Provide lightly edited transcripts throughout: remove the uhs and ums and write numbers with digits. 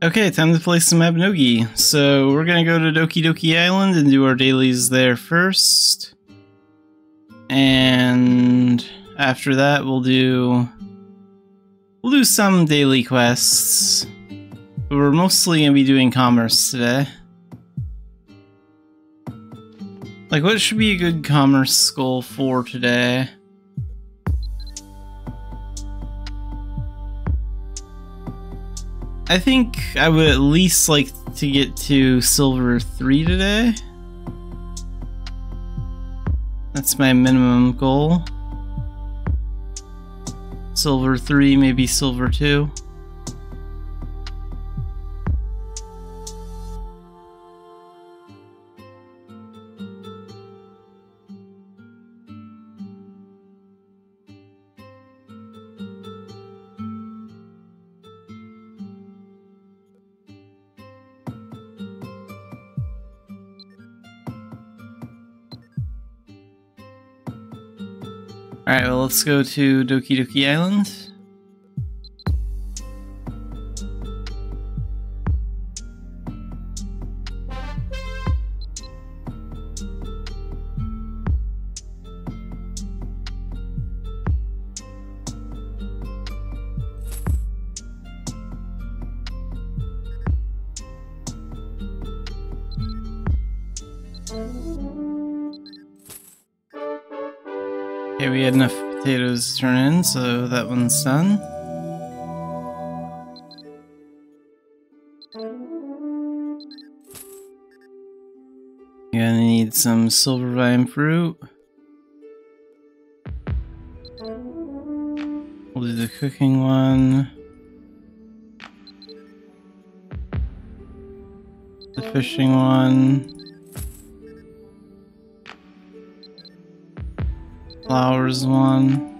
Okay, time to play some Mabinogi. So we're gonna go to Doki Doki Island and do our dailies there first. And after that we'll do some daily quests. But we're mostly gonna be doing commerce today. Like, what should be a good commerce goal for today? I think I would at least like to get to Silver 3 today. That's my minimum goal. Silver 3, maybe Silver 2. Alright, well, let's go to Doki Doki Island. Okay, we had enough potatoes to turn in, so that one's done. You're gonna need some silver vine fruit. We'll do the cooking one. The fishing one. Flowers one.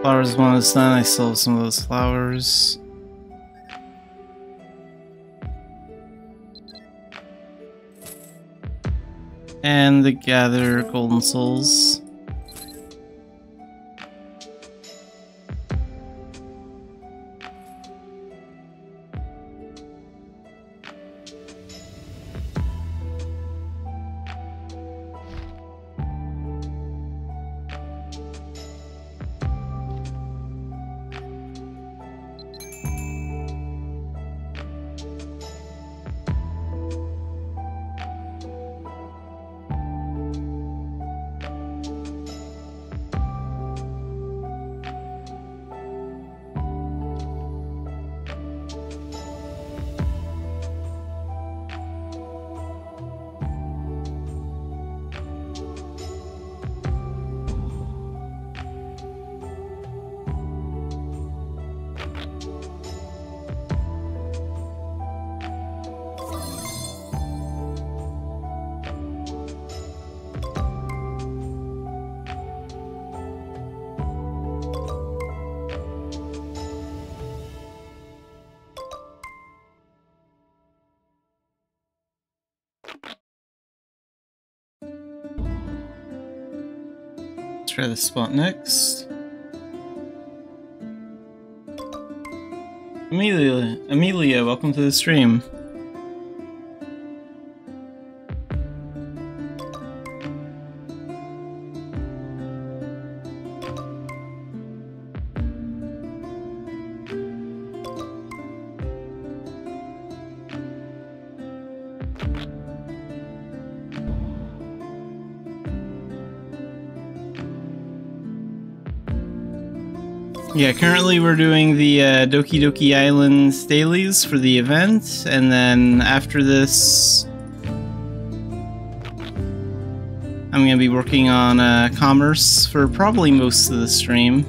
Flowers one is done. I still have some of those flowers. And the gather golden souls. Try the spot next. Amelia, welcome to the stream. Yeah, currently we're doing the Doki Doki Island dailies for the event, and then after this, I'm going to be working on commerce for probably most of the stream.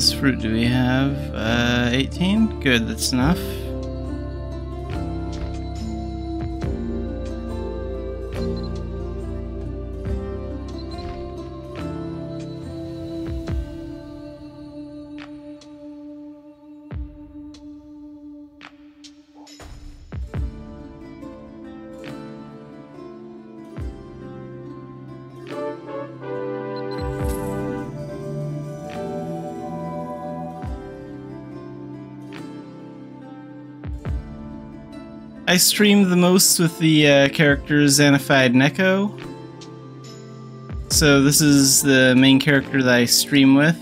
bananas fruit do we have? 18? Good, that's enough. I stream the most with the character Xanafiedneko. So this is the main character that I stream with.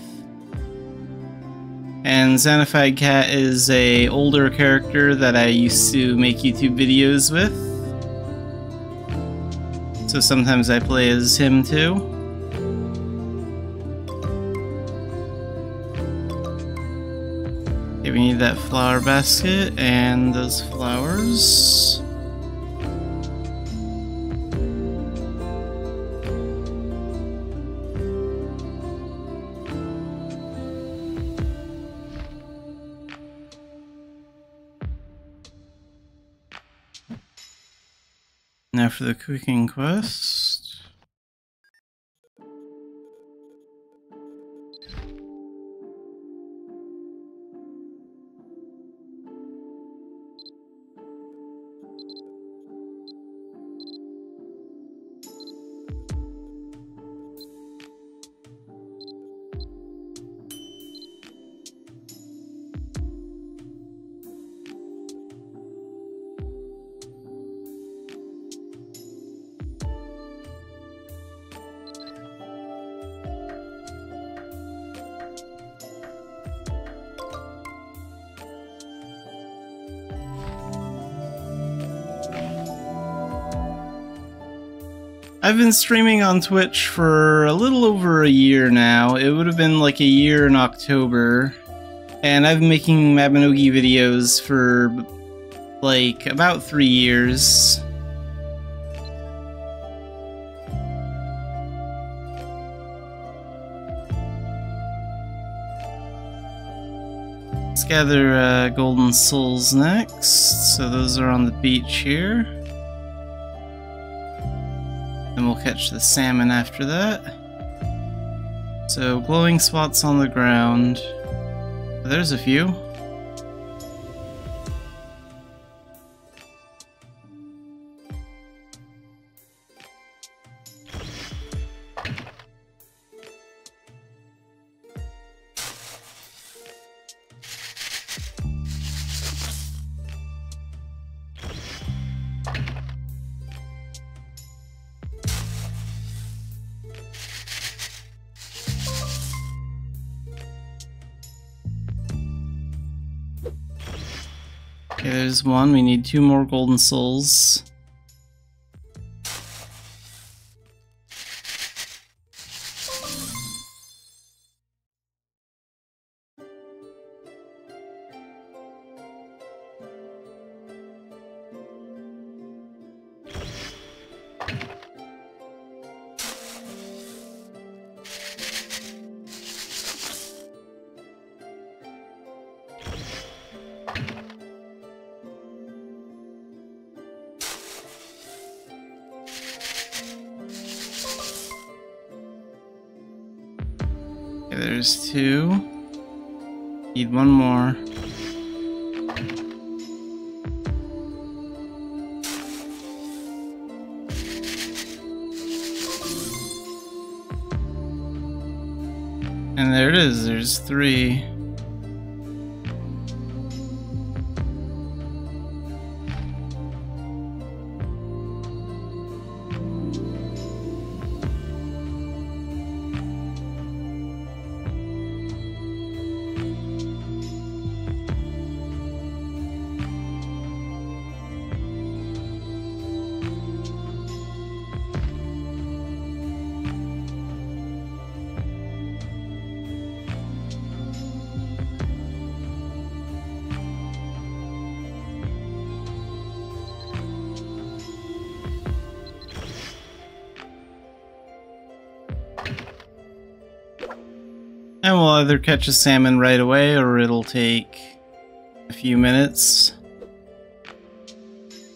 And Xanafied Cat is a older character that I used to make YouTube videos with. So sometimes I play as him too. Okay, we need that flower basket and those flowers. Now for the cooking quest. I've been streaming on Twitch for a little over a year now. It would have been like a year in October. And I've been making Mabinogi videos for like about 3 years. Let's gather golden souls next. So those are on the beach here. And we'll catch the salmon after that. So, glowing spots on the ground. There's a few. Okay, there's one. We need 2 more golden souls. Okay, there's 2. Need 1 more. And there it is, there's 3. And we'll either catch a salmon right away or it'll take a few minutes.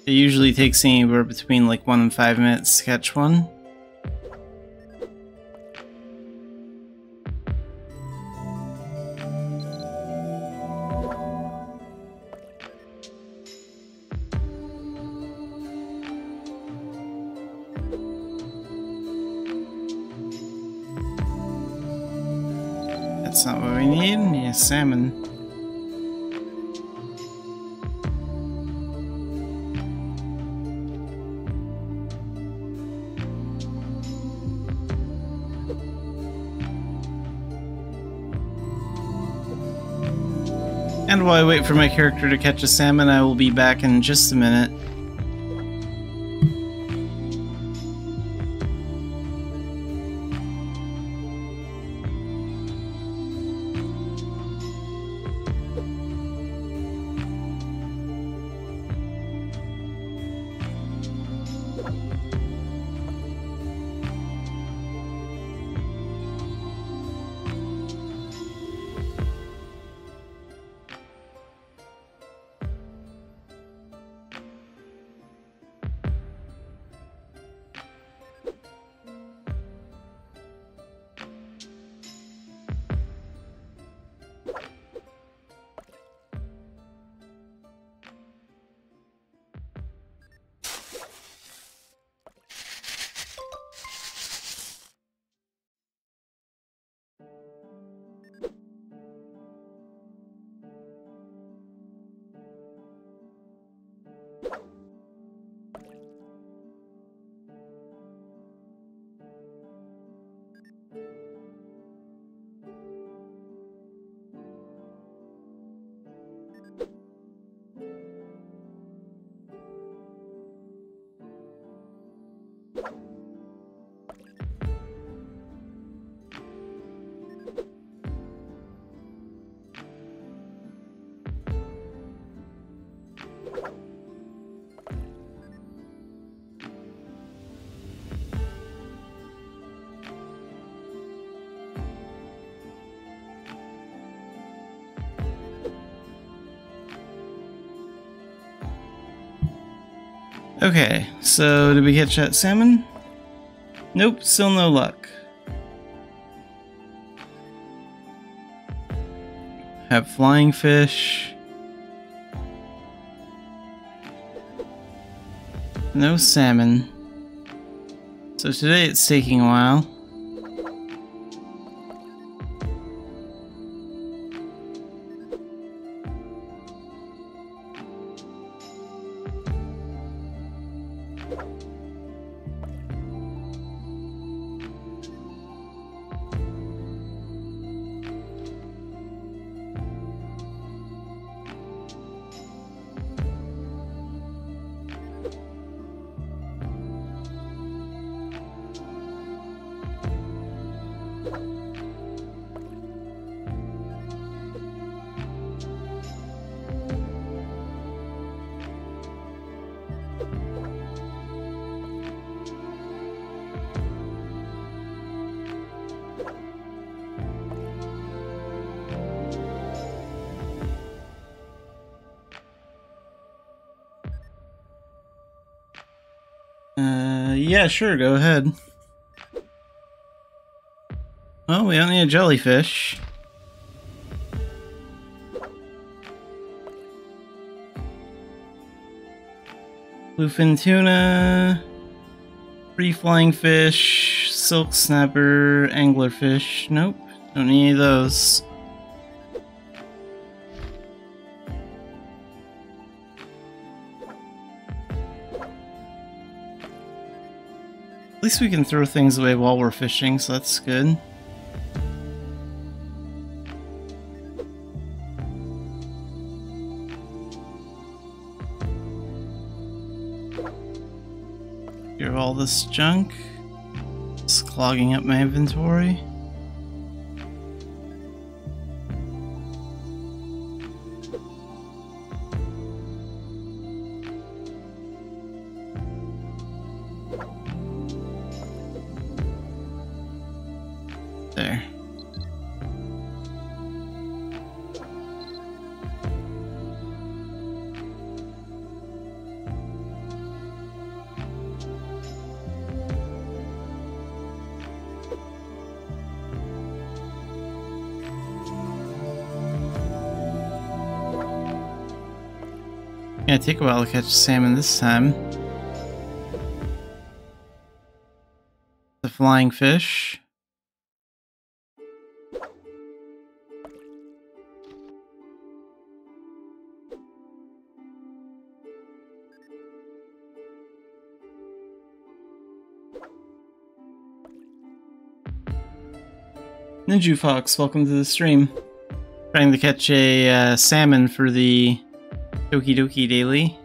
It usually takes anywhere between like 1 and 5 minutes to catch one. That's not what we need. We need a salmon. And while I wait for my character to catch a salmon, I will be back in just a minute. Okay, so did we catch that salmon? Nope, still no luck. Have flying fish. No salmon. So today it's taking a while. Yeah, sure, go ahead. Well, we don't need a jellyfish. Bluefin tuna, free flying fish, silk snapper, anglerfish. Nope, don't need any of those. At least we can throw things away while we're fishing, so that's good. Get rid of all this junk. It's clogging up my inventory. There. Yeah, take a while to catch salmon this time. The flying fish. Ninja Fox, welcome to the stream. Trying to catch a salmon for the Doki Doki Daily.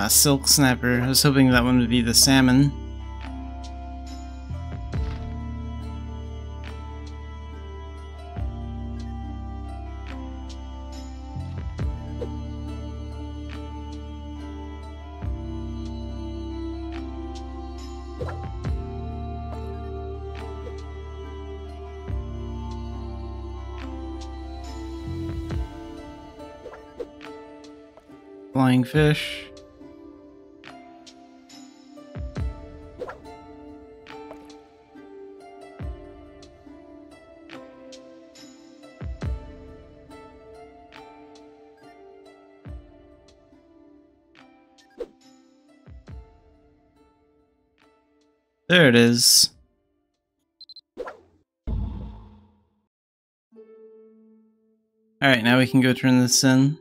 Silk Snapper. I was hoping that one would be the salmon. Flying fish. There it is. Alright, now we can go turn this in.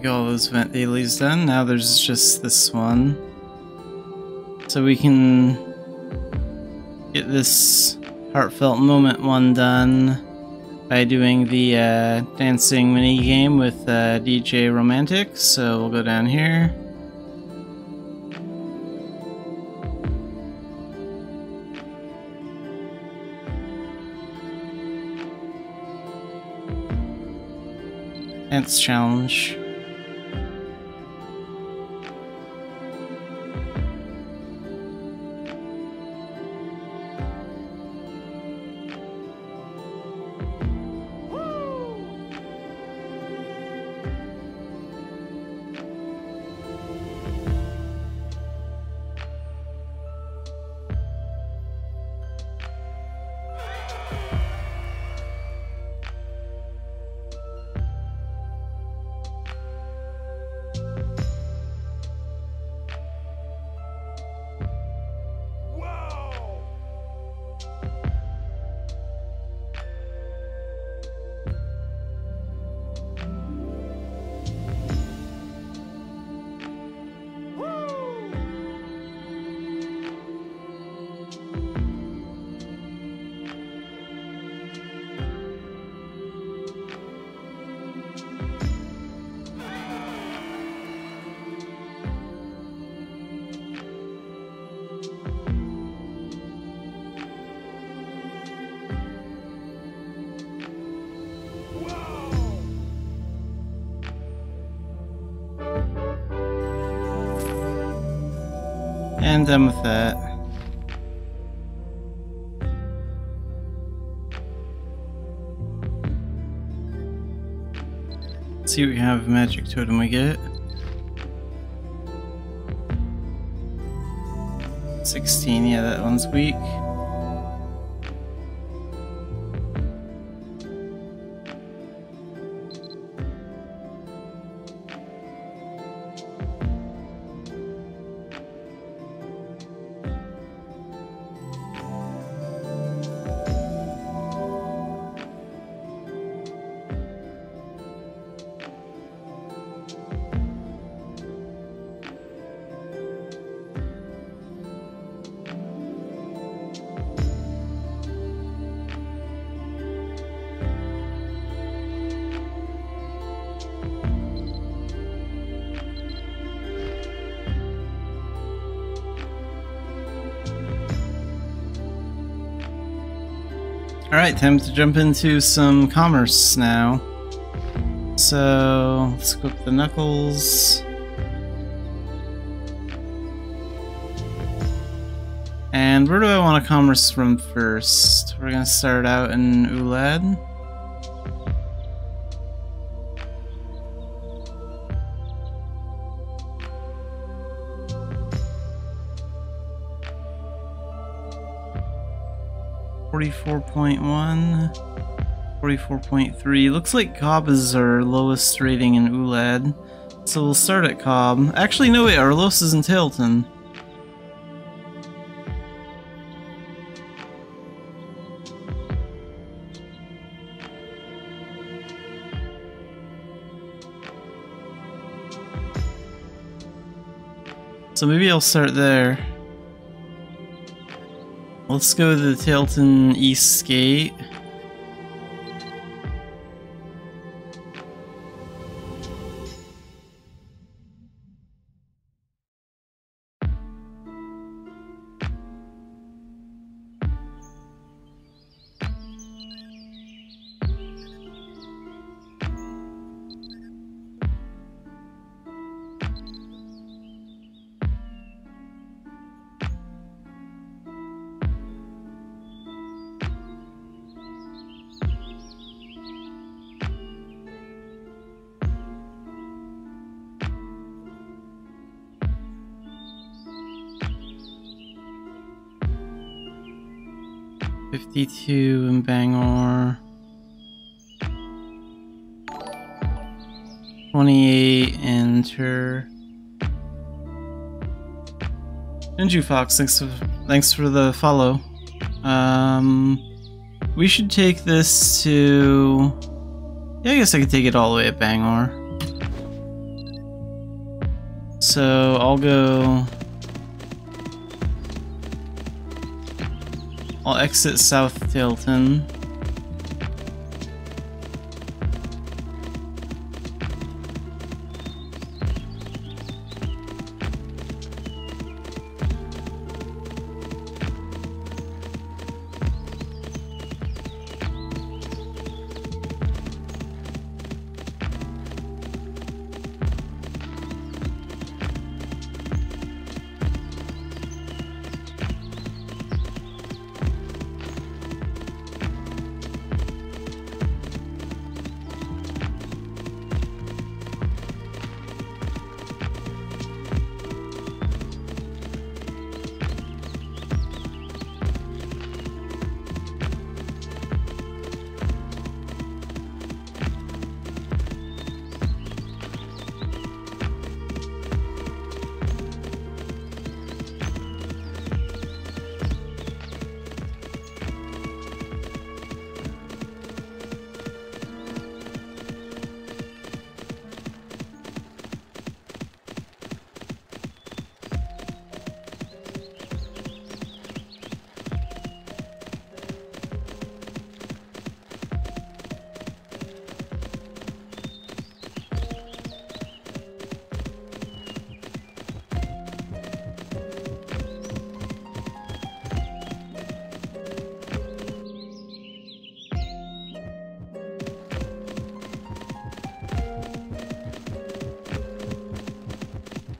All those event dailies done. Now there's just this one. So we can get this heartfelt moment one done by doing the dancing mini game with DJ Romantic. So we'll go down here. Dance challenge. And done with that. Let's see what kind of magic totem we get. 16, yeah, that one's weak. Alright, time to jump into some commerce now. So, let's equip the knuckles. And where do I want to commerce from first? We're gonna start out in Ulad. $44.1, 44.3. Looks like Cobb is our lowest rating in Ulad, so we'll start at Cobb. Actually, no wait, our lowest is in Tailton. So maybe I'll start there. Let's go to the Tailton East Gate. $52 in Bangor, 28 in Tur. Ninju Fox, thanks for the follow. We should take this to... Yeah, I guess I could take it all the way at Bangor. So I'll go... I'll exit South Tailton.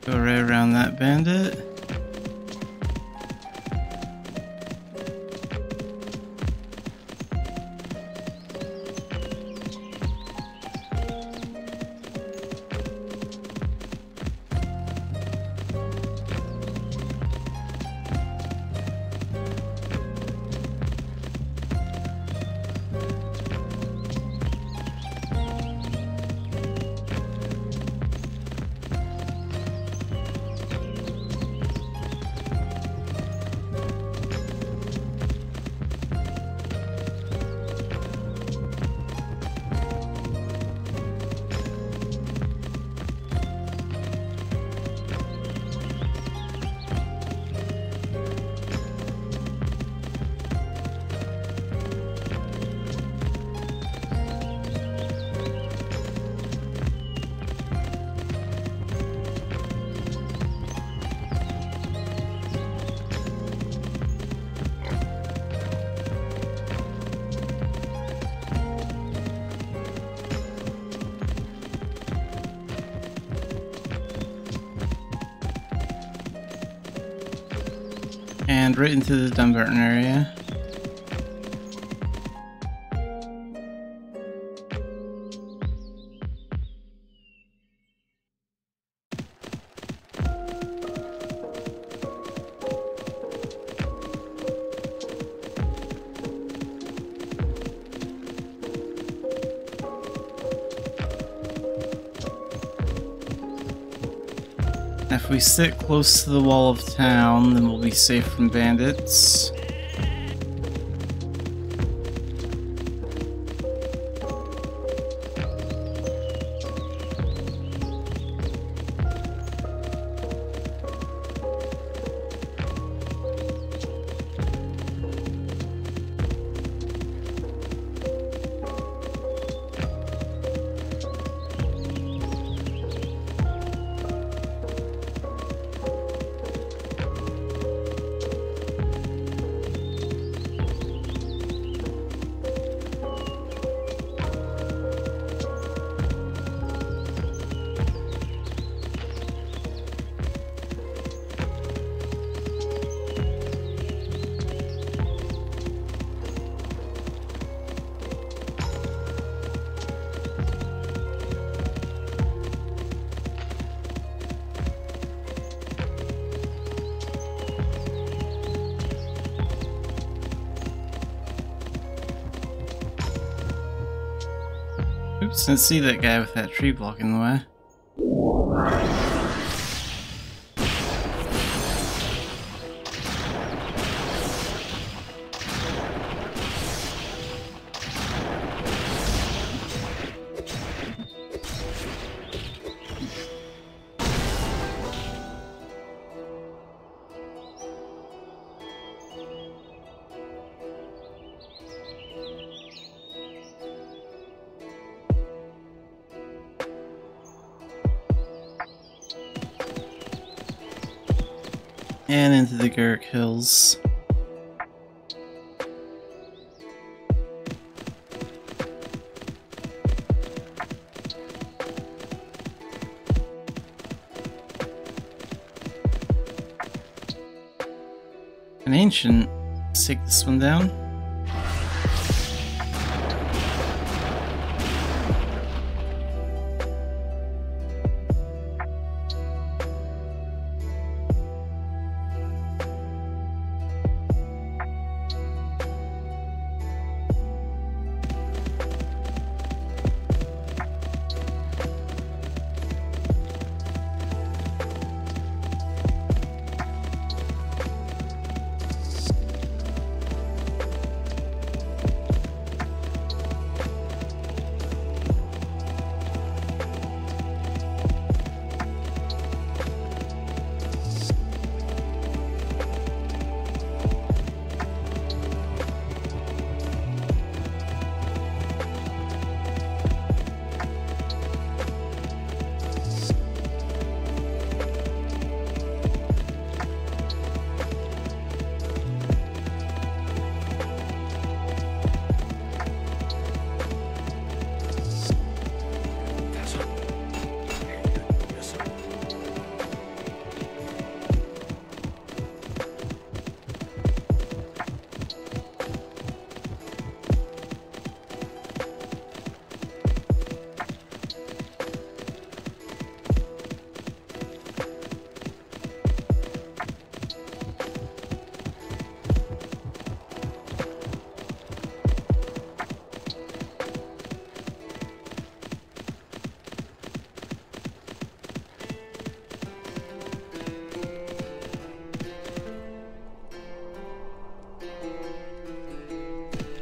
Go right around that bandit. And right into the Dunbarton area. If we sit close to the wall of town, then we'll be safe from bandits. Oops, didn't see that guy with that tree blocking the way. And into the Garrick Hills. An ancient. Let's take this one down.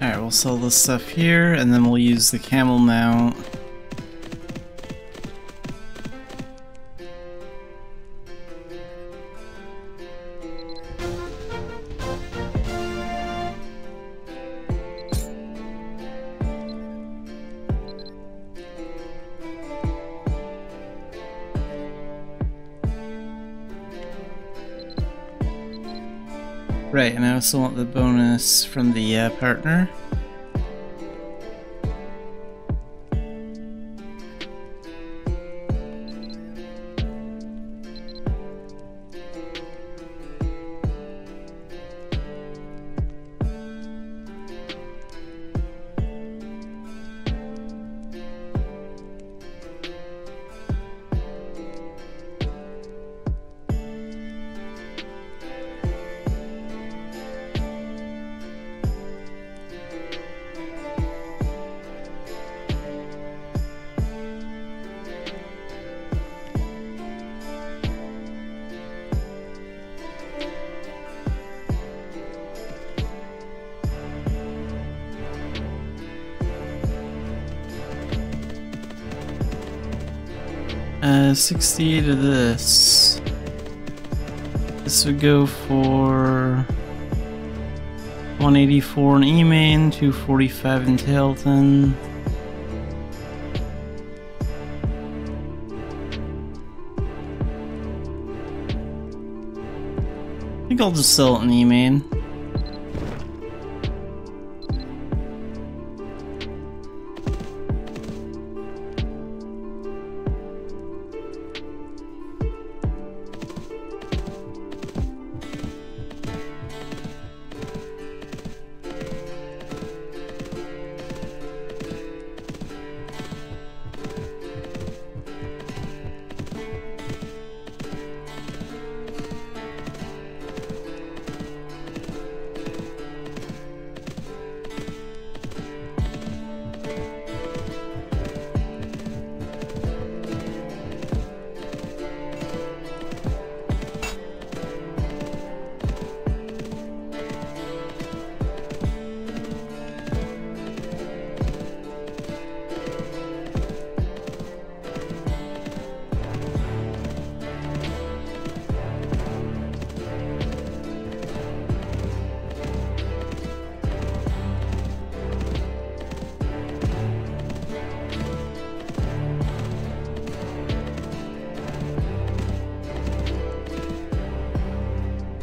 Alright, we'll sell this stuff here, and then we'll use the camel mount. Right, and I also want the bonus from the partner. 68 of this. This would go for 184 in E-main, 245 in Tailton. I think I'll just sell it in E-main.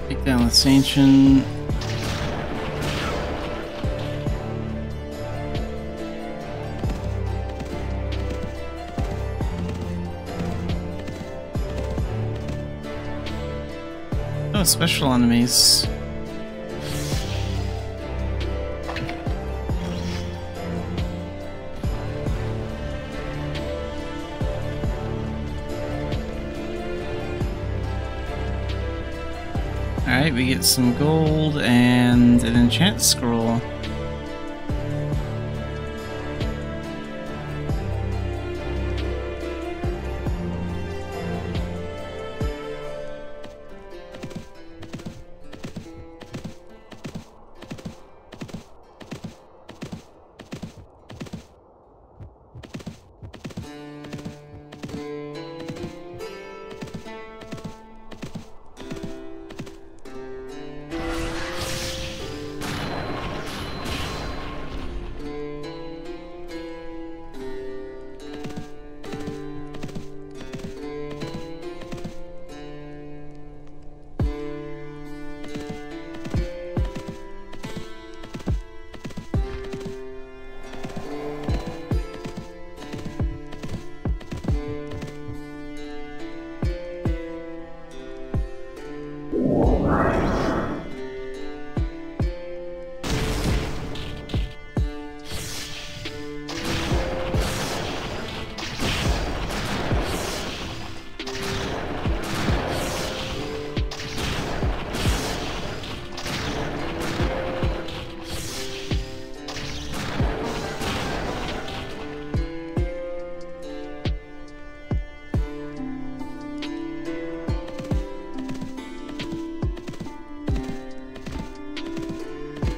Take down this ancient. Oh, special enemies. Alright, we get some gold and an enchant scroll.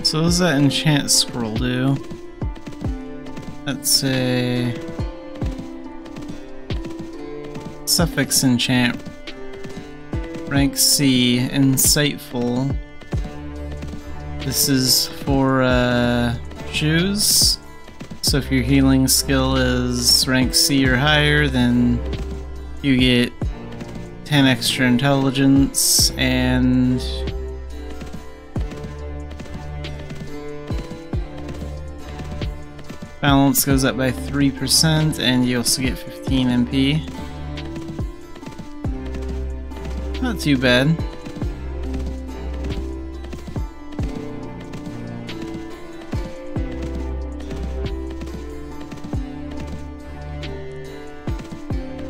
So what does that enchant scroll do? That's a suffix enchant. Rank C, insightful. This is for shoes. So if your healing skill is rank C or higher, then you get 10 extra intelligence and balance goes up by 3%, and you also get 15 MP. Not too bad.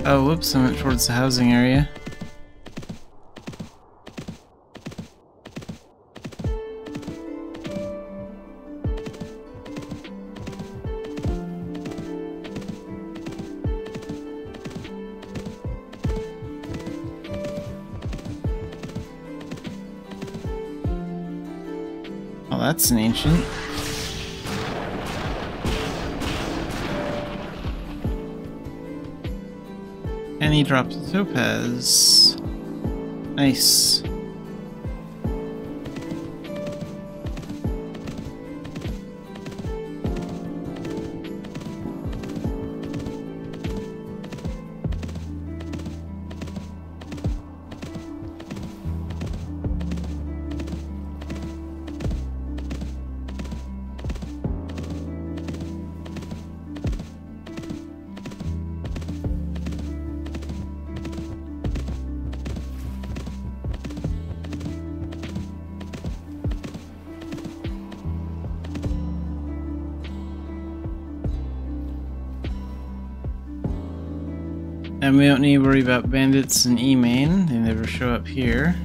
Oh, whoops, I went towards the housing area. Oh, that's an ancient. And he dropped a topaz. Nice. And we don't need to worry about bandits in E-Main. They never show up here.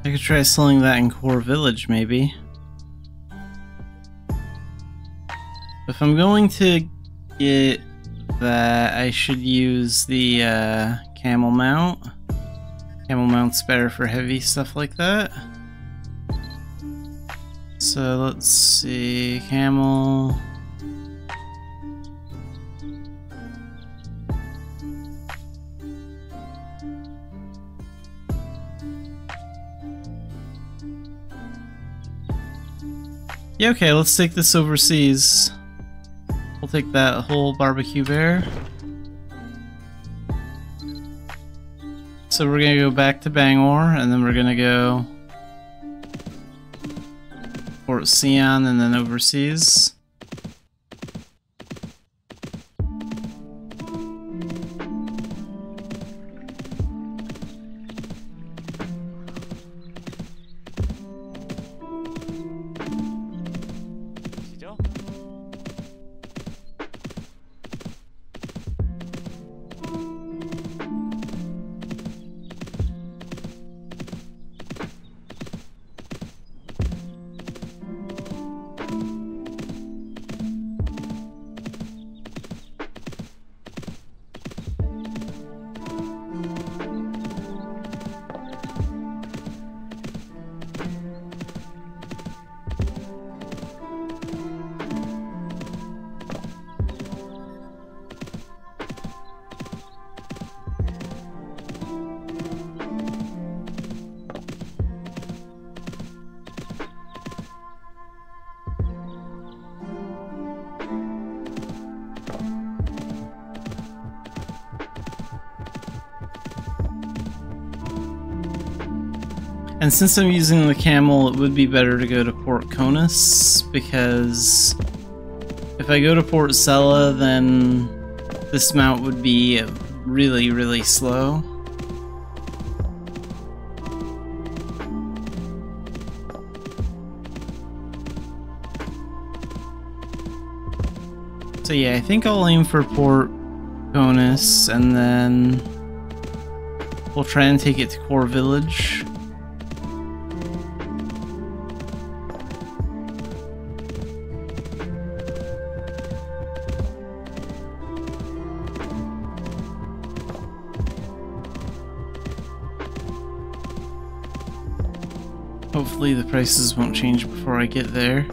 I could try selling that in Core Village, maybe. If I'm going to get that, I should use the camel mount. Camel mount's better for heavy stuff like that. So let's see, camel. Yeah, okay, let's take this overseas. We'll take that whole barbecue bear. So we're gonna go back to Bangor, and then we're gonna go Port Sion, and then overseas. And since I'm using the camel, it would be better to go to Port Conus, because If I go to Port Sella, then this mount would be really, really slow. So yeah, I think I'll aim for Port Conus, and then we'll try and take it to Core Village. Hopefully the prices won't change before I get there.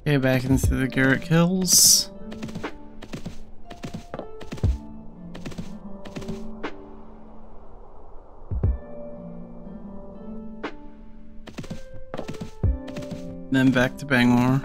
Okay, back into the Garrick Hills. Then back to Bangor.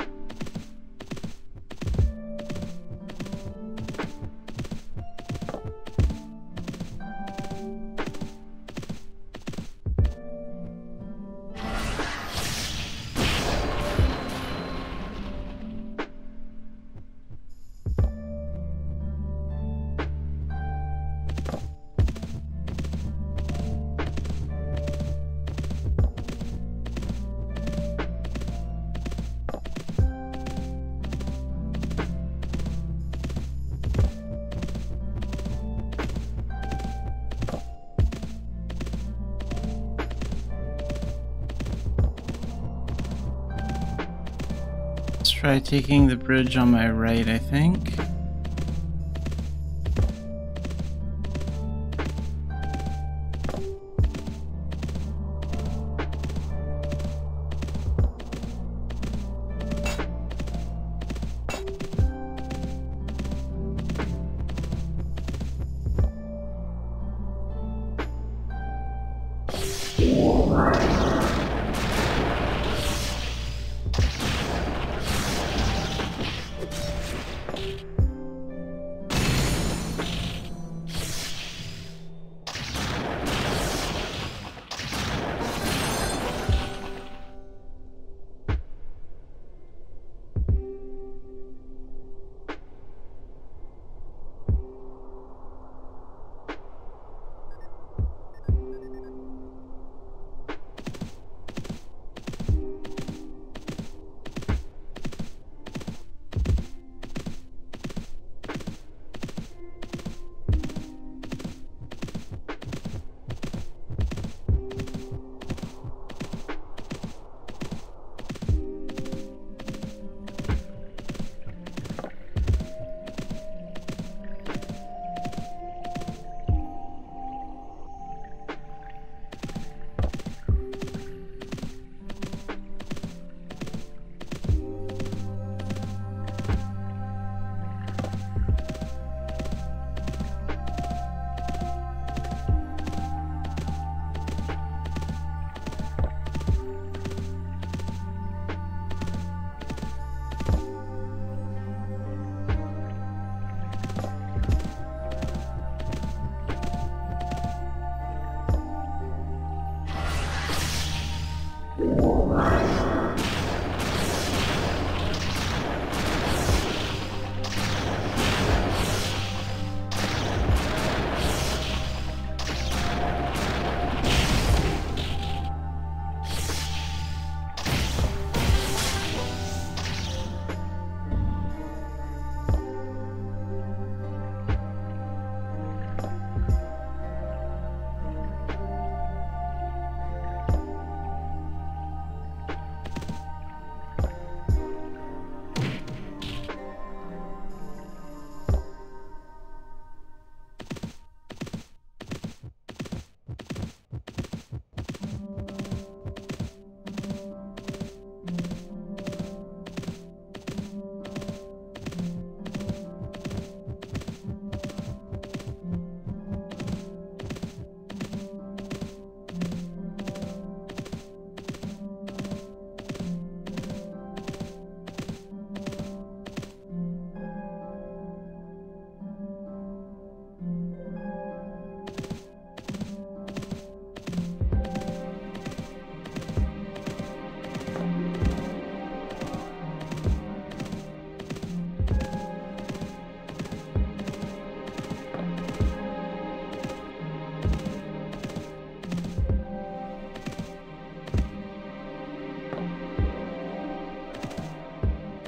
Try taking the bridge on my right, I think.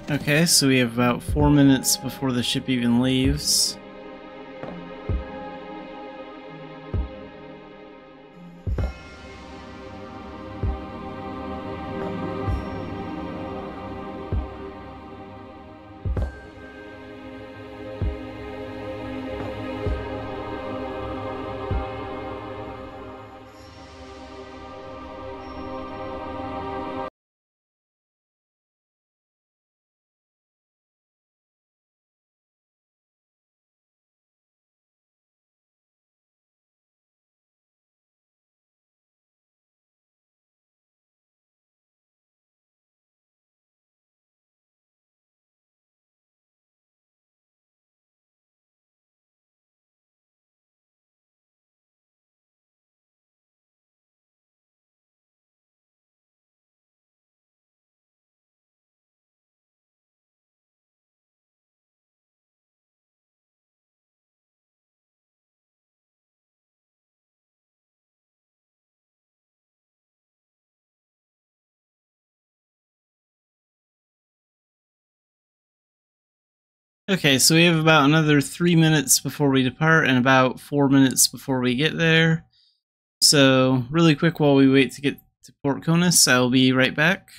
Okay, so we have about 4 minutes before the ship even leaves. Okay, so we have about another 3 minutes before we depart and about 4 minutes before we get there. So, really quick while we wait to get to Port Conus, I'll be right back.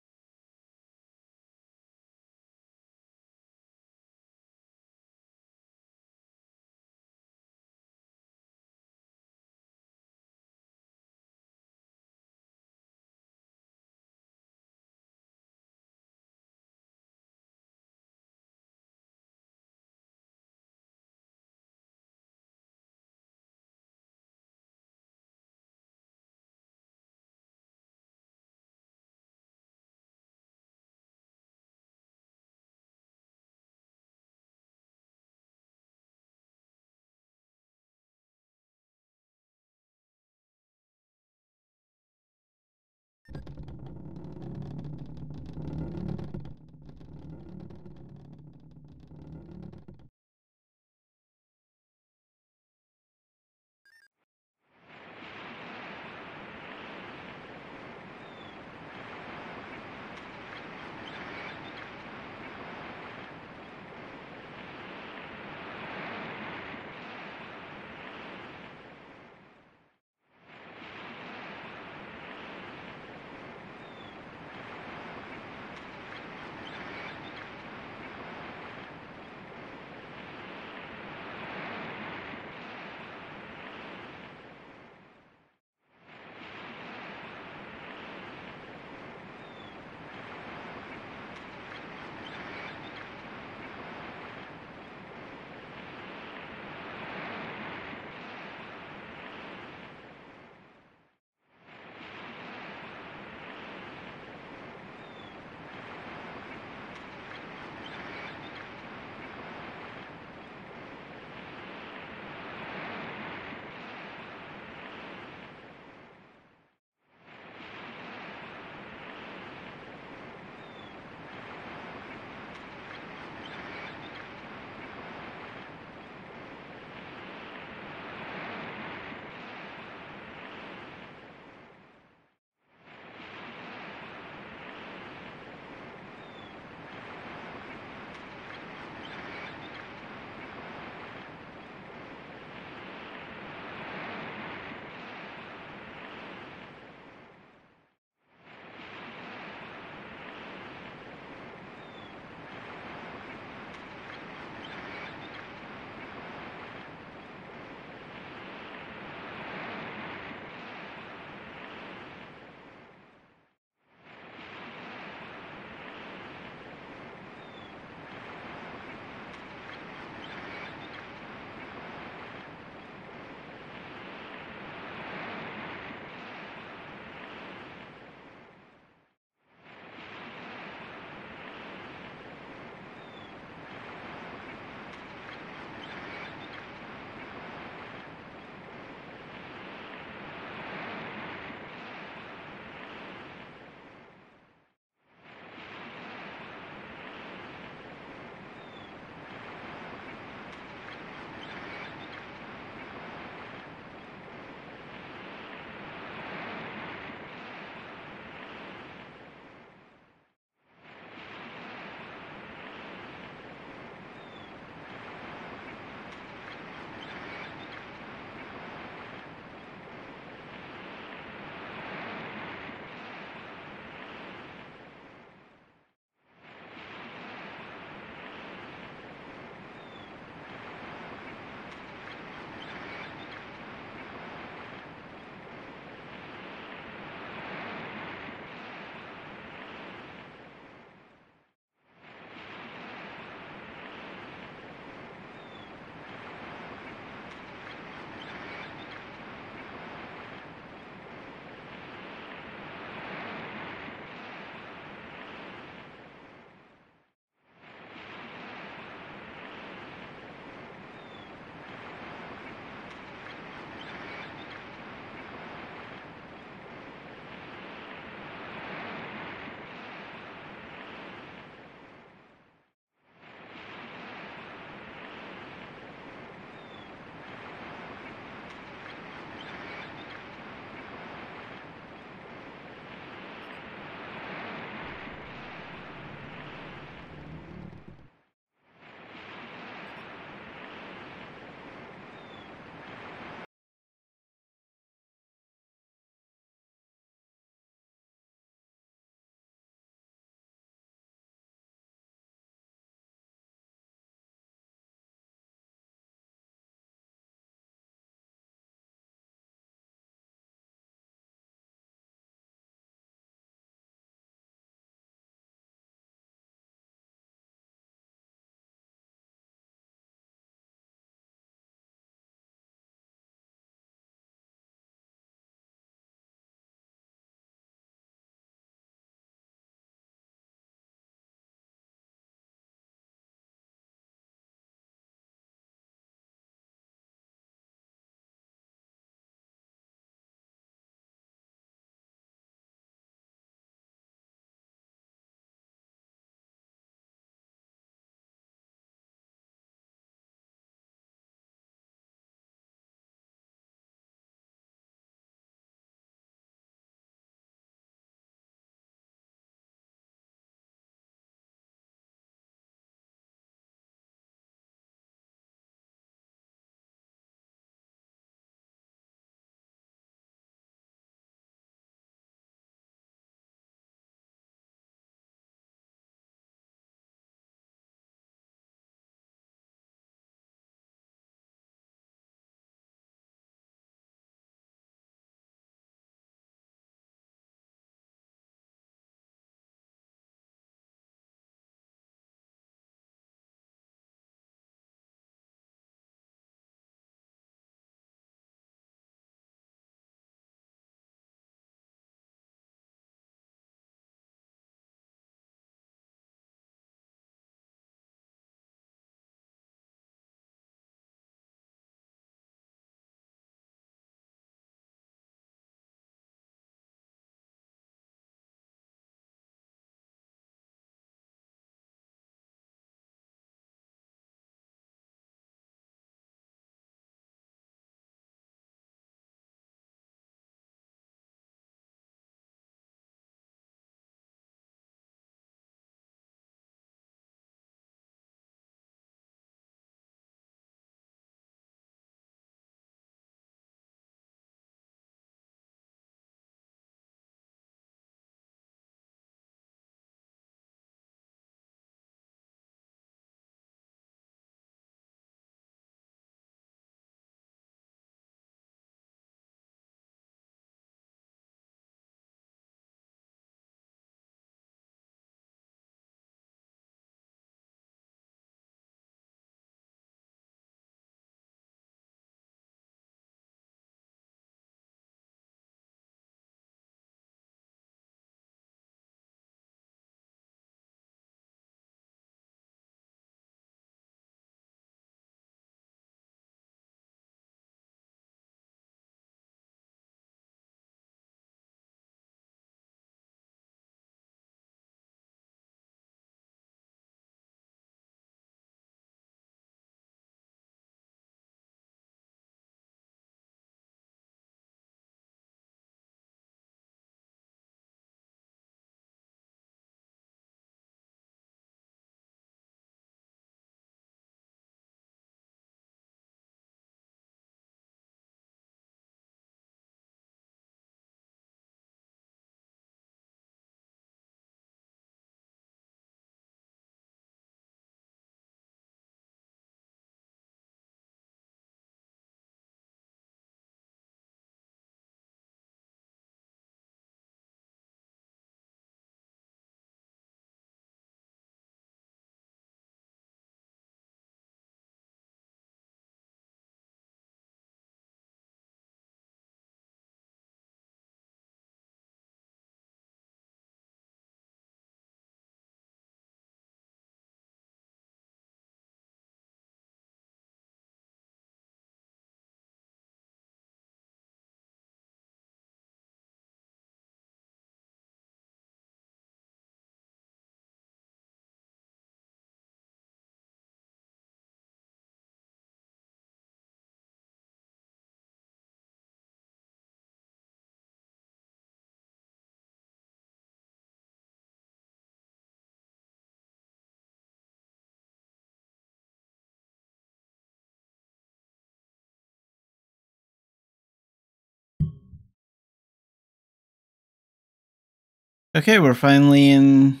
Okay, we're finally in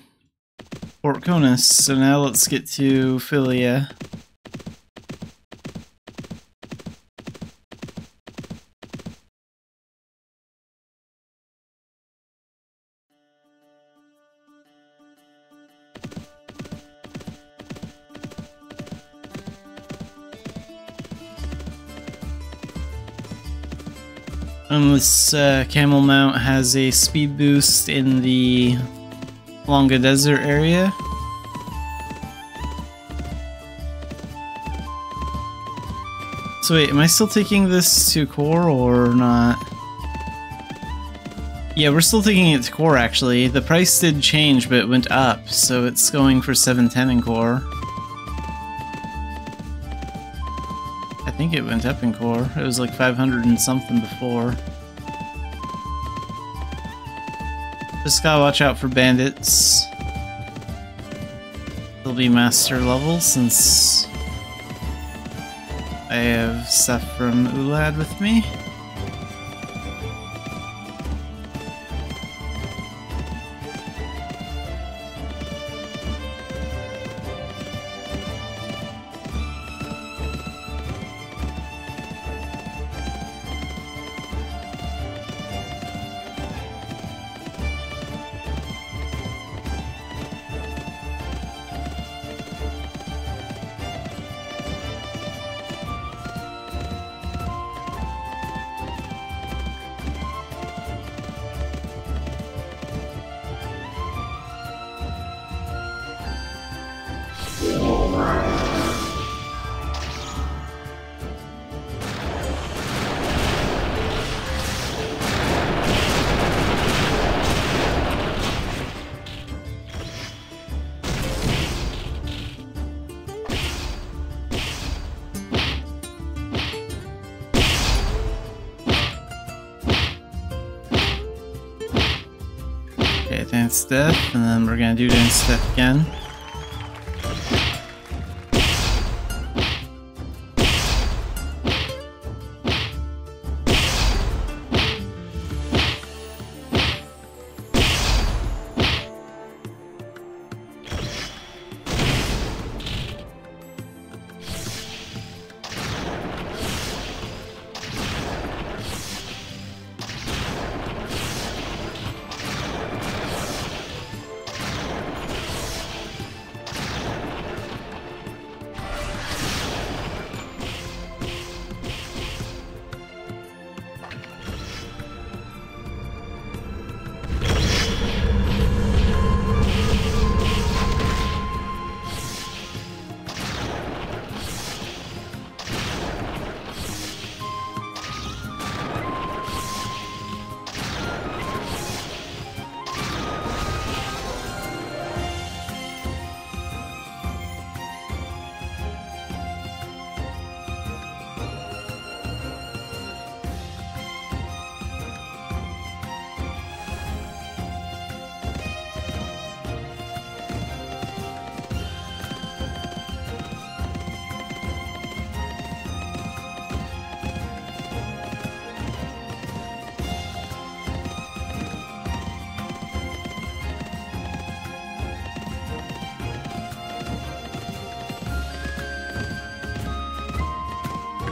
Port Conus, so now let's get to Philia. And this camel mount has a speed boost in the Longa Desert area. So wait, am I still taking this to core or not? Yeah, we're still taking it to core actually. The price did change, but it went up, so it's going for 710 in core. I think it went up in core. It was like 500 and something before. Just gotta watch out for bandits. They'll be master level since I have stuff from Ulad with me. Dance Death, and then we're gonna do Dance Death again.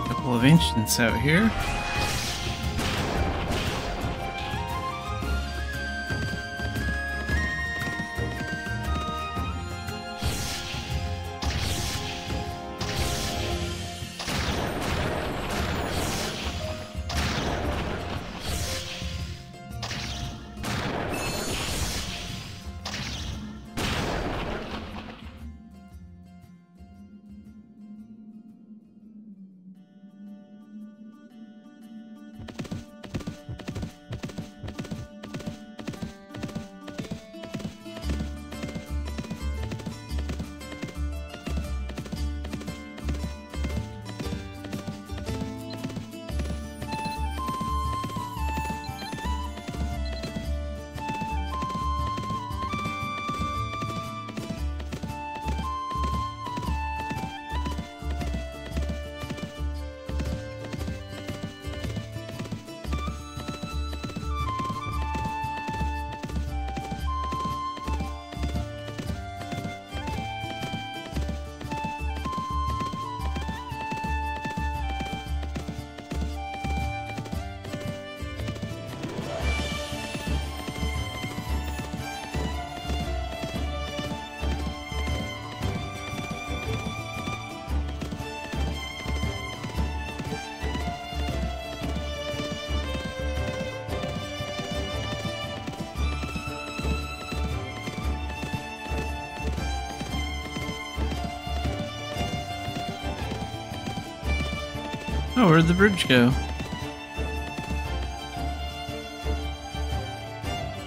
Couple of ancients out here. Oh, where'd the bridge go?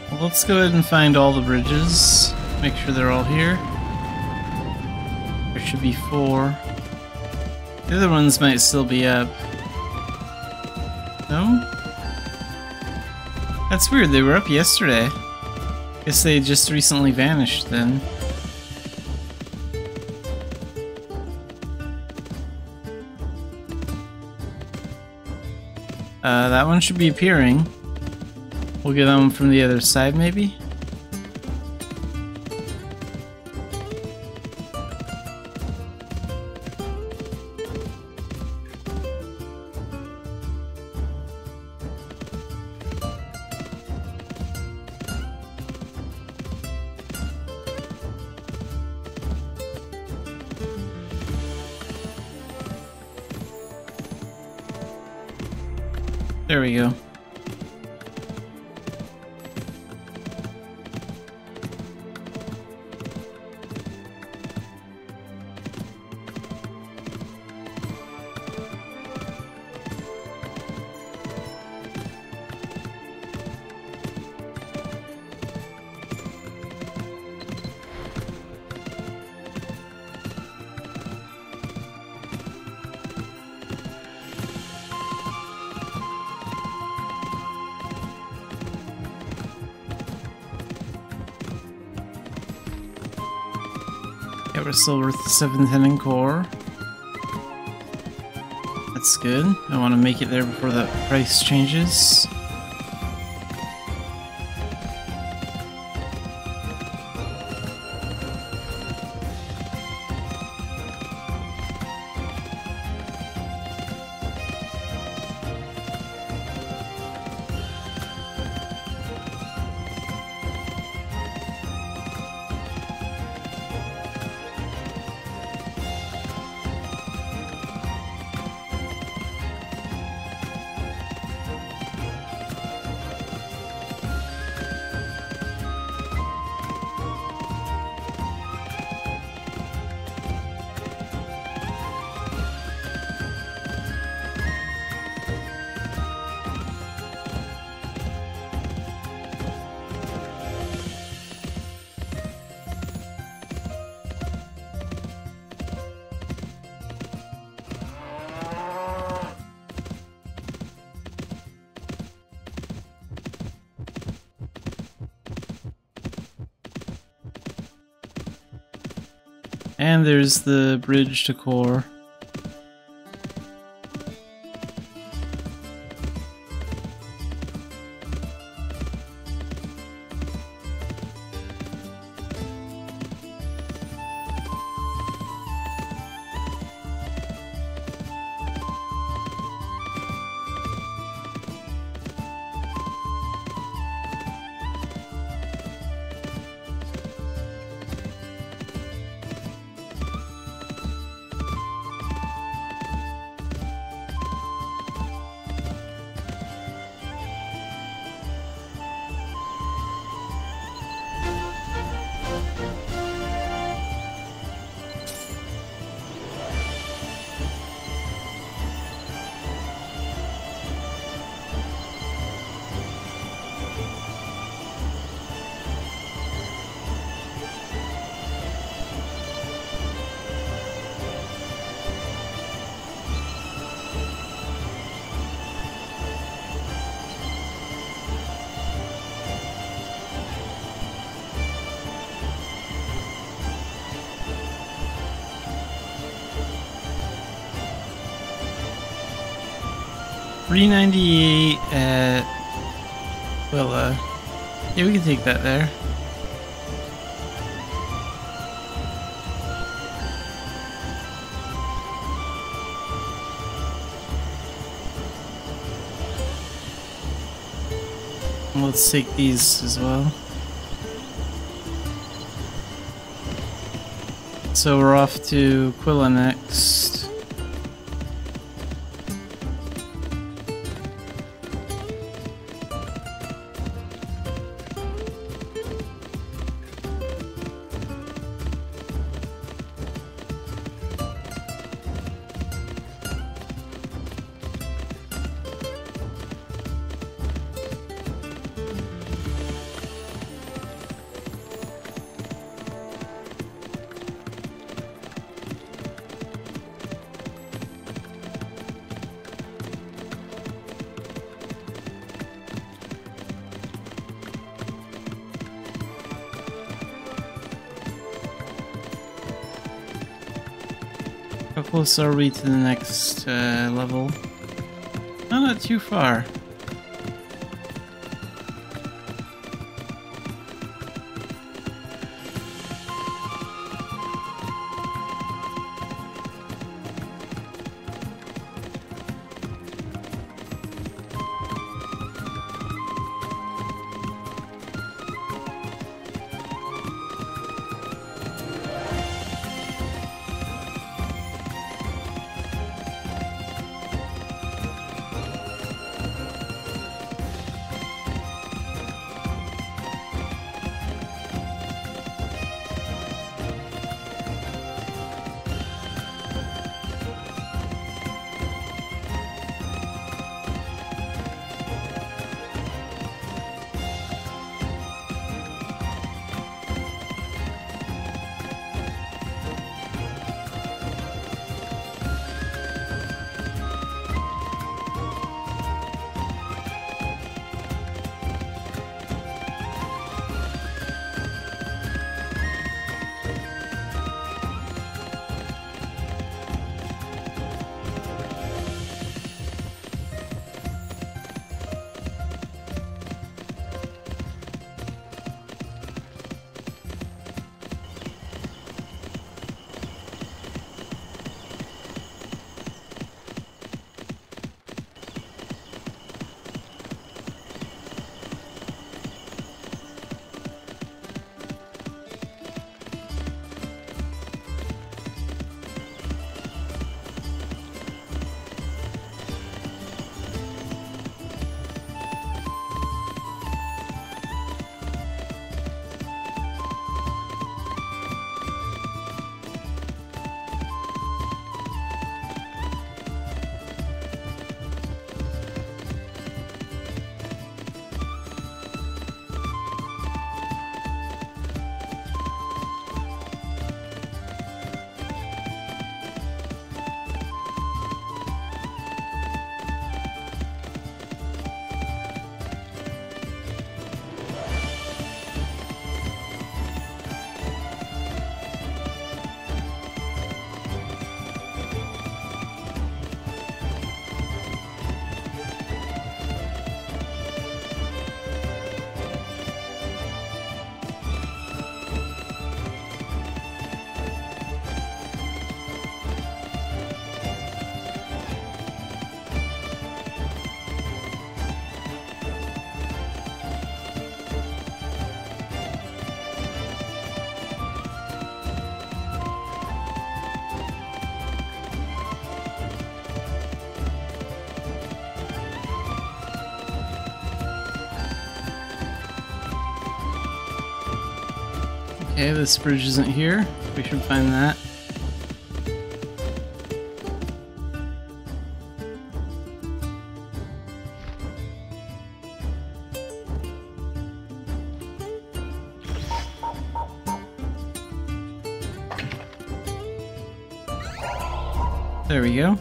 Well, let's go ahead and find all the bridges. Make sure they're all here. There should be 4. The other ones might still be up. No? That's weird, they were up yesterday. Guess they just recently vanished then. That one should be appearing. We'll get them from the other side, maybe? There we go. Yeah, we're still worth the 7th inning core. That's good. I want to make it there before that price changes. And there's the bridge to core. $3.98 at Willa. Yeah, we can take that there. Let's take these as well. So we're off to Quilla next. How close are we to the next level? Oh, not too far. Okay, this bridge isn't here. We should find that. There we go.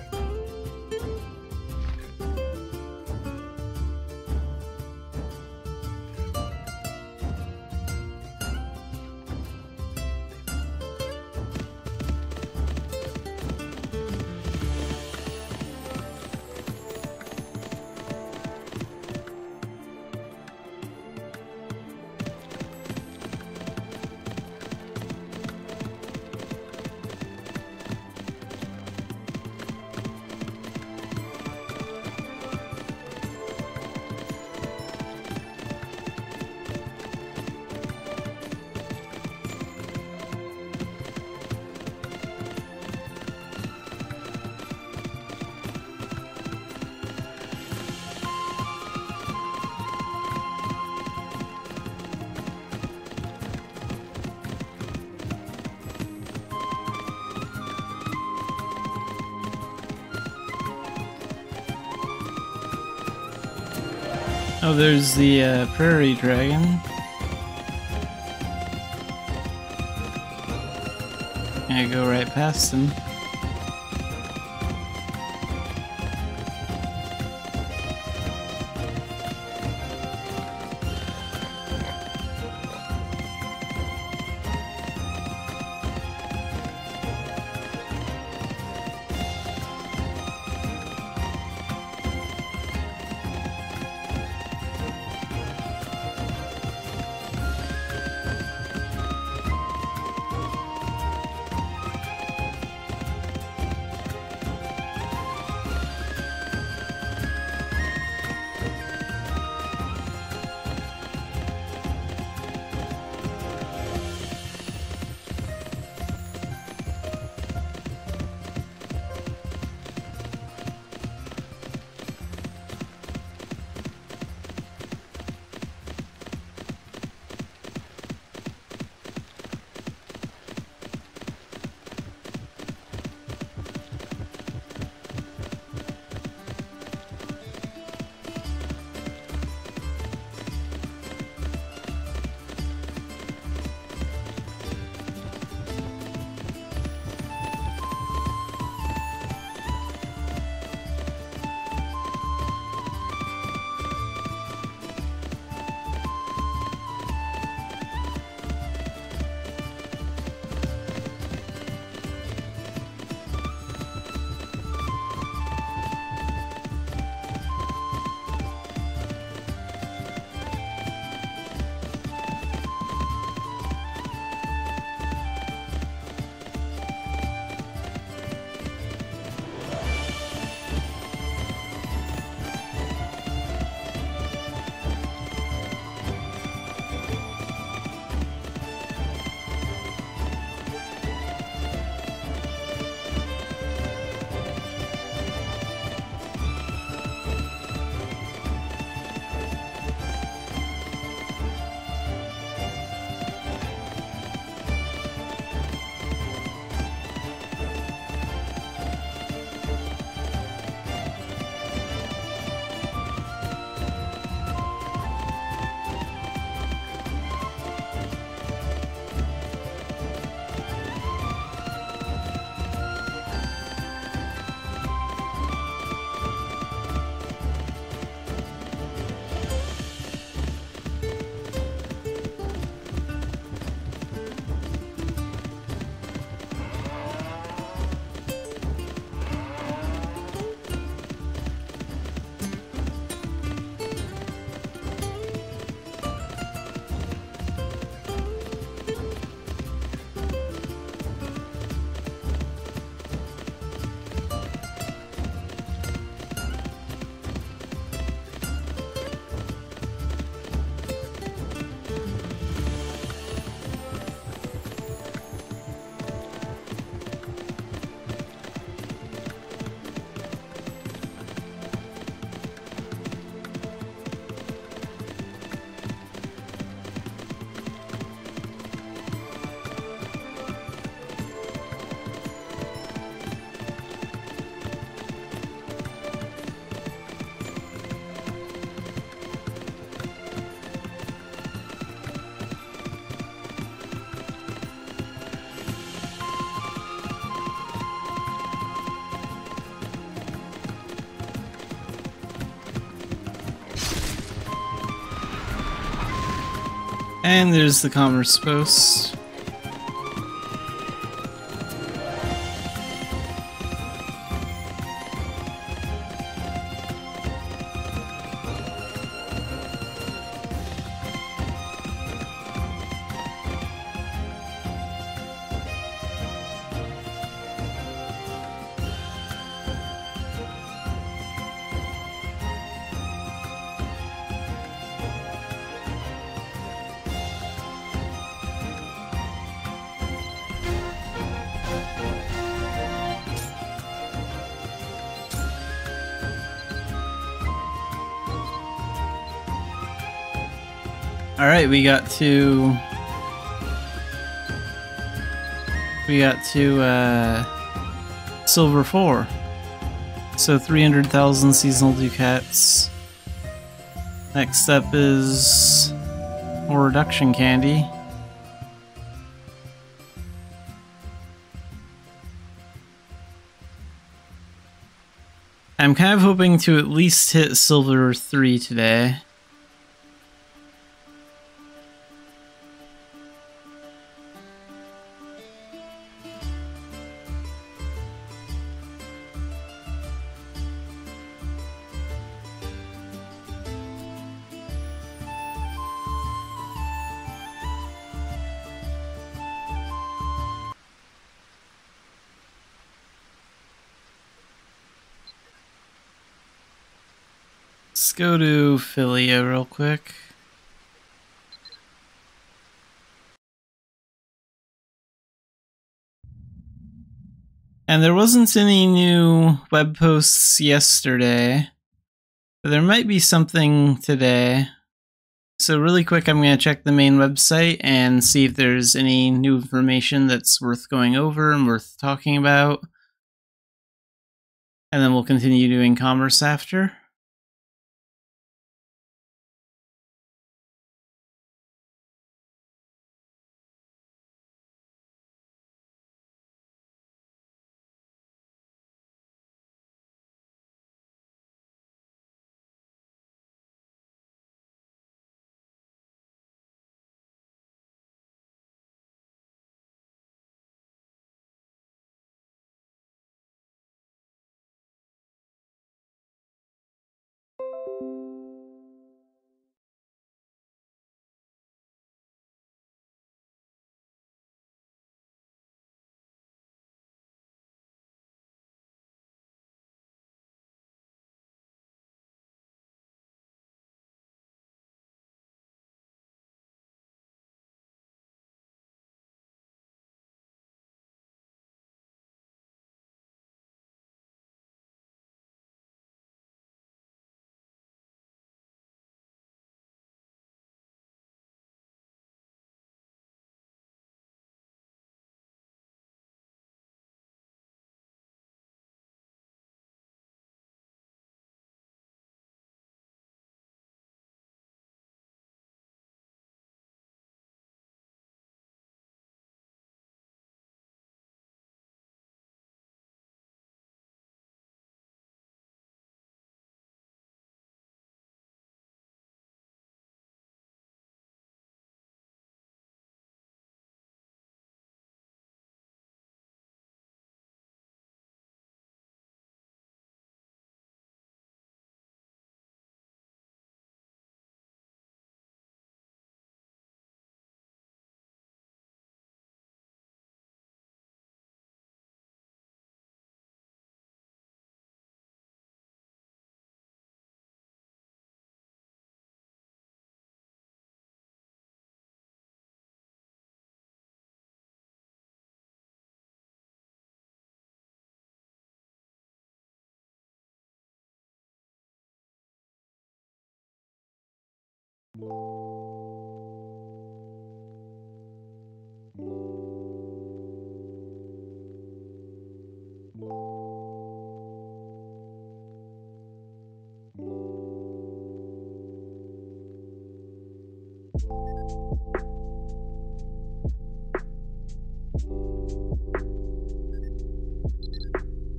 Oh, there's the prairie dragon. I go right past him. And there's the commerce post. Alright, we got to silver 4. So 300,000 seasonal ducats. Next up is more reduction candy. I'm kind of hoping to at least hit silver 3 today. Let's go to Philia real quick. And there wasn't any new web posts yesterday, but there might be something today. So really quick, I'm going to check the main website and see if there's any new information that's worth going over and worth talking about. And then we'll continue doing commerce after.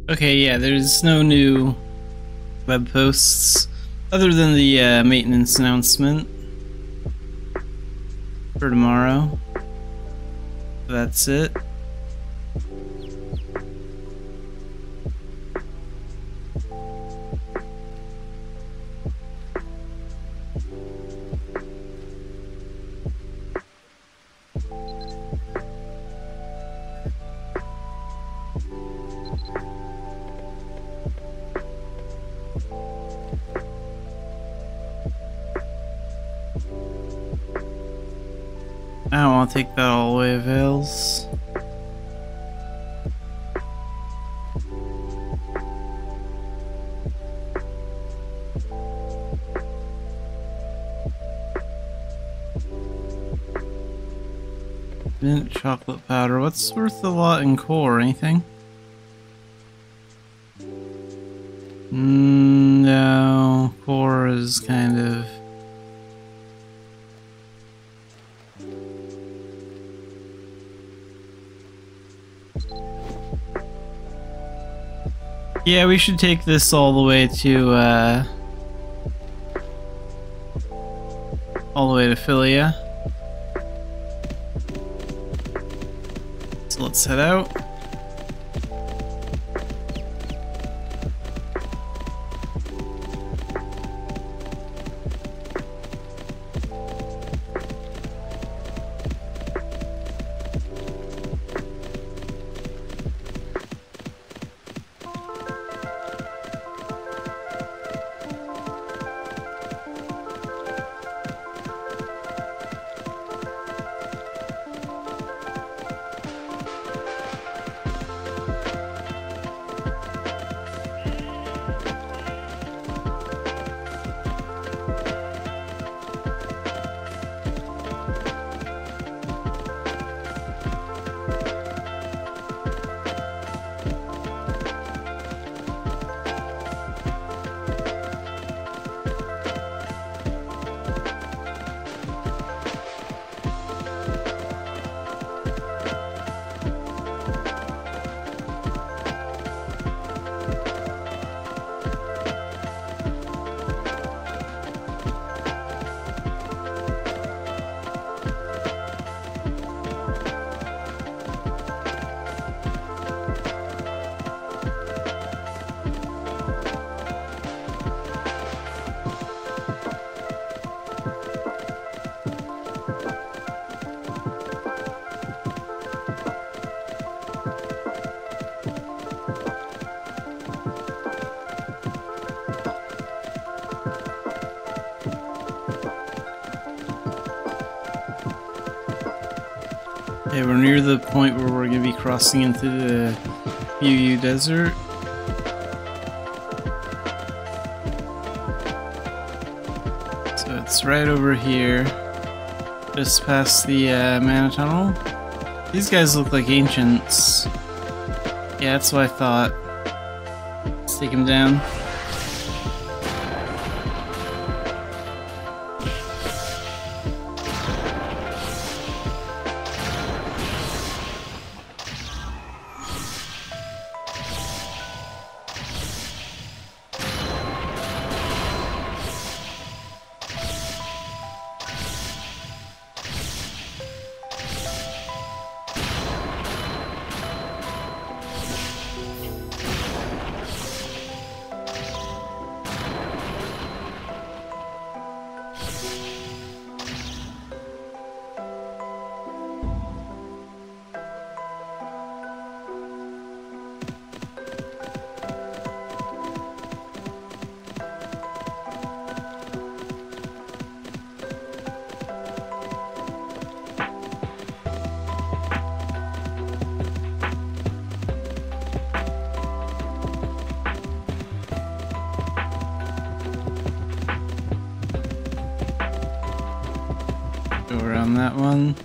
Okay, yeah, there's no new web posts other than the maintenance announcement. for tomorrow. That's it. I don't want to take that all the way to Vales. Mint chocolate powder. What's worth a lot in core? Anything? No. Core is kind of... Yeah, we should take this all the way to Philia. So let's head out. Okay, we're near the point where we're going to be crossing into the UU Desert. So it's right over here, just past the Mana Tunnel. These guys look like ancients. Yeah, that's what I thought. Let's take them down. Go around that one.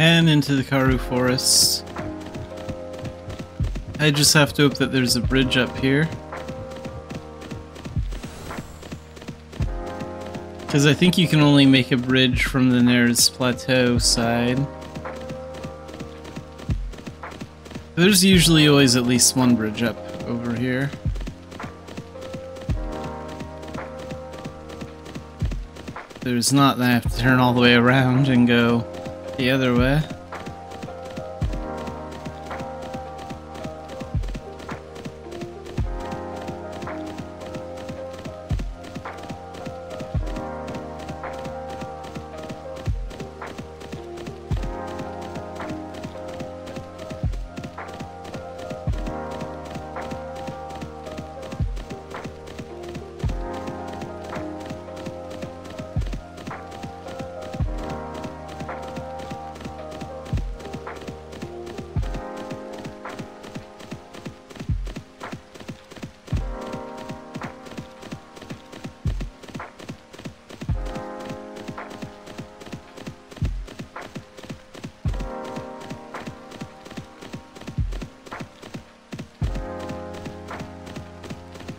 And into the Karoo Forest. I just have to hope that there's a bridge up here. Because I think you can only make a bridge from the nearest plateau side. There's usually always at least one bridge up over here. If there's not, then I have to turn all the way around and go the other way.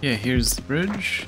Yeah, here's the bridge.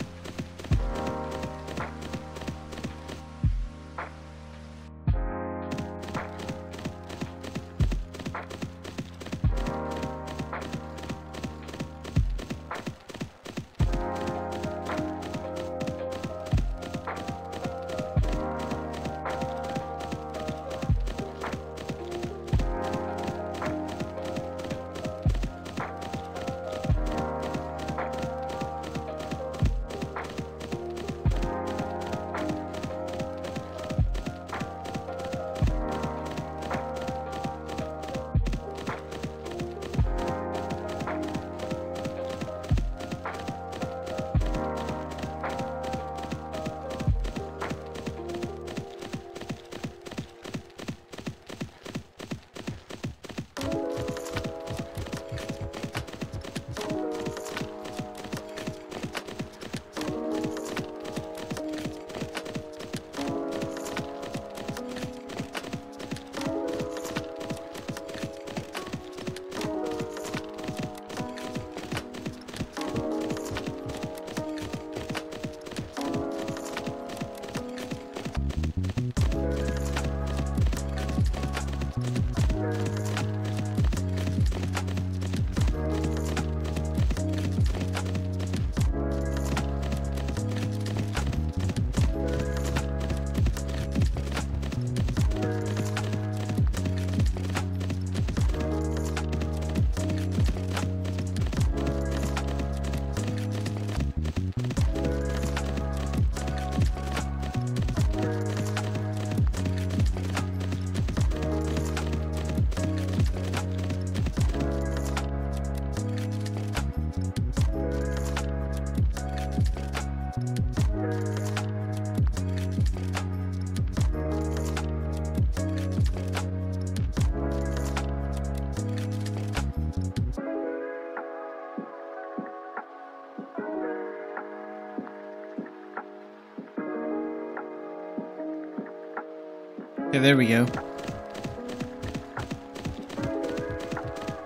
Okay, there we go.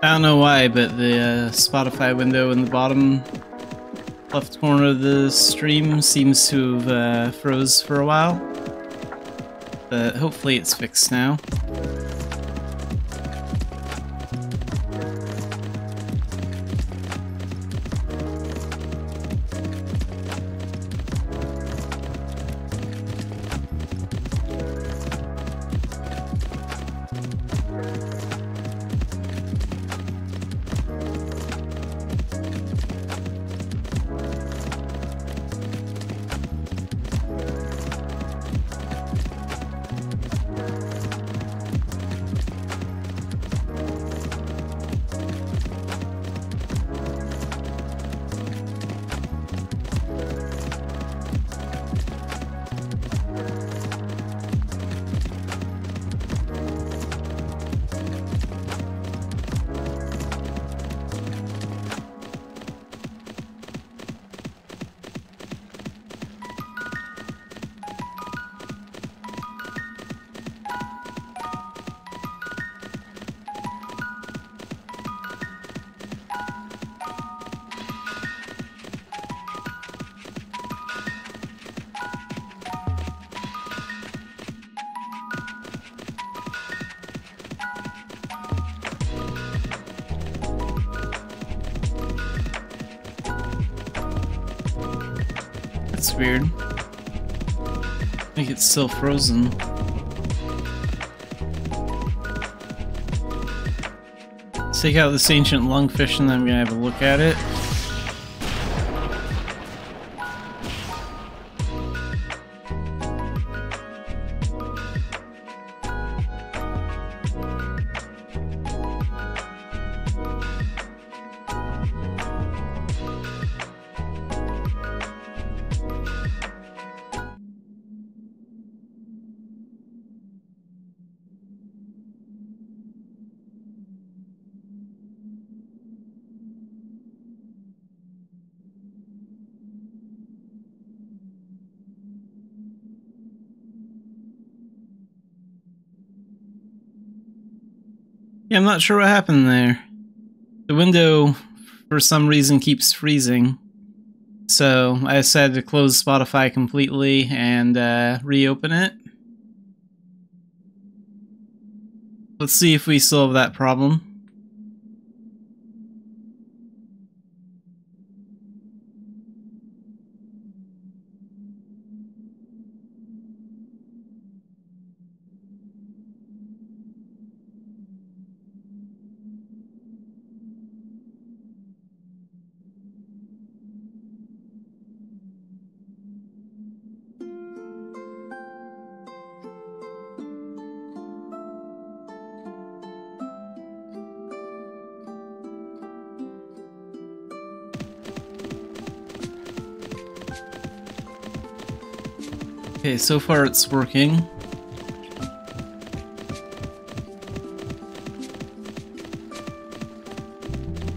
I don't know why, but the Spotify window in the bottom left corner of the stream seems to have froze for a while. But hopefully it's fixed now. weird. I think it's still frozen. Let's take out this ancient lungfish and then I'm gonna have a look at it. Yeah, I'm not sure what happened there. The window, for some reason, keeps freezing. So I decided to close Spotify completely and reopen it. Let's see if we still have that problem. Okay, so far it's working.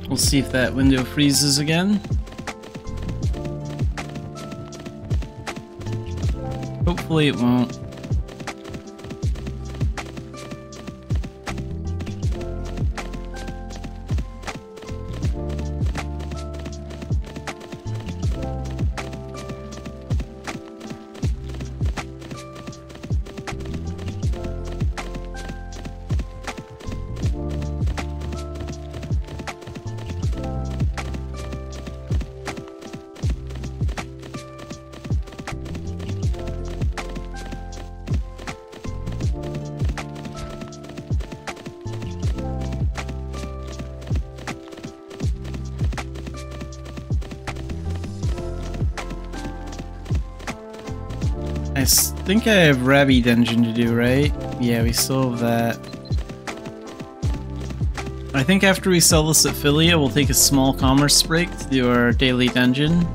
We'll see if that window freezes again. Hopefully it won't. I think I have Rabby Dungeon to do, right? Yeah, we still have that. I think after we sell this at Philia, we'll take a small commerce break to do our daily dungeon.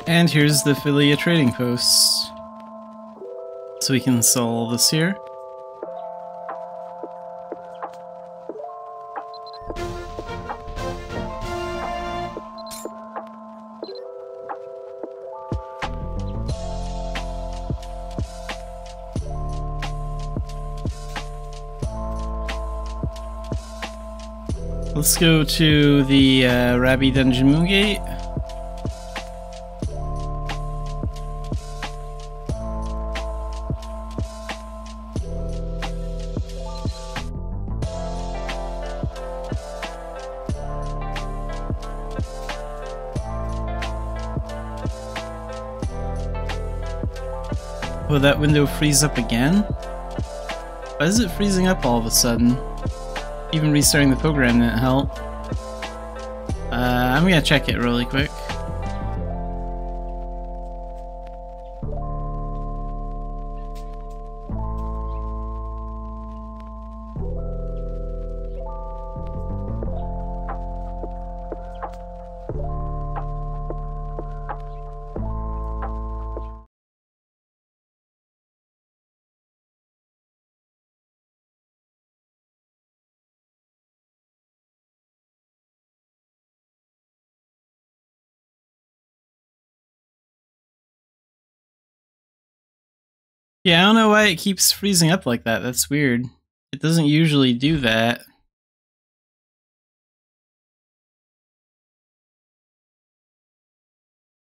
And here's the Philia trading post. So we can sell all this here. Let's go to the Rabbi Dungeon Moongate. Will that window freeze up again? Why is it freezing up all of a sudden? Even restarting the program didn't help. I'm gonna check it really quick. Yeah, I don't know why it keeps freezing up like that. That's weird. It doesn't usually do that.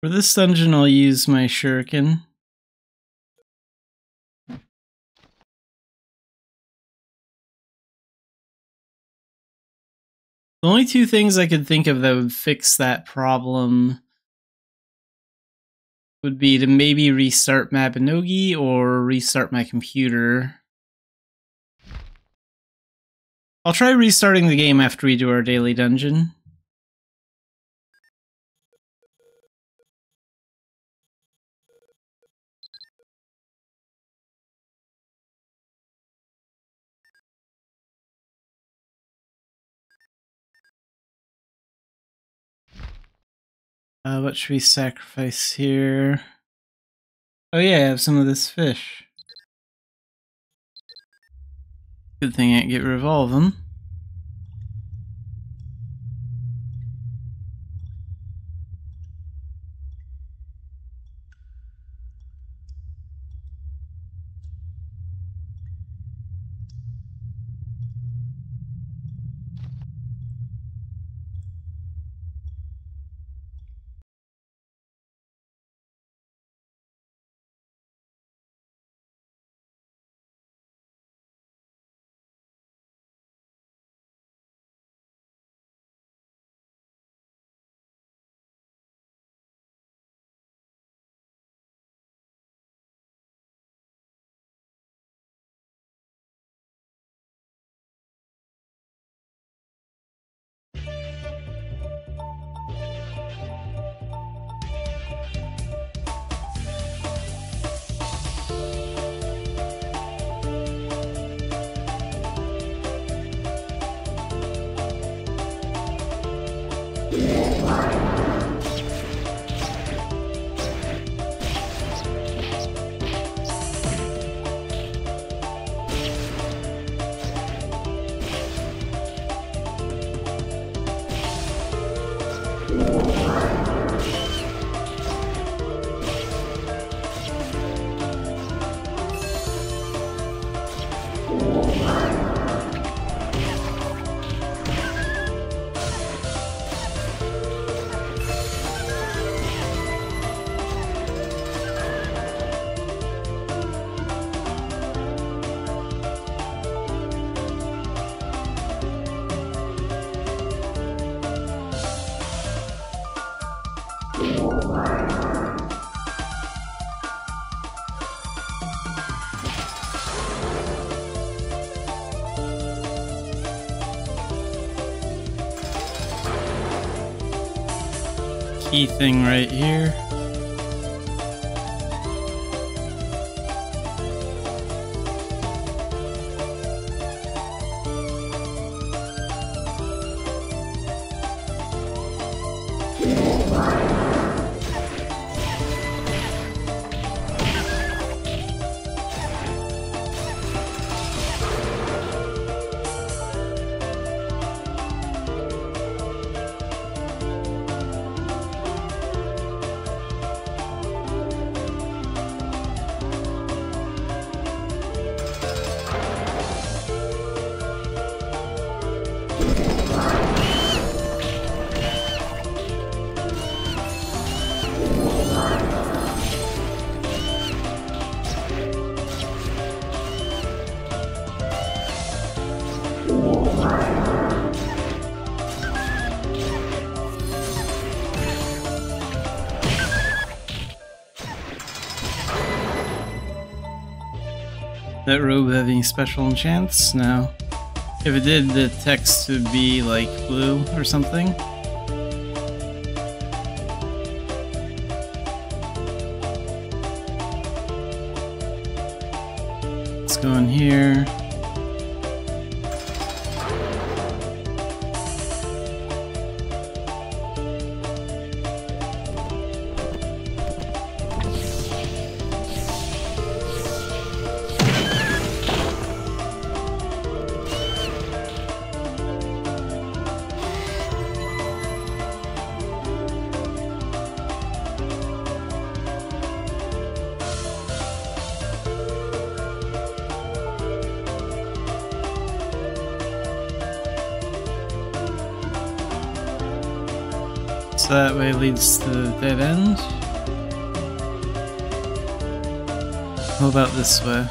For this dungeon, I'll use my shuriken. The only two things I could think of that would fix that problem would be to maybe restart Mabinogi or restart my computer. I'll try restarting the game after we do our daily dungeon. What should we sacrifice here? Oh yeah, I have some of this fish. Good thing I can't get rid of all of them. Key thing right here. That robe have any special enchants? No. If it did, the text would be like blue or something. Let's go in here. So that way leads to the dead end. How about this way?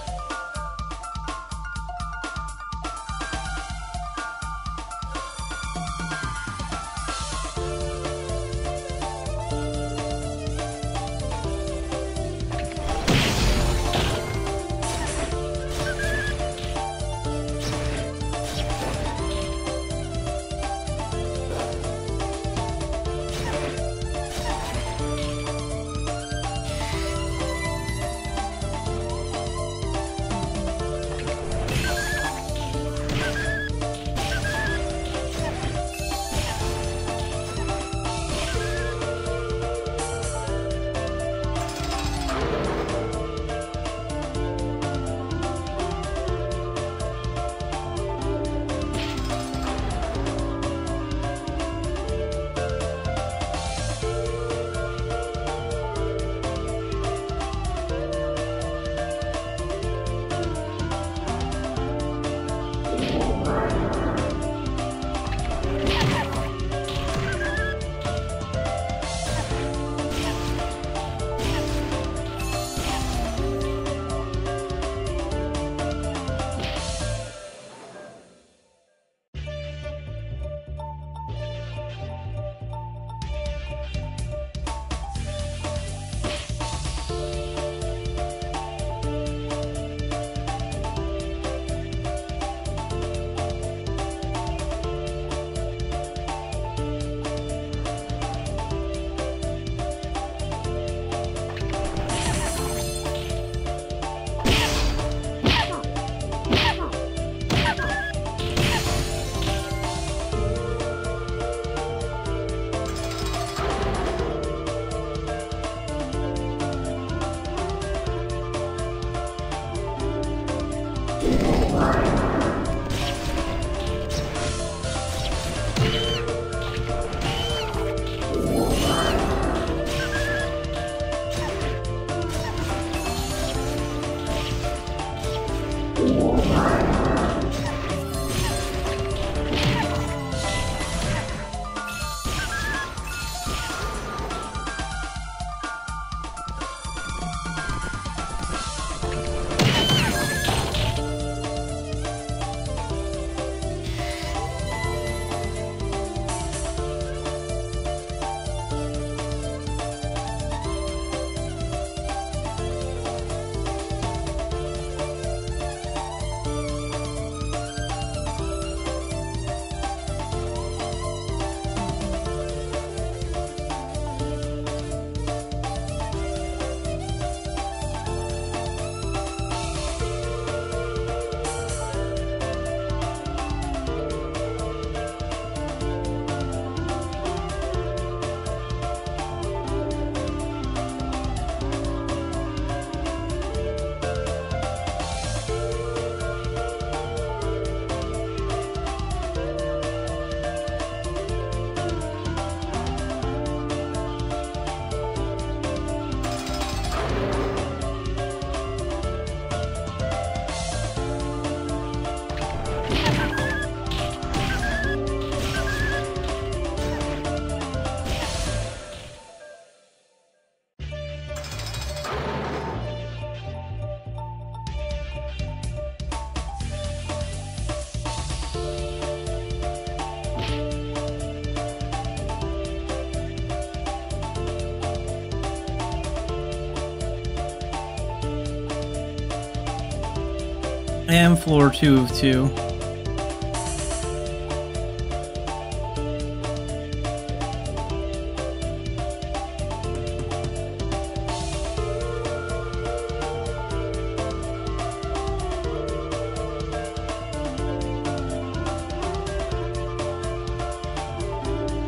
And floor 2 of 2.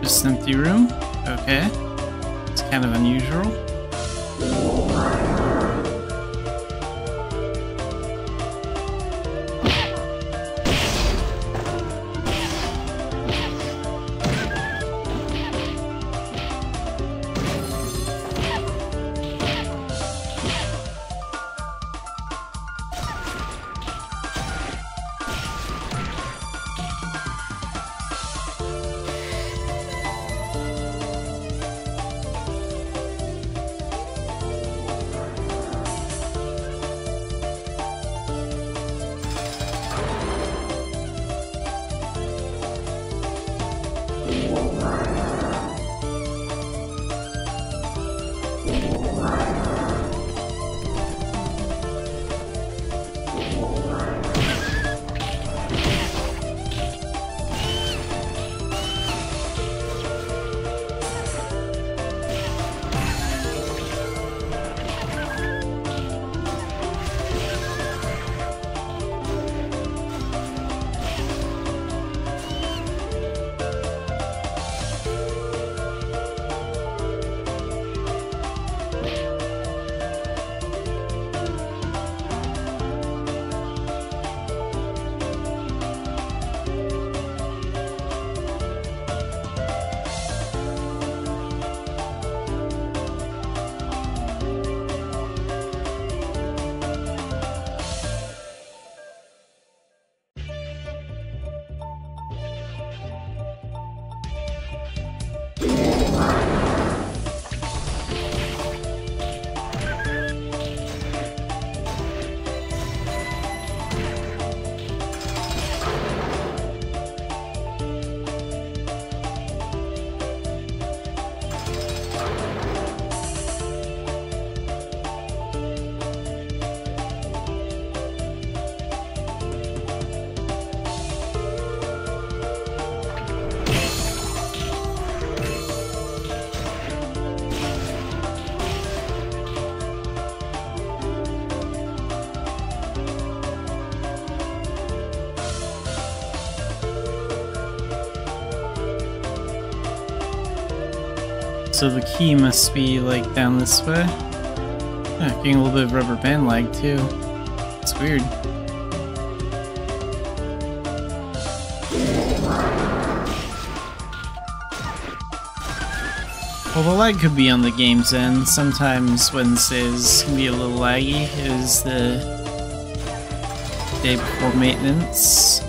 Just an empty room? Okay. It's kind of unusual. So the key must be, like, down this way. Yeah, getting a little bit of rubber band lag, too. It's weird. Well, the lag could be on the game's end. Sometimes Wednesdays can be a little laggy. It is the day before maintenance.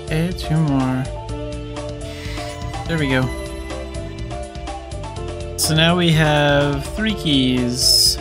Okay, 2 more. There we go. So now we have 3 keys.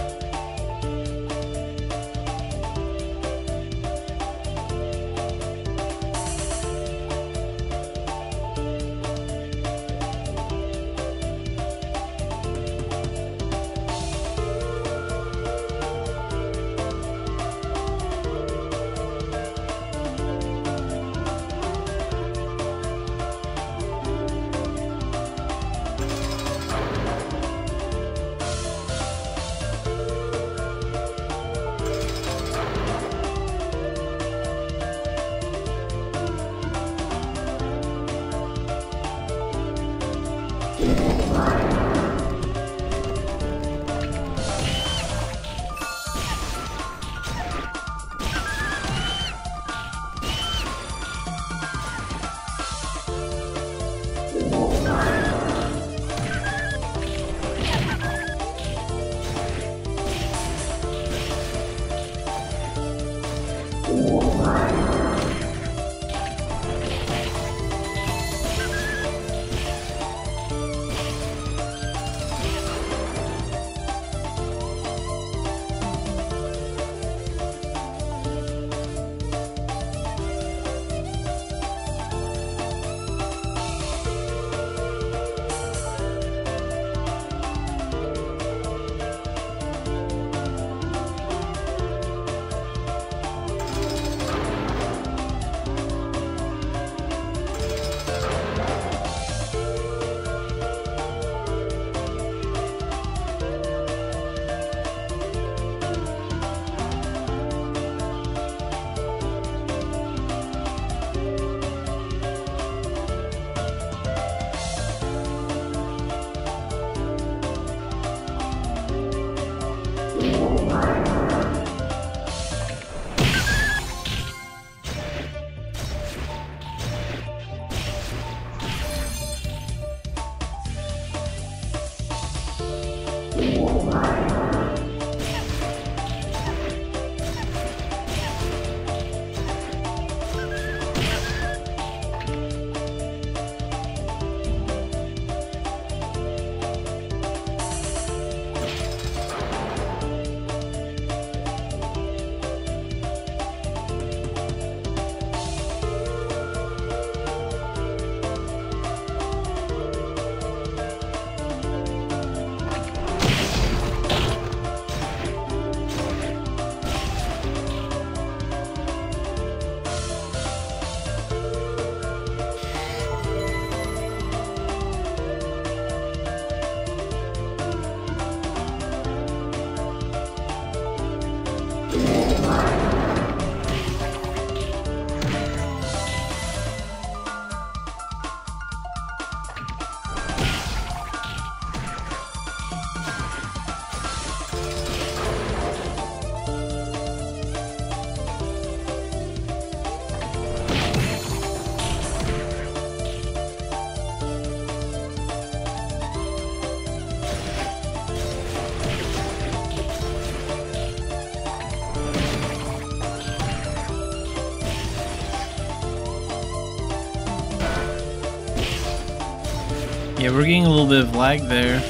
Yeah, we're getting a little bit of lag there.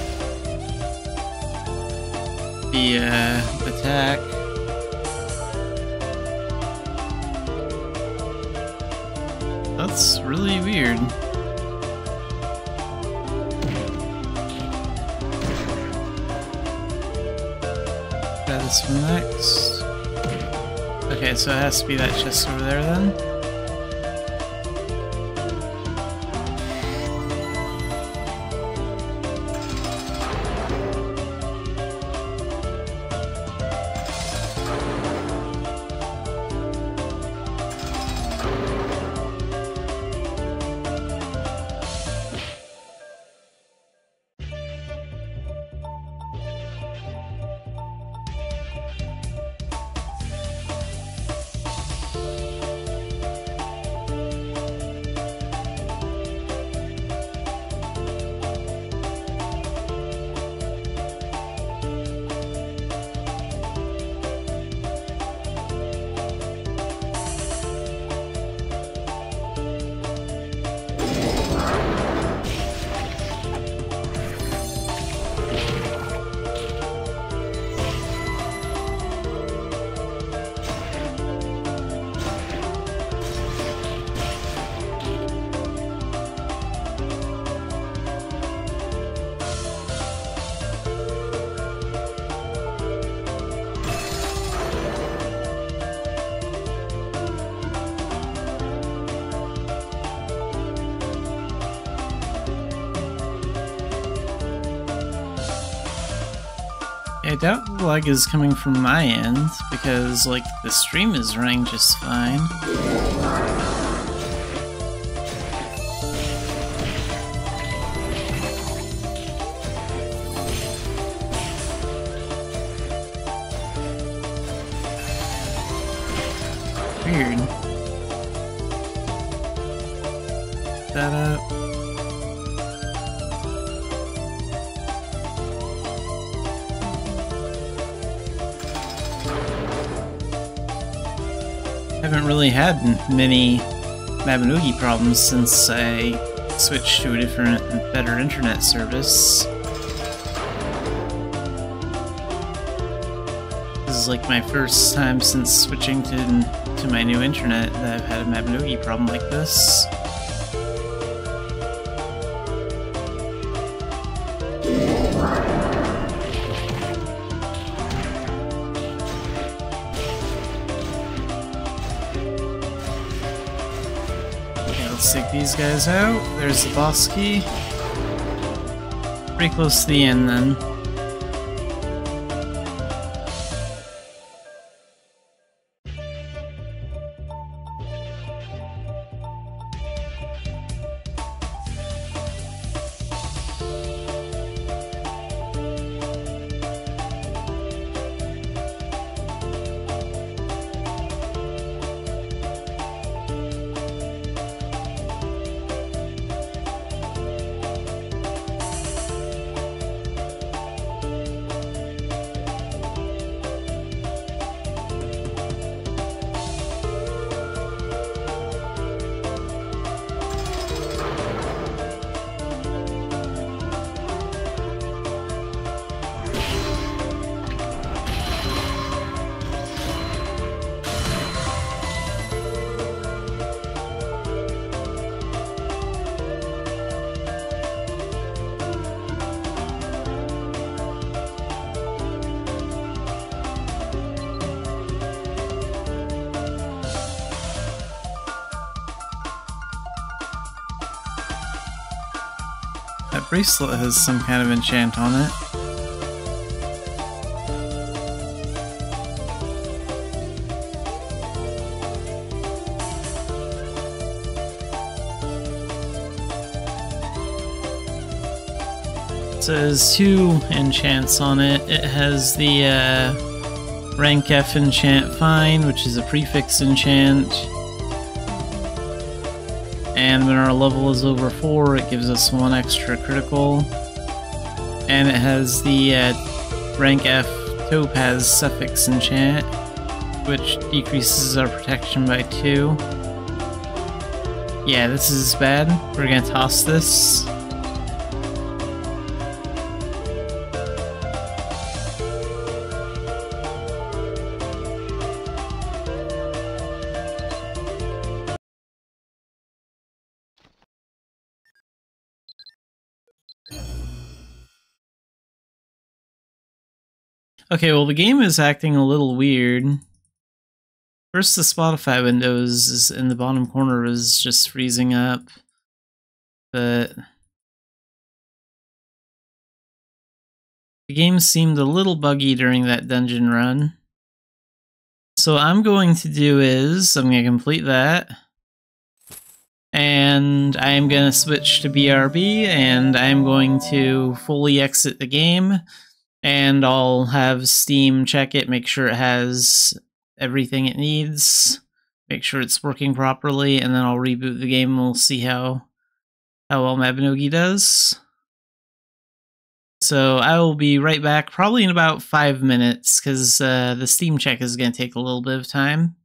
The attack. That's really weird. Try this one next. Okay, so it has to be that chest over there then. I doubt the lag is coming from my end, because, like, the stream is running just fine. Weird. That up. Haven't really had many Mabinogi problems since I switched to a different and better internet service. This is like my first time since switching to my new internet that I've had a Mabinogi problem like this. Let's take these guys out. There's the boss key. Pretty close to the end then. bracelet has some kind of enchant on it. It says 2 enchants on it. It has the rank F enchant Fine, which is a prefix enchant. And when our level is over 4, it gives us 1 extra critical. And it has the rank F Topaz suffix enchant, which decreases our protection by 2. Yeah, this is bad. We're gonna toss this. Okay, well the game is acting a little weird. First, the Spotify windows is in the bottom corner is just freezing up, but the game seemed a little buggy during that dungeon run. So what I'm going to do is, I'm going to complete that, and I am going to switch to BRB, and I'm going to fully exit the game, and I'll have Steam check it, make sure it has everything it needs, make sure it's working properly, and then I'll reboot the game and we'll see how well Mabinogi does. So I will be right back, probably in about 5 minutes, because the Steam check is going to take a little bit of time.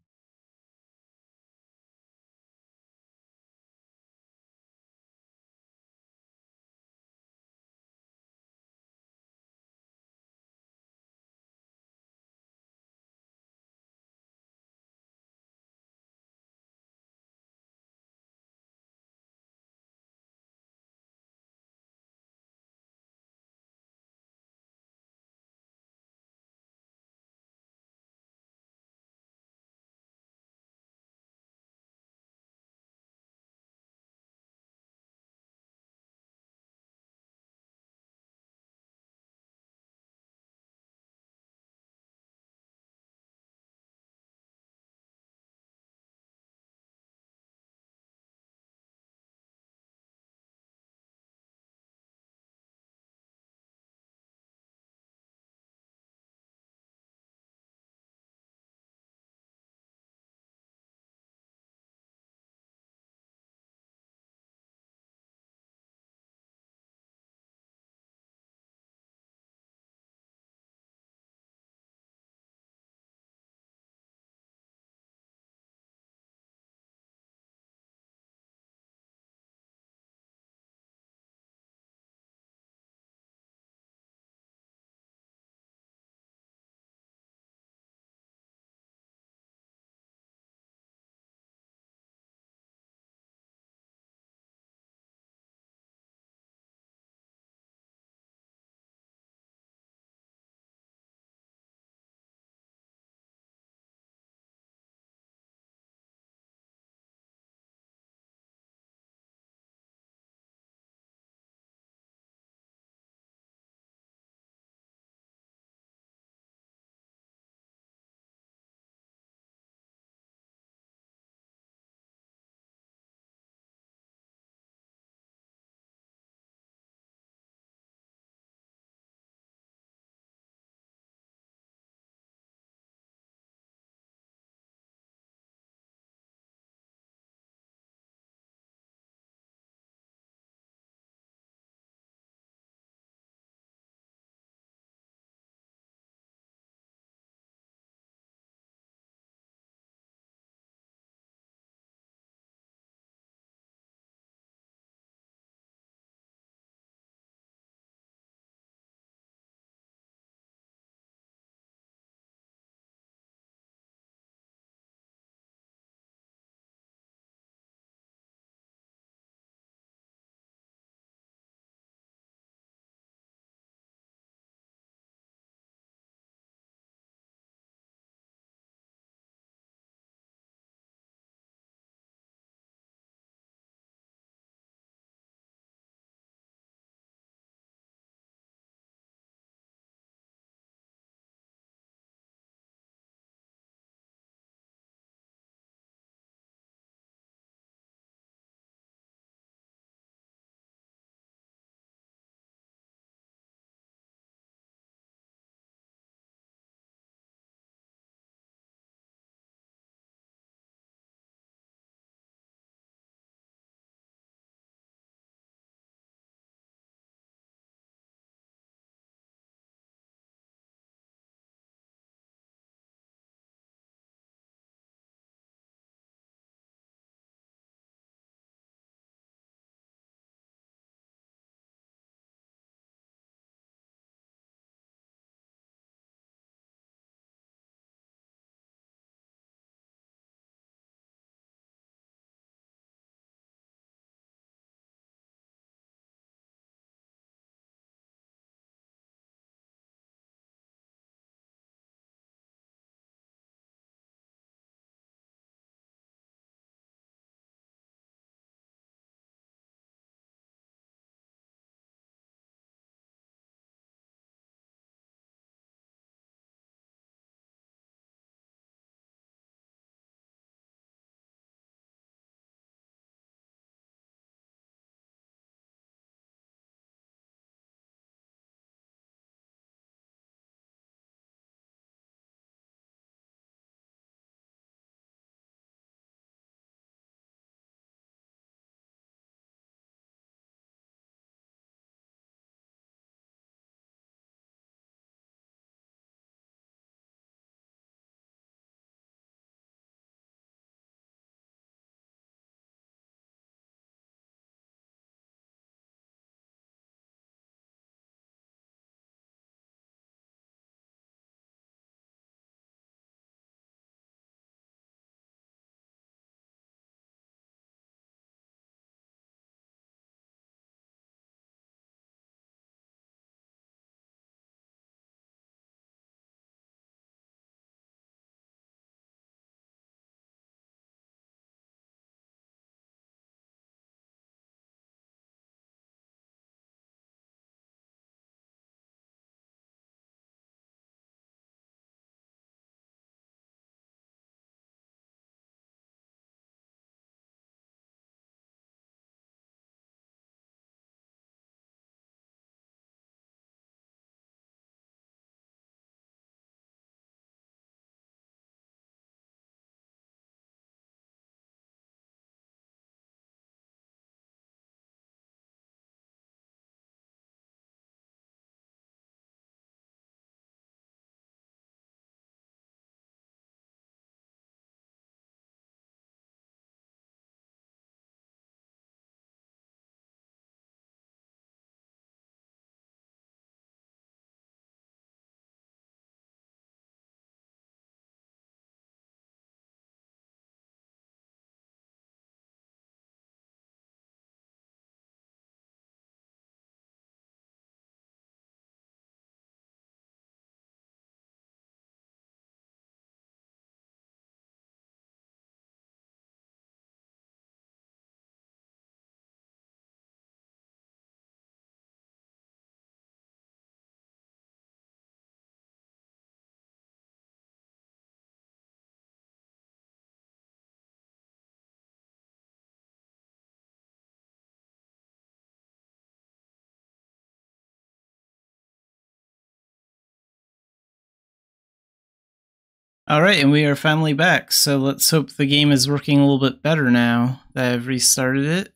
Alright, and we are finally back, so let's hope the game is working a little bit better now that I've restarted it.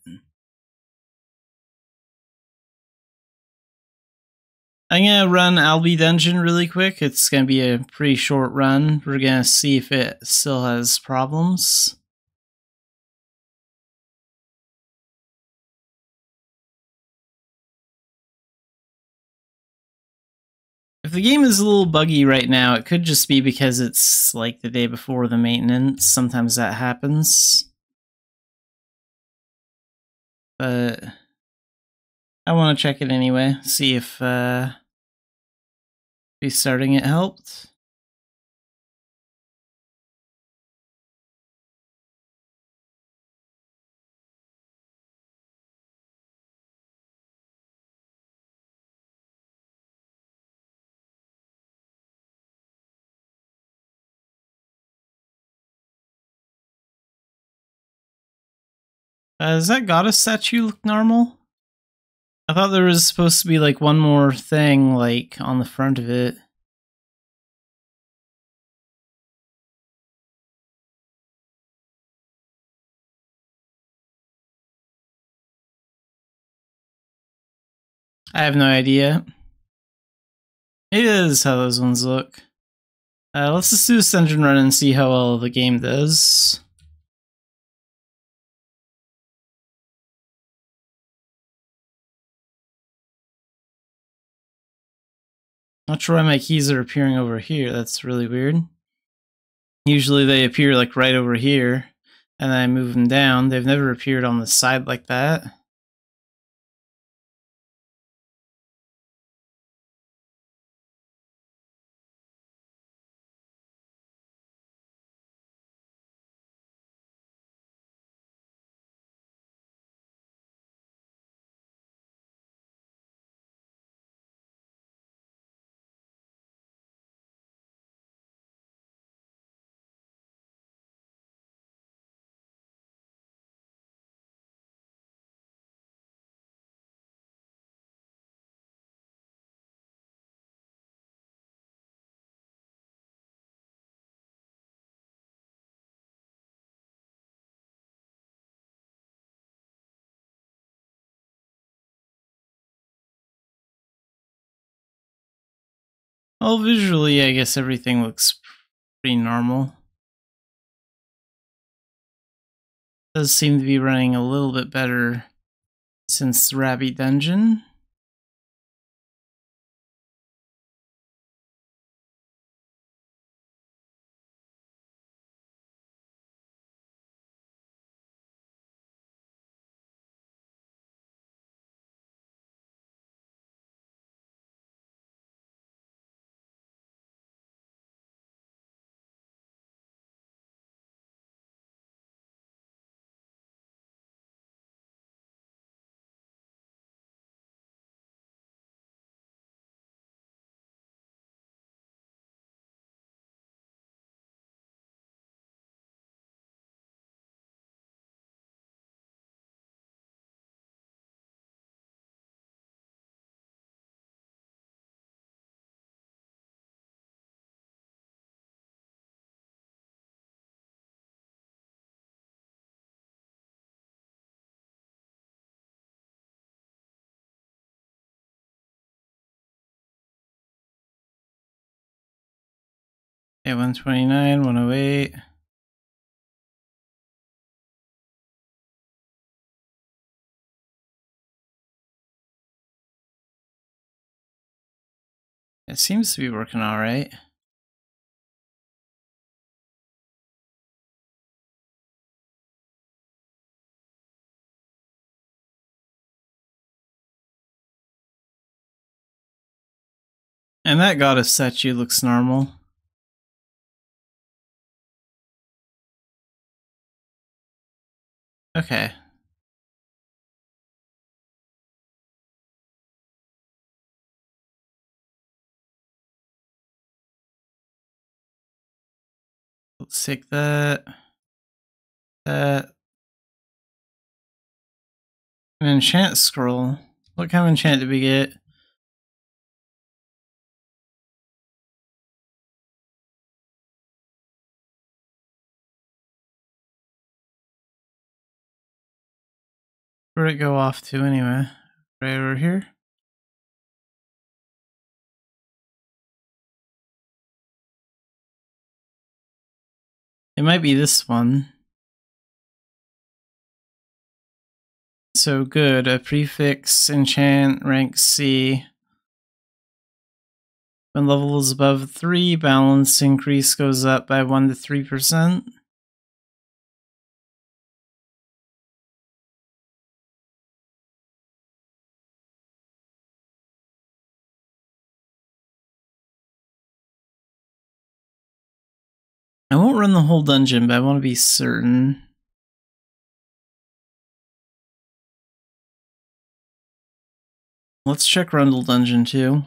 I'm gonna run Albi Dungeon really quick. It's gonna be a pretty short run. We're gonna see if it still has problems. If the game is a little buggy right now, it could just be because it's like the day before the maintenance. Sometimes that happens. But I want to check it anyway, see if restarting it helped. Does that goddess statue look normal? I thought there was supposed to be like one more thing like on the front of it. I have no idea. It is how those ones look. Let's just do this dungeon run and see how well the game does. Not sure why my keys are appearing over here. That's really weird. Usually they appear like right over here, and then I move them down. They've never appeared on the side like that. Well, visually, I guess everything looks pretty normal. Does seem to be running a little bit better since the Rabbit Dungeon. Okay, 129, 108. It seems to be working all right. And that goddess statue looks normal. Okay. Let's take that. That. An enchant scroll. What kind of enchant did we get? Where'd it go off to anyway? Right over here? It might be this one. So good, a prefix, enchant, rank C. When level is above 3, balance increase goes up by 1 to 3%. I won't run the whole dungeon, but I want to be certain. Let's check Rundle Dungeon too.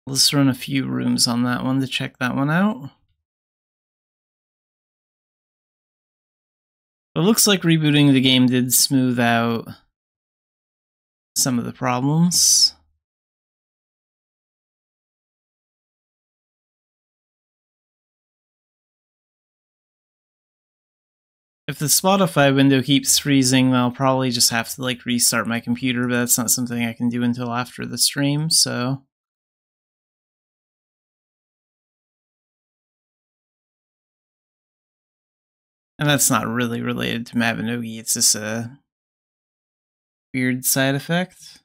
Let's run a few rooms on that one to check that one out. It looks like rebooting the game did smooth out some of the problems. If the Spotify window keeps freezing, then I'll probably just have to like restart my computer, but that's not something I can do until after the stream, so. And that's not really related to Mabinogi, it's just a weird side effect.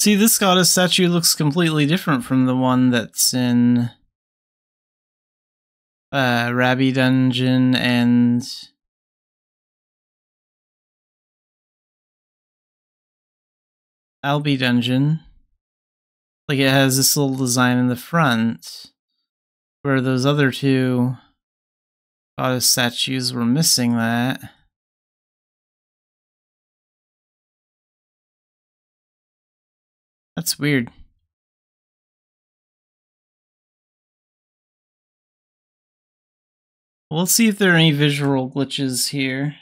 See, this goddess statue looks completely different from the one that's in Rabbi Dungeon and Albi Dungeon. Like, it has this little design in the front, where those other two goddess statues were missing that. That's weird. Well, let's see if there are any visual glitches here.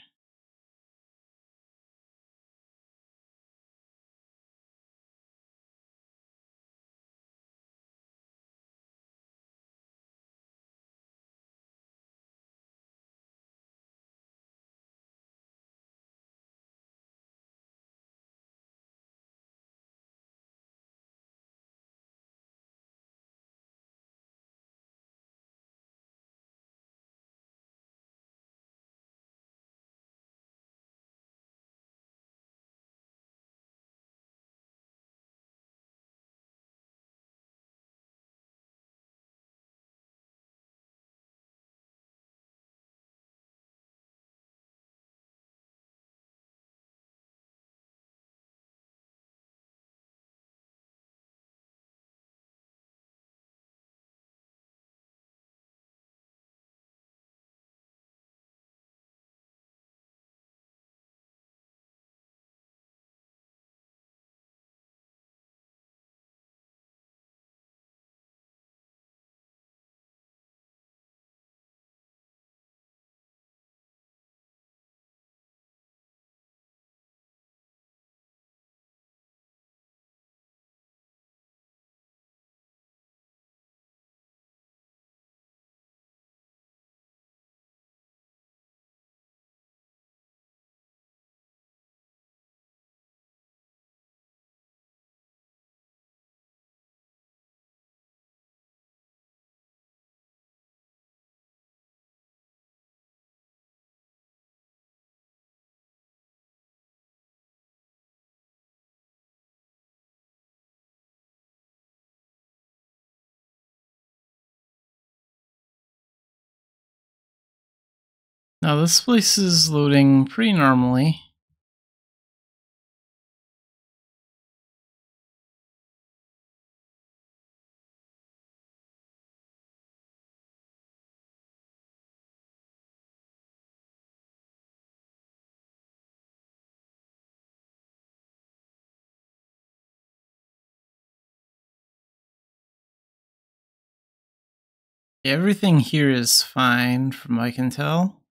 Now, this place is loading pretty normally. Everything here is fine, from what I can tell.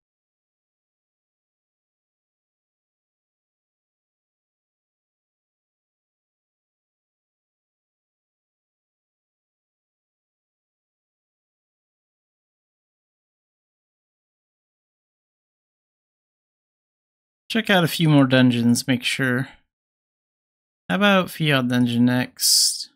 Check out a few more dungeons, make sure. How about Fiat Dungeon next?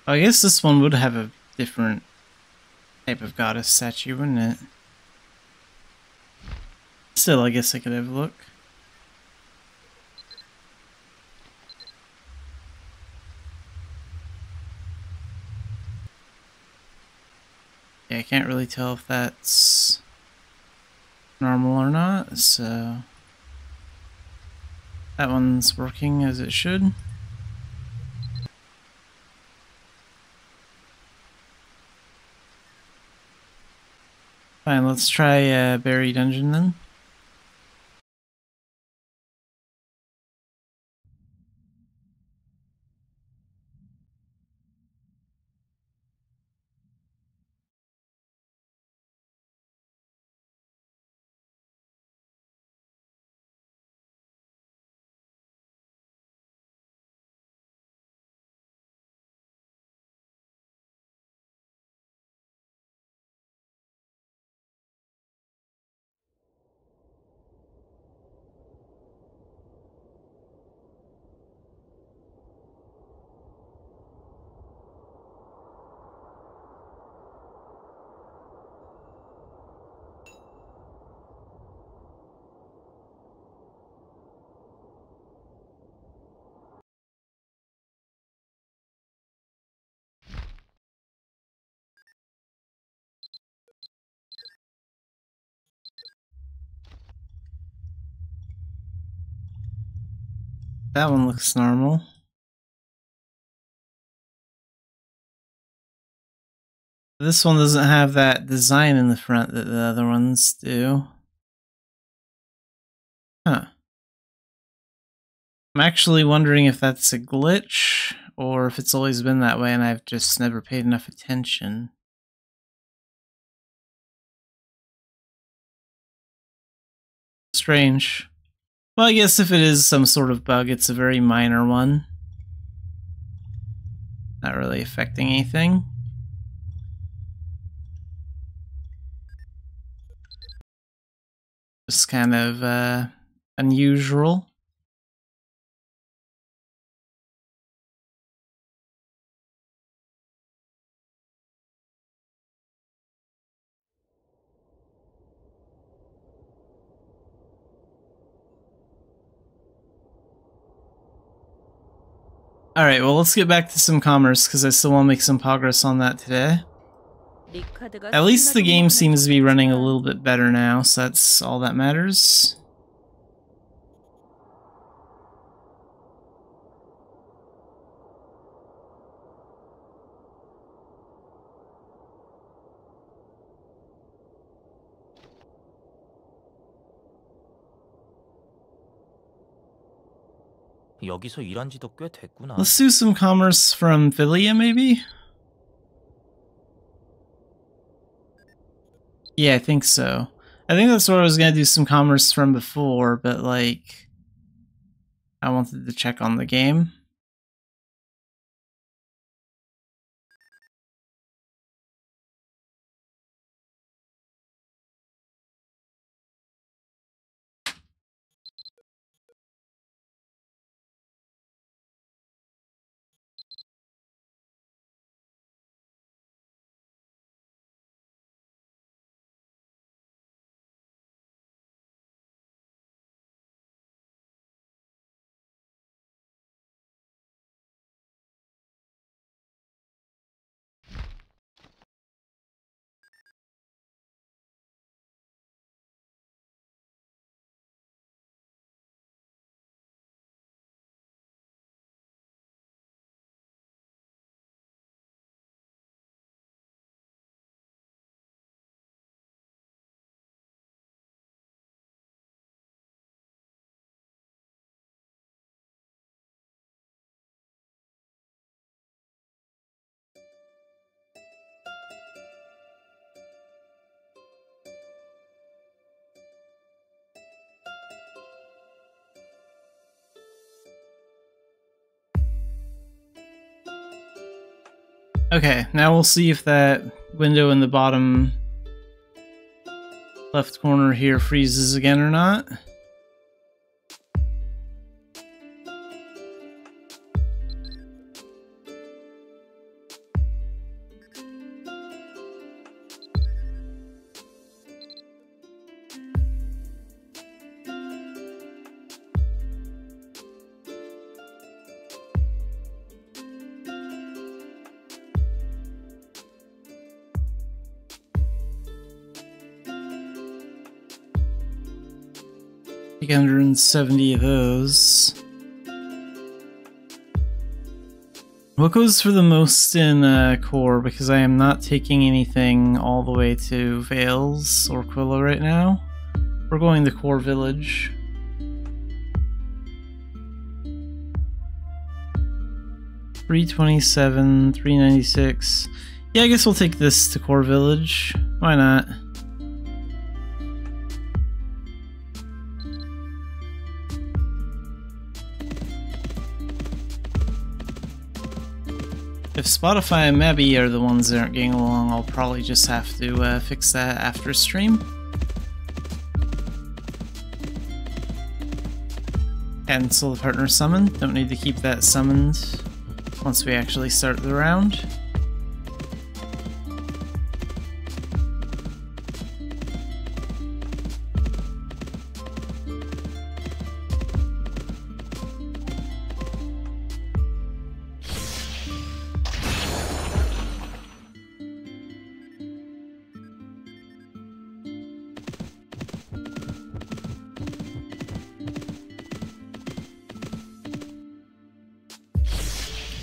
I guess this one would have a different type of goddess statue, wouldn't it? Still, I guess I could have a look. Yeah, I can't really tell if that's normal or not, so that one's working as it should. Fine, let's try Berry Dungeon then. That one looks normal. This one doesn't have that design in the front that the other ones do. Huh. I'm actually wondering if that's a glitch, or if it's always been that way and I've just never paid enough attention. Strange. Well, I guess if it is some sort of bug, it's a very minor one. Not really affecting anything. Just kind of unusual. Alright, well, let's get back to some commerce, because I still want to make some progress on that today. At least the game seems to be running a little bit better now, so that's all that matters. 여기서 일한 지도 꽤 됐구나. Let's do some commerce from Philia, maybe? Yeah, I think so. I think that's where I was gonna do some commerce from before, but like, I wanted to check on the game. Okay, now we'll see if that window in the bottom left corner here freezes again or not. Like 170 of those. What goes for the most in core? Because I am not taking anything all the way to Vales or Quilla right now. We're going to core village. $327, $396. Yeah, I guess we'll take this to core village. Why not? If Spotify and Mabby are the ones that aren't getting along, I'll probably just have to fix that after stream. Cancel the partner summon. Don't need to keep that summoned once we actually start the round.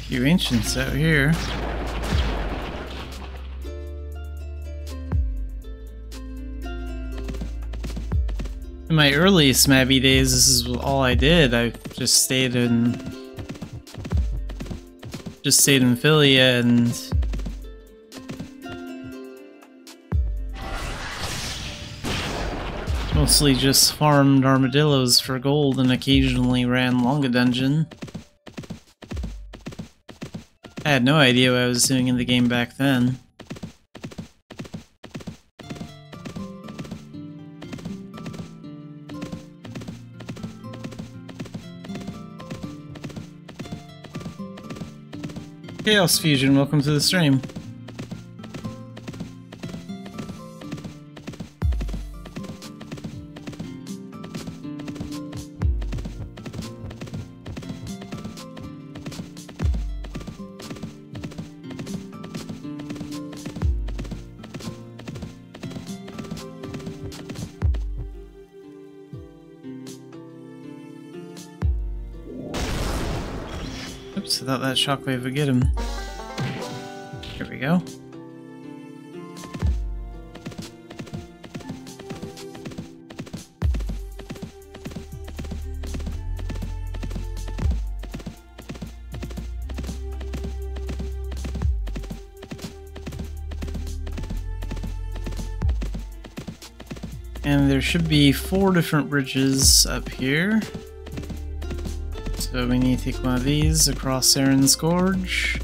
Few ancients out here. In my earliest Mabby days, this is all I did. I just stayed in Philia and mostly just farmed armadillos for gold and occasionally ran Longa Dungeon. I had no idea what I was doing in the game back then. Chaos Fusion, welcome to the stream. Oops, I thought that shockwave would get him. Here we go. And there should be 4 different bridges up here. So we need to take one of these across Aaron's Gorge.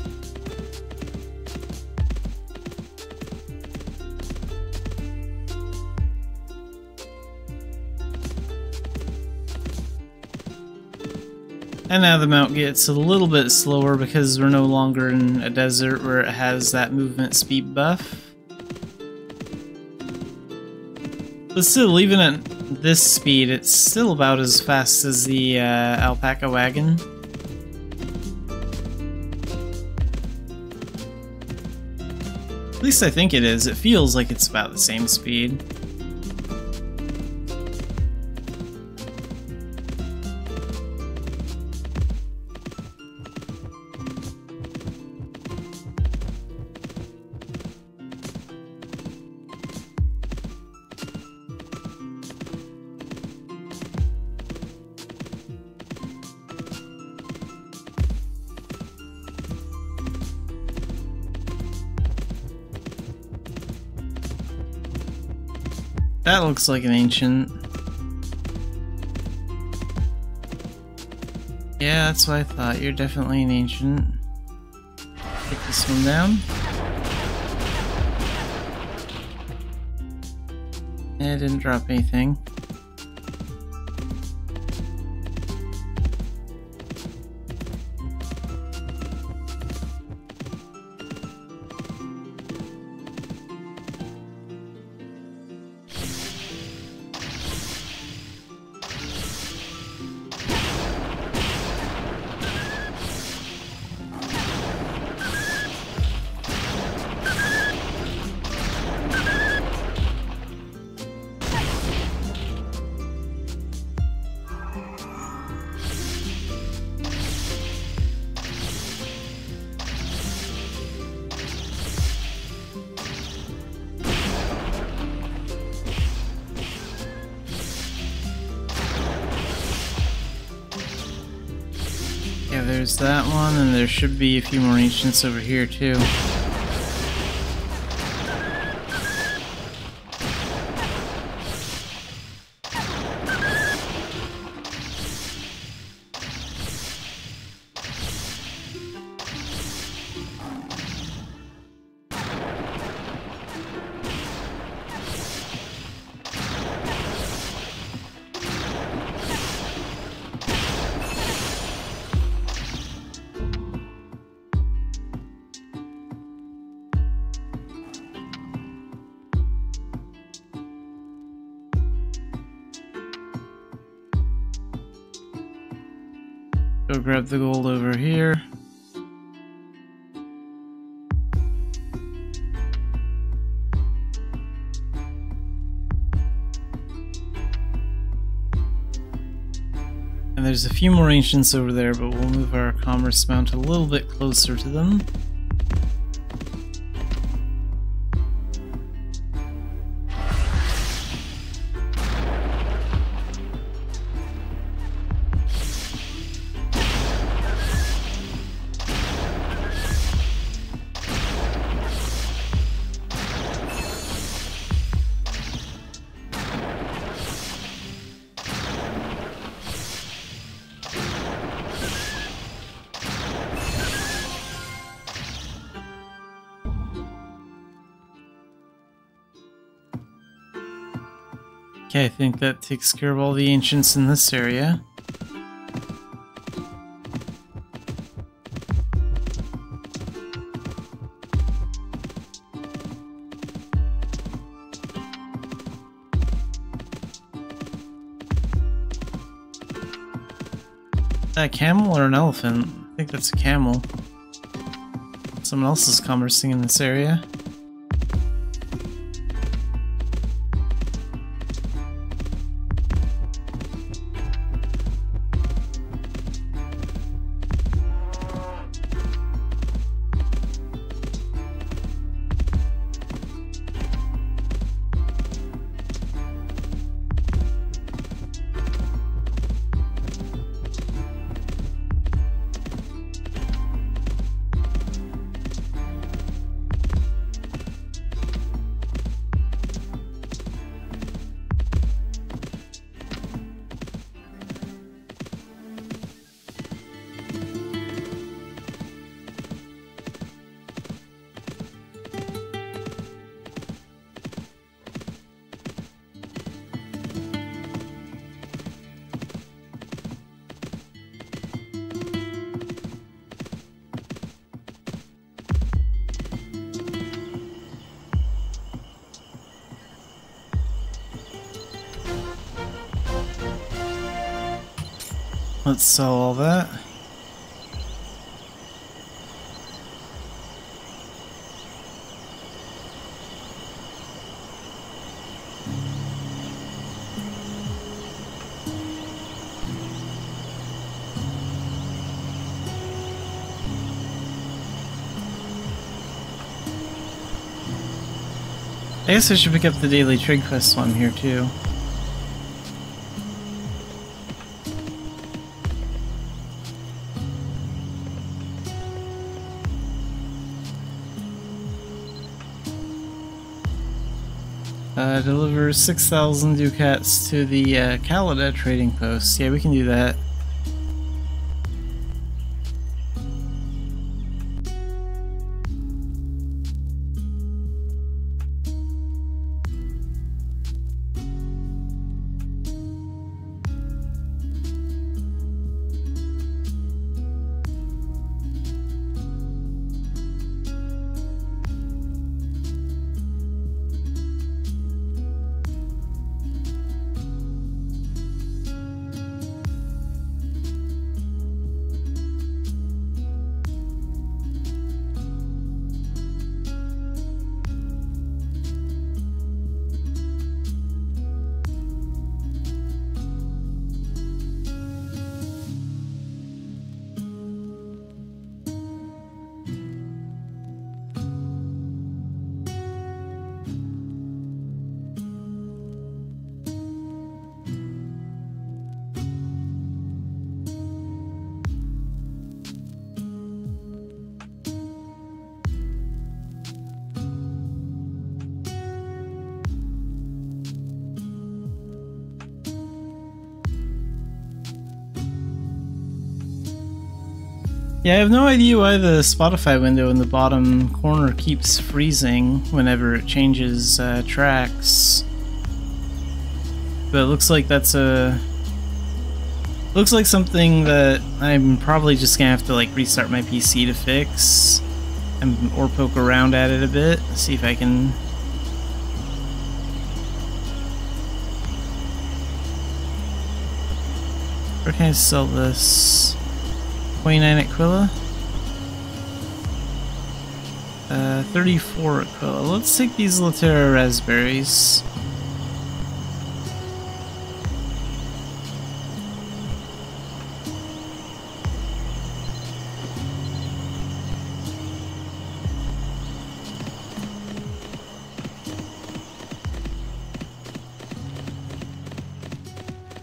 And now the mount gets a little bit slower because we're no longer in a desert where it has that movement speed buff. But still, even at this speed, it's still about as fast as the alpaca wagon. At least I think it is. It feels like it's about the same speed. That looks like an ancient. Yeah, that's what I thought. You're definitely an ancient. Take this one down. It didn't drop anything. Yeah, there's that one, and there should be a few more ancients over here too. Go grab the gold over here. And there's a few more ancients over there, but we'll move our commerce mount a little bit closer to them. Okay, I think that takes care of all the ancients in this area. Is that a camel or an elephant? I think that's a camel. Someone else is commercing in this area. Let's sell all that. I guess I should pick up the daily trade quest one here too. Deliver 6,000 ducats to the Kalida trading post. Yeah, we can do that. Yeah, I have no idea why the Spotify window in the bottom corner keeps freezing whenever it changes tracks. But it looks like that's looks like something that I'm probably just gonna have to like restart my PC to fix, or poke around at it a bit, see if I can. Where can I sell this? 29 Aquila? 34 Aquila. Let's take these Latera raspberries.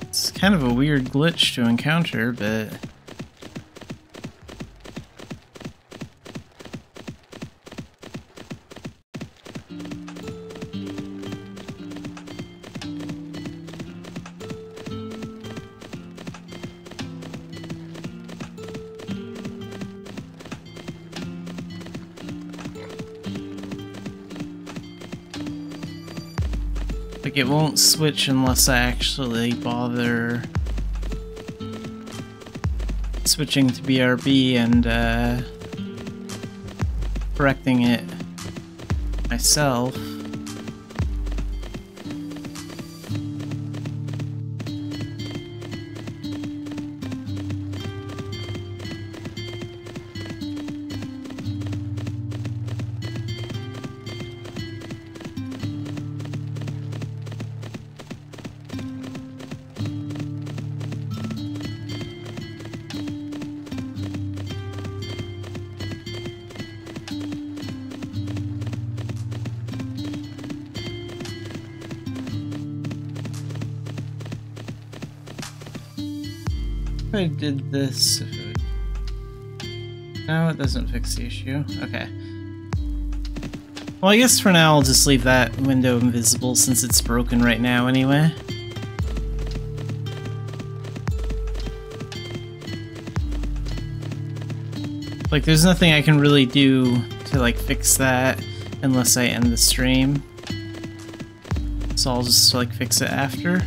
It's kind of a weird glitch to encounter, but like it won't switch unless I actually bother switching to BRB and correcting it myself. If I did this, if it would... No, it doesn't fix the issue. Okay. Well, I guess for now I'll just leave that window invisible since it's broken right now anyway. Like, there's nothing I can really do to, like, fix that unless I end the stream. So I'll just, like, fix it after.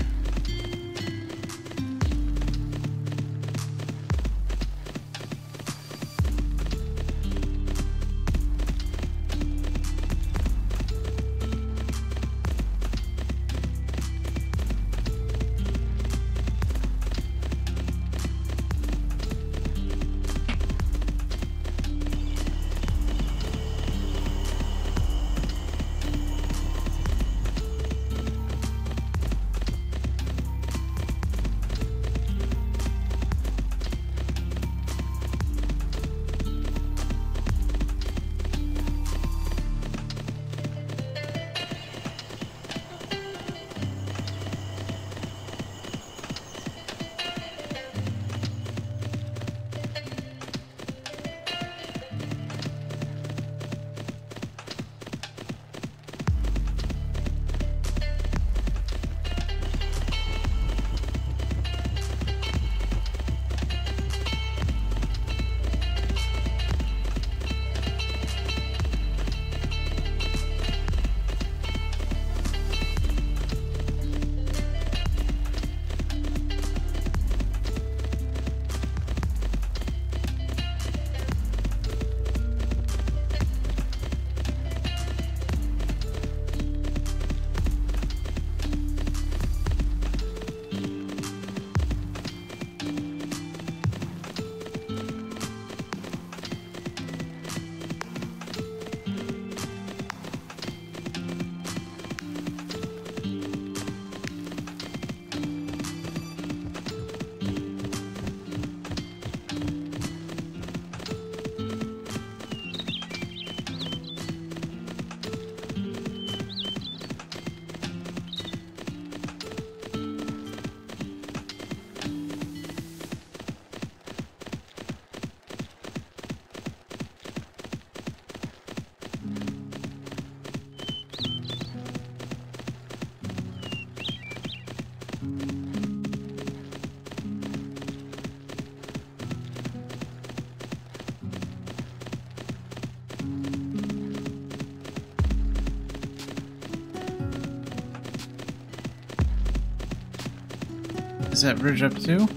Is that bridge up too?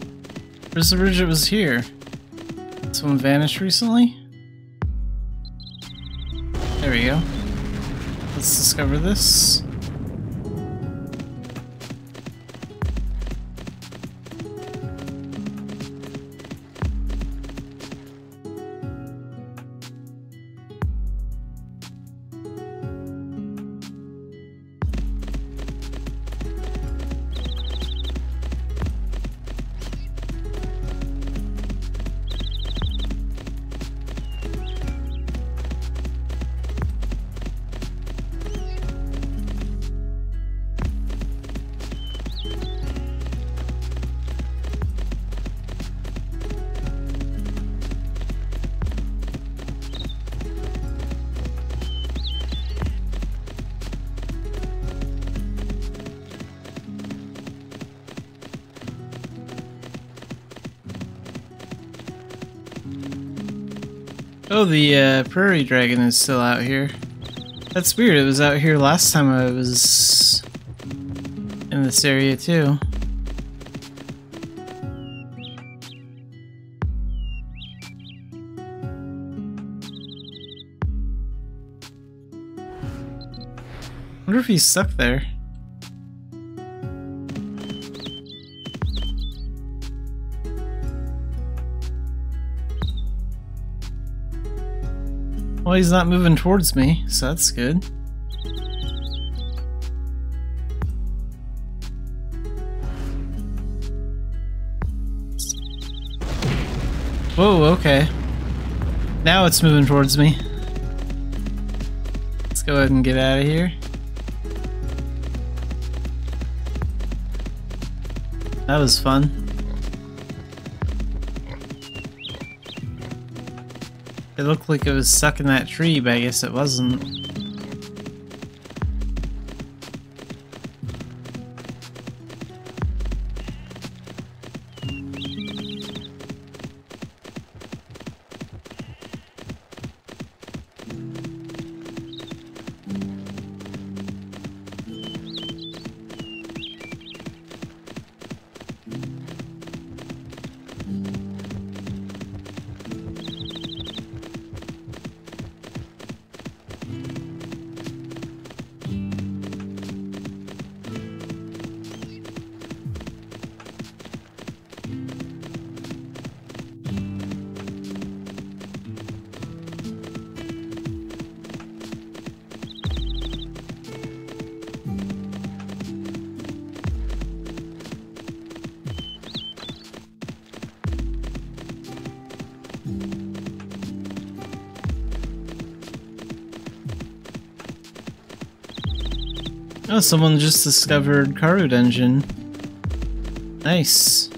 Where's the bridge that was here? Did someone vanish recently? There we go. Let's discover this. Oh, the prairie dragon is still out here. That's weird, it was out here last time I was in this area too. I wonder if he's stuck there. Well, he's not moving towards me, so that's good. Whoa, okay. Now it's moving towards me. Let's go ahead and get out of here. That was fun. It looked like it was stuck in that tree, but I guess it wasn't. Oh, someone just discovered Karu Dungeon. Nice.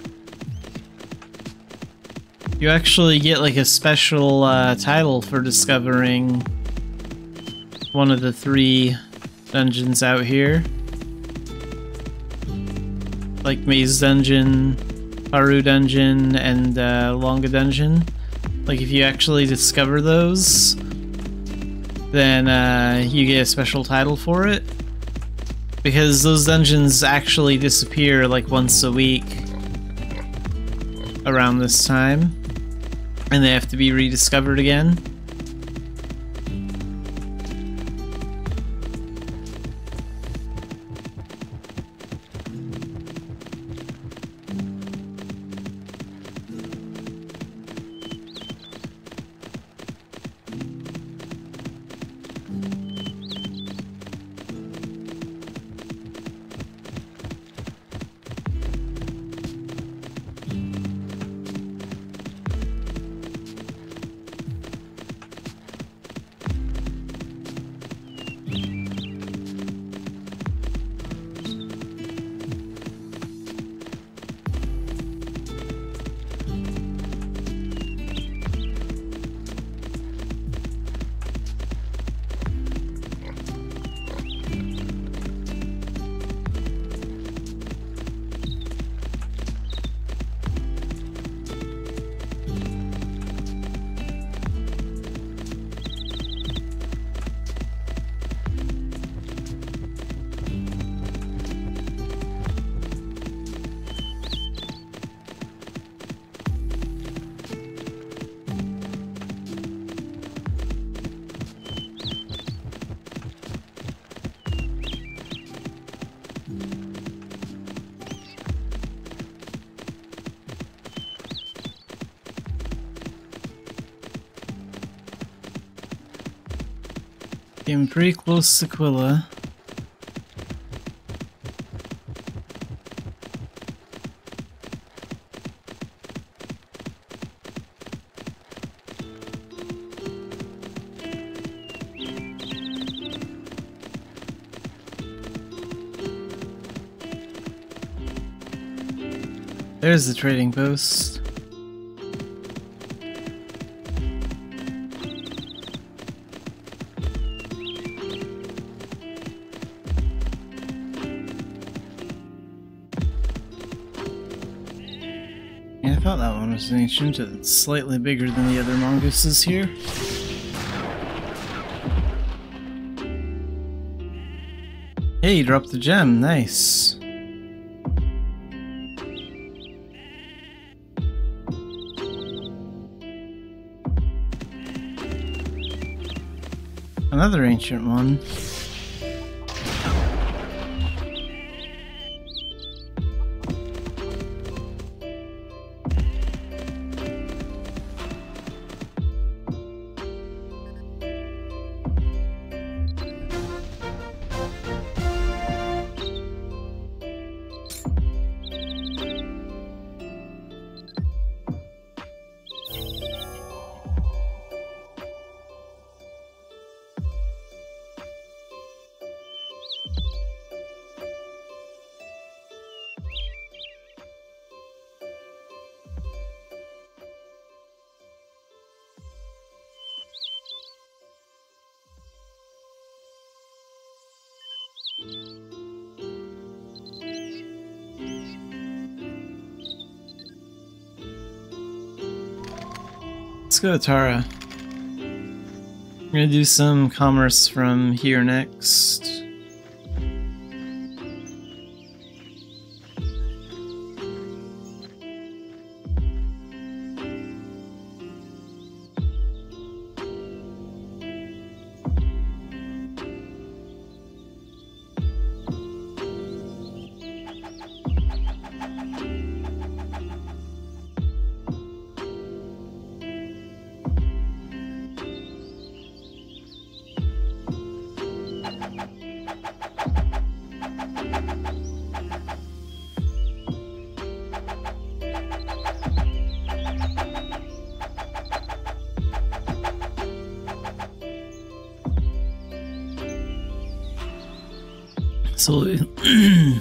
You actually get like a special title for discovering one of the 3 dungeons out here. Like Maze Dungeon, Karu Dungeon, and Longa Dungeon. Like if you actually discover those, then you get a special title for it. Because those dungeons actually disappear like once a week around this time, and they have to be rediscovered again. Getting pretty close to Quilla. There's the trading post. Yeah, I thought that one was ancient. It's slightly bigger than the other mongooses here. Hey, you dropped the gem. Nice. Another ancient one. Let's go to Tara. I'm gonna do some commerce from here next.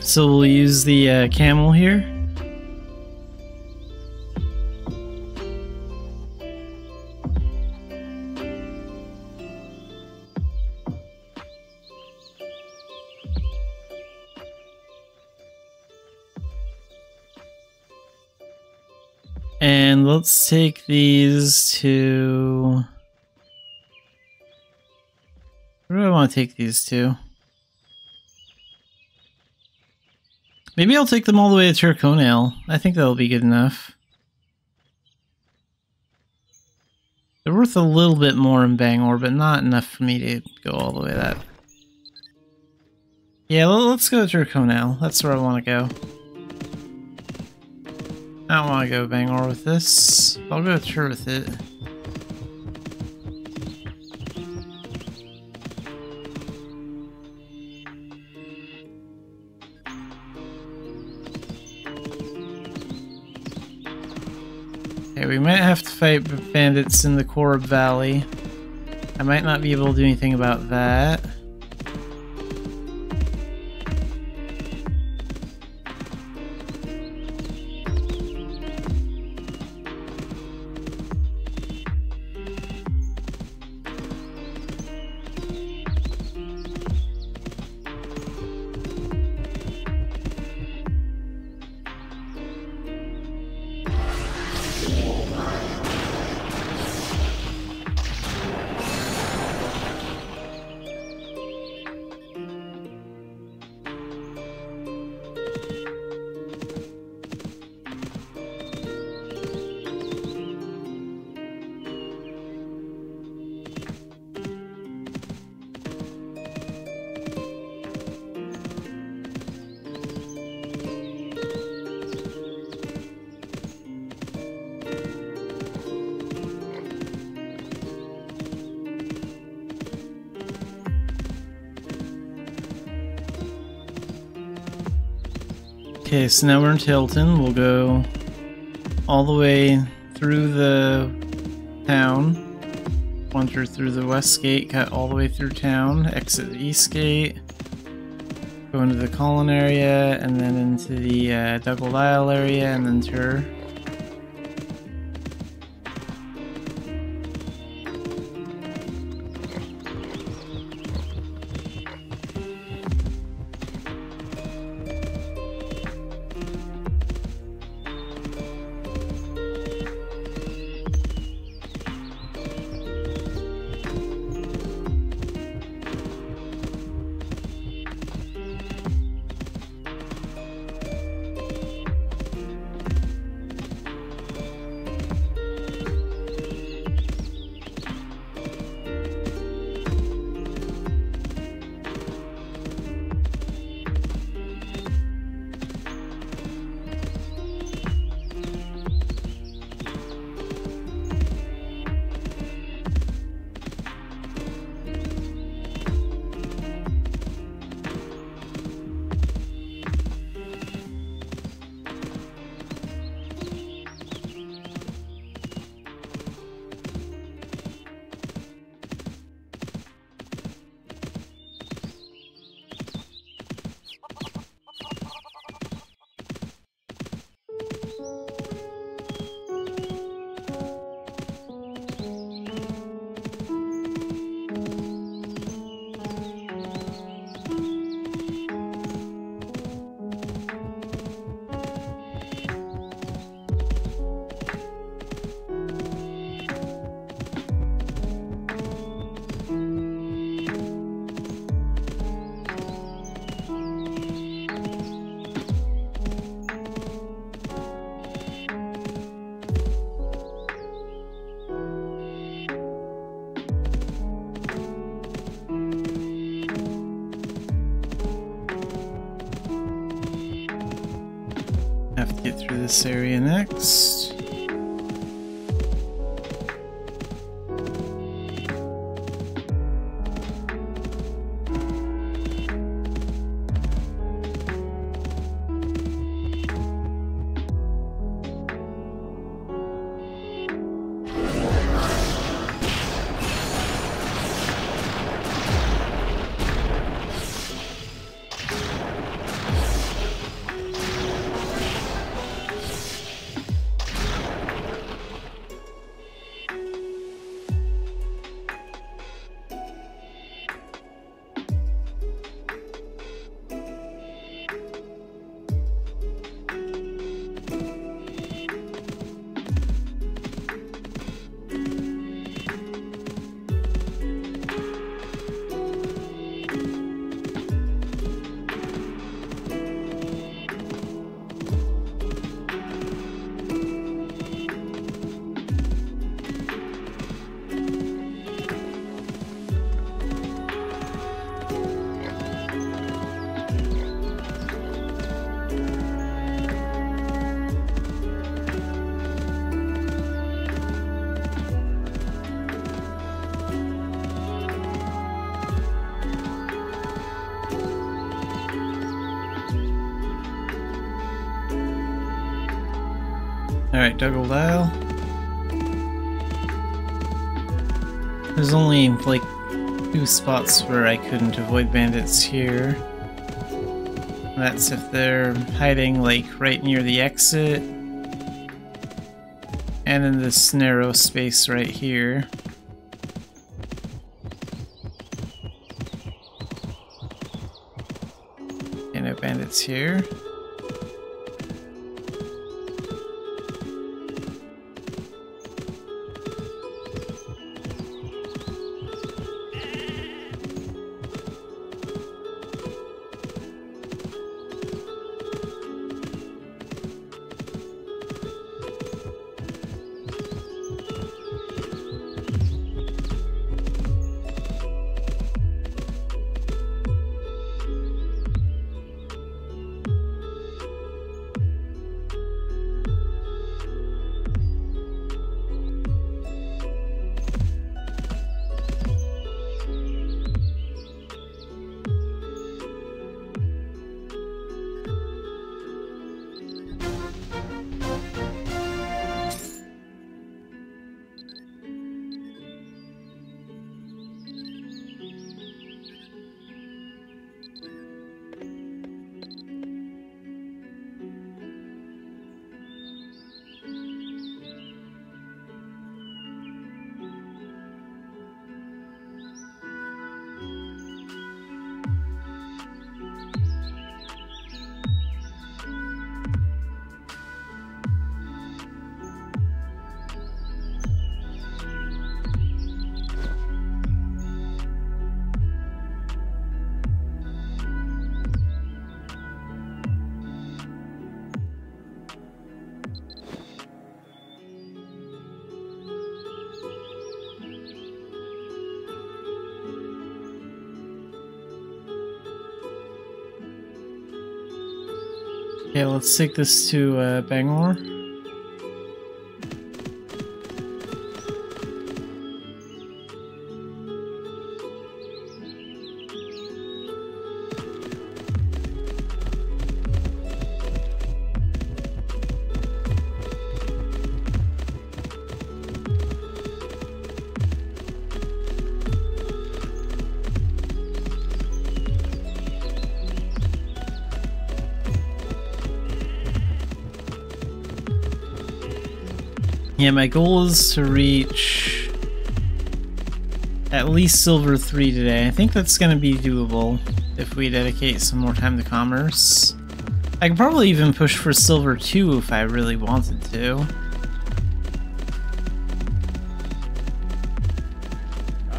So we'll use the camel here. And let's take these to... Where do I want to take these to? Maybe I'll take them all the way to Turconale. I think that'll be good enough. They're worth a little bit more in Bangor, but not enough for me to go all the way that. Yeah, let's go to Turconale. That's where I want to go. I don't want to go Bangor with this. I'll go Tur with it. Okay, we might have to fight bandits in the Korab Valley. I might not be able to do anything about that. Okay, so now we're in Tilton. We'll go all the way through the town. Wander through the west gate, cut all the way through town, exit the east gate, go into the Colin area, and then into the Double Isle area, and then Tur. Have to get through this area next. Alright, Double Isle. There's only like 2 spots where I couldn't avoid bandits here. That's if they're hiding like right near the exit and in this narrow space right here. And no bandits here. Okay, let's take this to Bangor. Yeah, my goal is to reach at least Silver 3 today. I think that's going to be doable if we dedicate some more time to commerce. I could probably even push for Silver 2 if I really wanted to.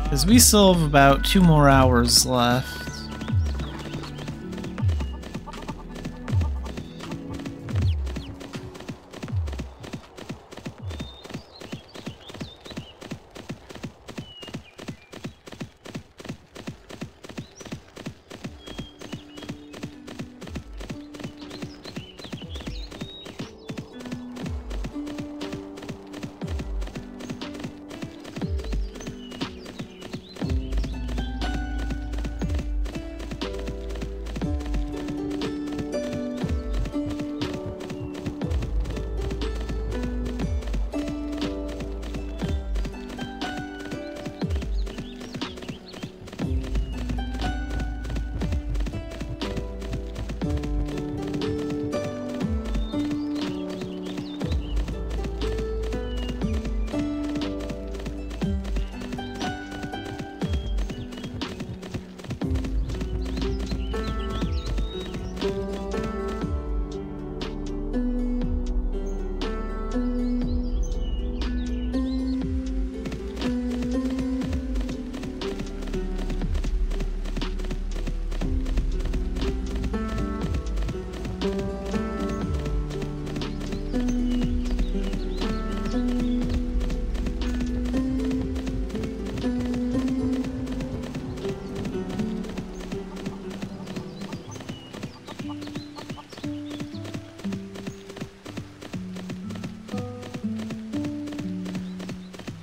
Because we still have about 2 more hours left.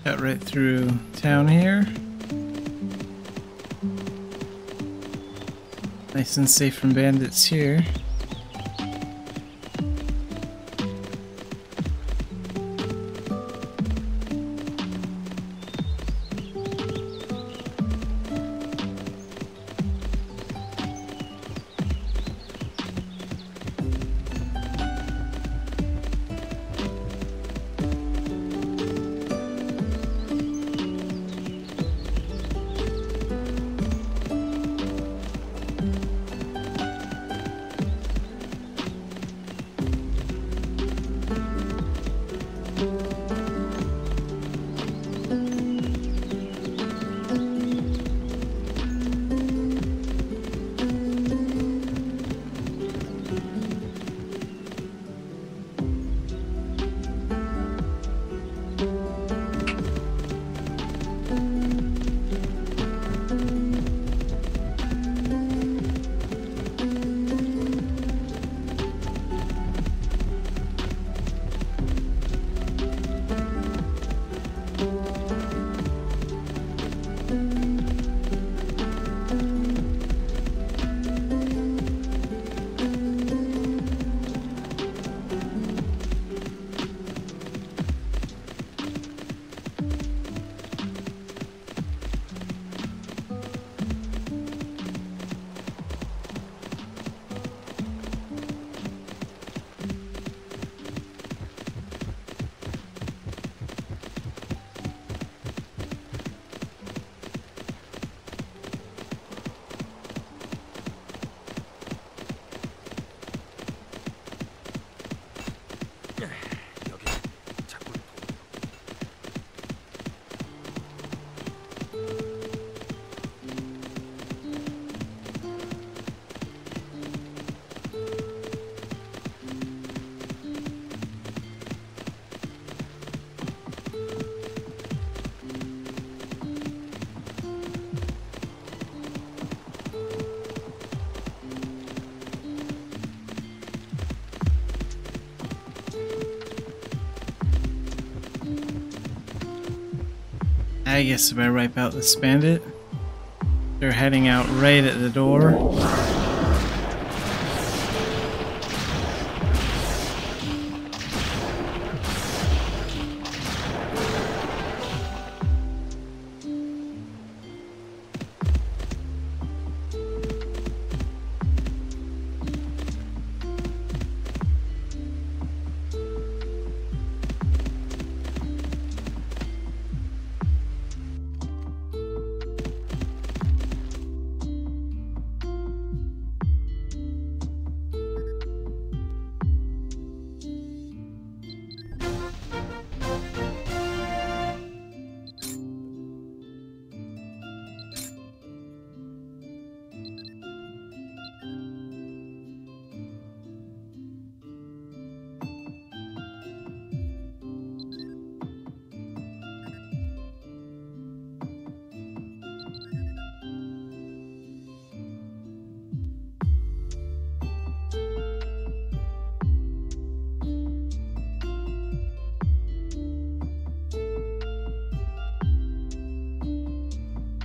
Cut right through town here. Nice and safe from bandits here. I guess I better wipe out this bandit. They're heading out right at the door.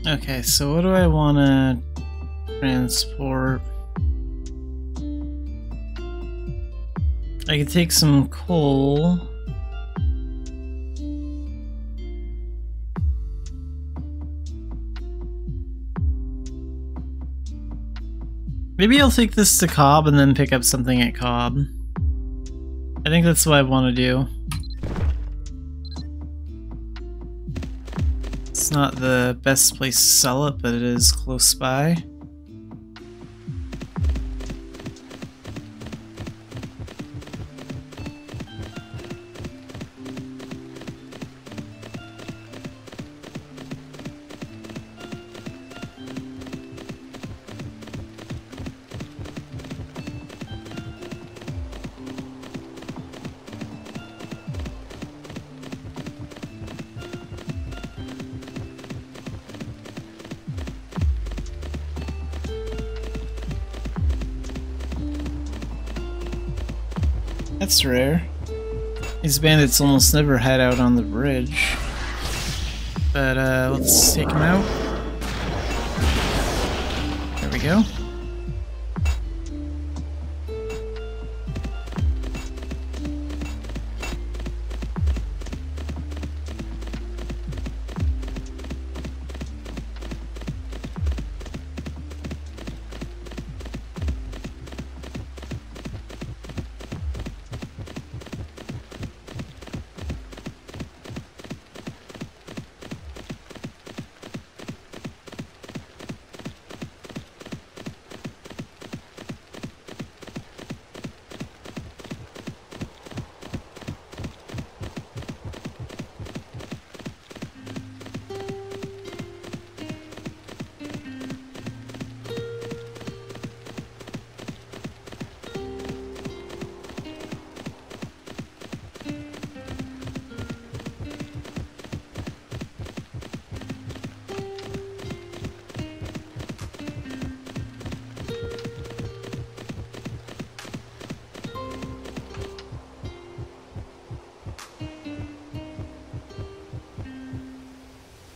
Okay, so what do I want to transport? I could take some coal. Maybe I'll take this to Cobb and then pick up something at Cobb. I think that's what I want to do. It's not the best place to sell it, but it is close by. That's rare. These bandits almost never head out on the bridge. But let's take them out. There we go.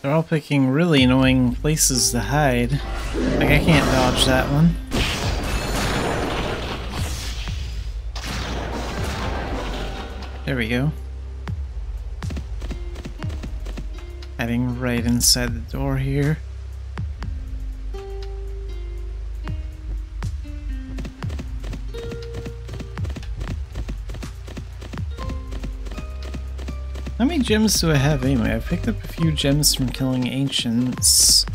They're all picking really annoying places to hide. Like, I can't dodge that one. There we go. Hiding right inside the door here. How many gems do I have anyway? I picked up a few gems from killing ancients.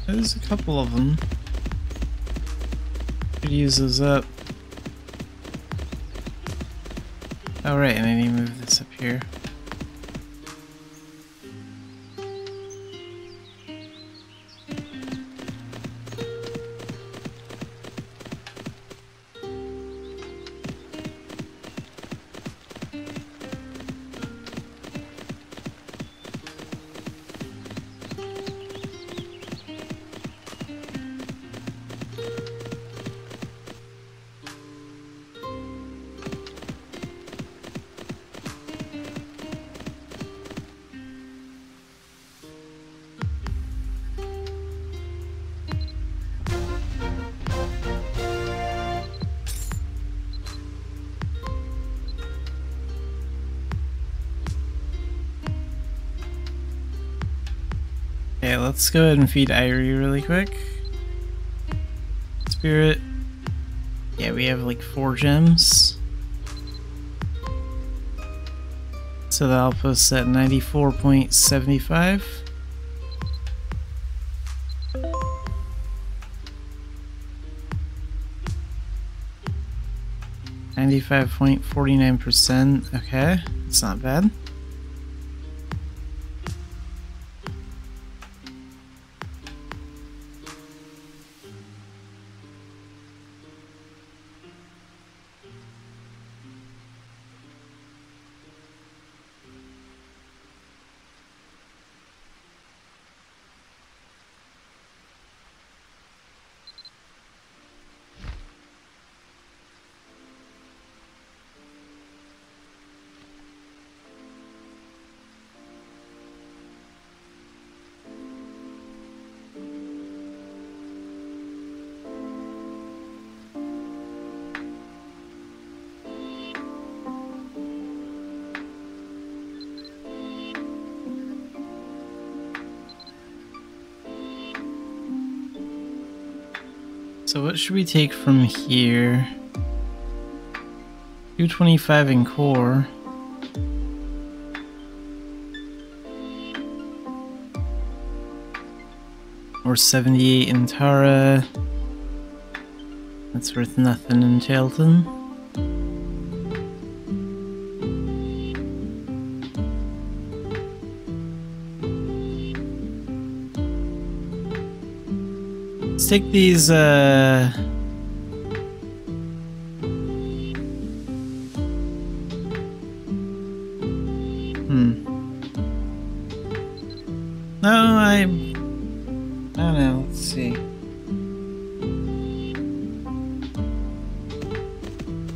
There's a couple of them. Could use those up. Oh right, and I need to move this up here. Okay, let's go ahead and feed Irie really quick. Spirit. Yeah, we have like 4 gems. So that'll put us at 94.75. .49%. Okay, it's not bad. So what should we take from here? 225 in core. Or 78 in Tara. That's worth nothing in Tailton. Let's take these, No, I don't know, let's see.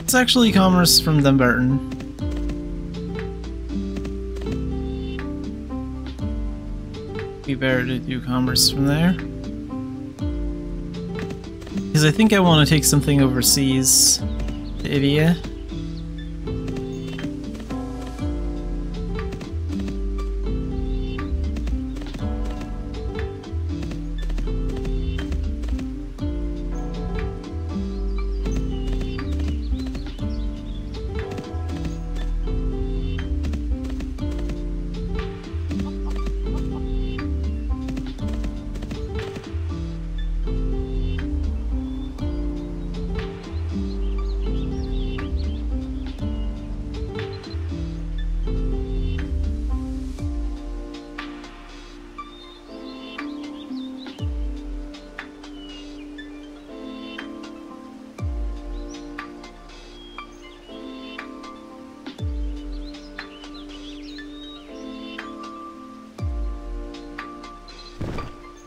It's actually commerce from Dumbarton. Be better to do commerce from there. Because I think I want to take something overseas to Idia.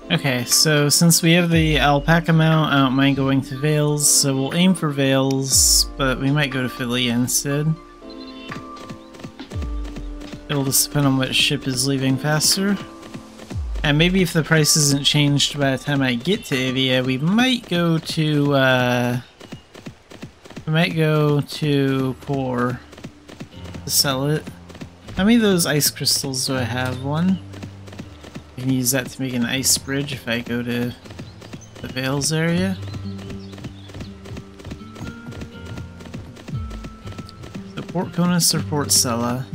Okay, so since we have the alpaca mount, I don't mind going to Vales, so we'll aim for Vales, but we might go to Philly instead. It'll just depend on which ship is leaving faster. And maybe if the price isn't changed by the time I get to Idia, we might go to Core to sell it. How many of those ice crystals do I have? 1? I can use that to make an ice bridge if I go to the Vales area. So Port Conus or Port Sella?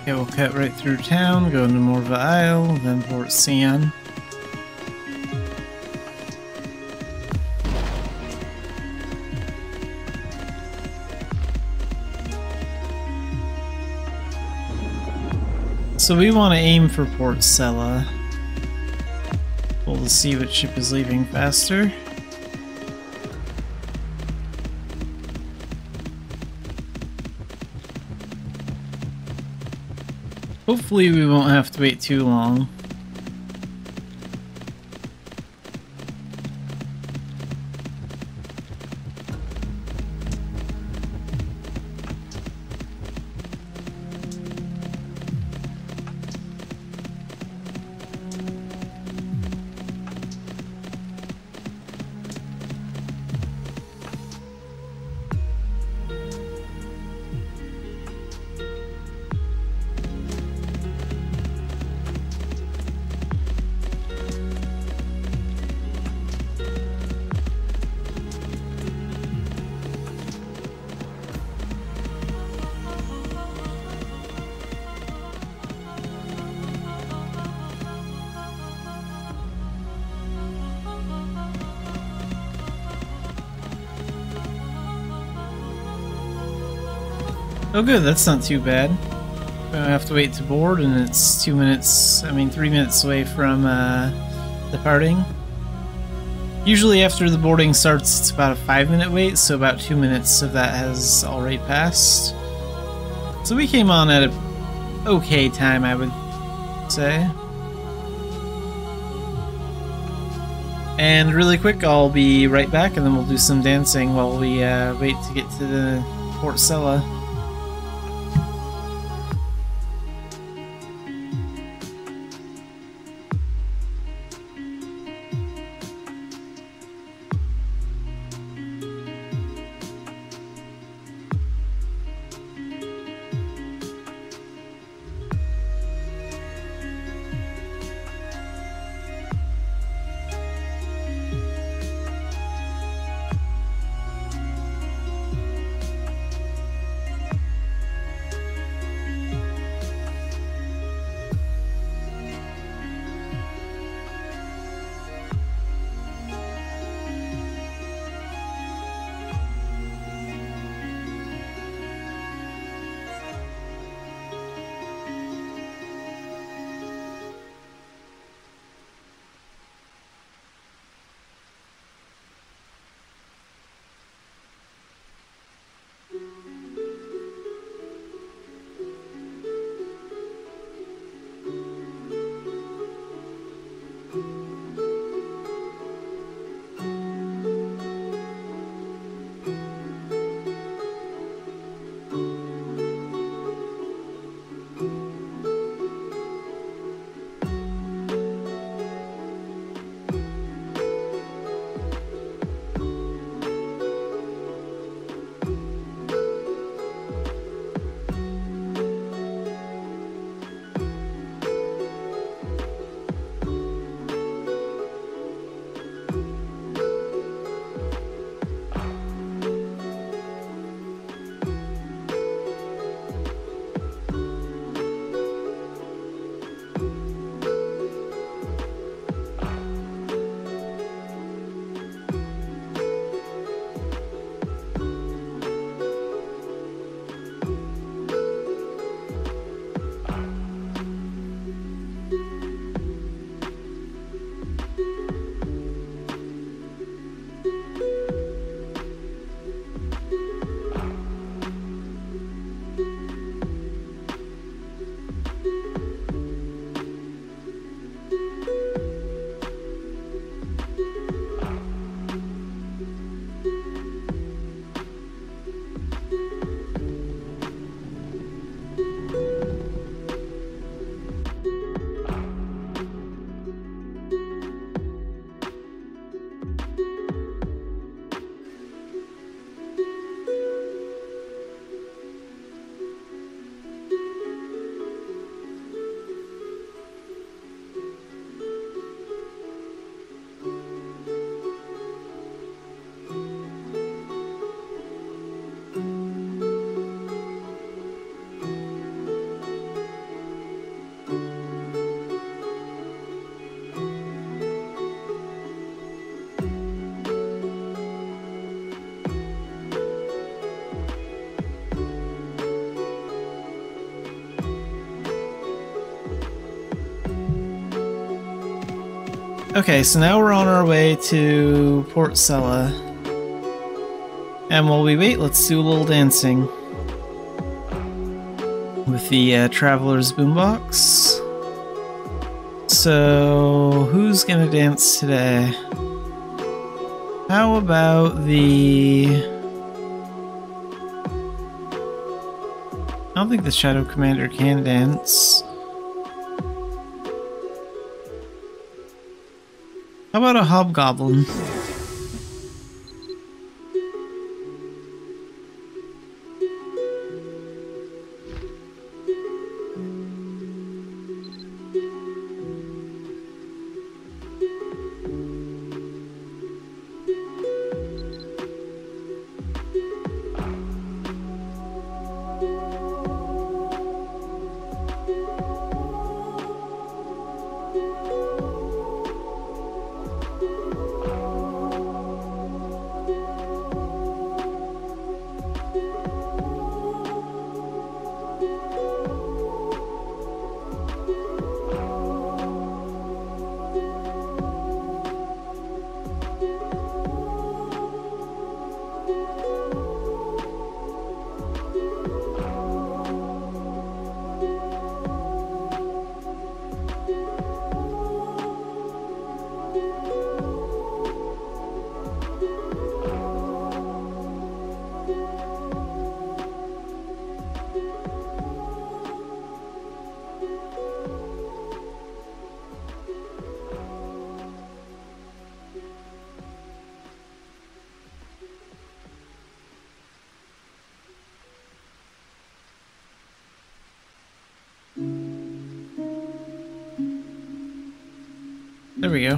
Okay, we'll cut right through town, go into Morva Isle, then Port Saint. So we want to aim for Port Sella. We'll see what ship is leaving faster. Hopefully we won't have to wait too long. Oh good, that's not too bad. We don't have to wait to board, and it's 3 minutes away from departing. Usually after the boarding starts, it's about a 5-minute wait, so about 2 minutes of that has already passed. So we came on at an okay time, I would say. And really quick, I'll be right back, and then we'll do some dancing while we wait to get to the Port Sella. Okay, so now we're on our way to Port Sella. And while we wait, let's do a little dancing. With the Traveler's Boombox. So, who's gonna dance today? How about the... I don't think the Shadow Commander can dance. How about a Hobgoblin? There we go.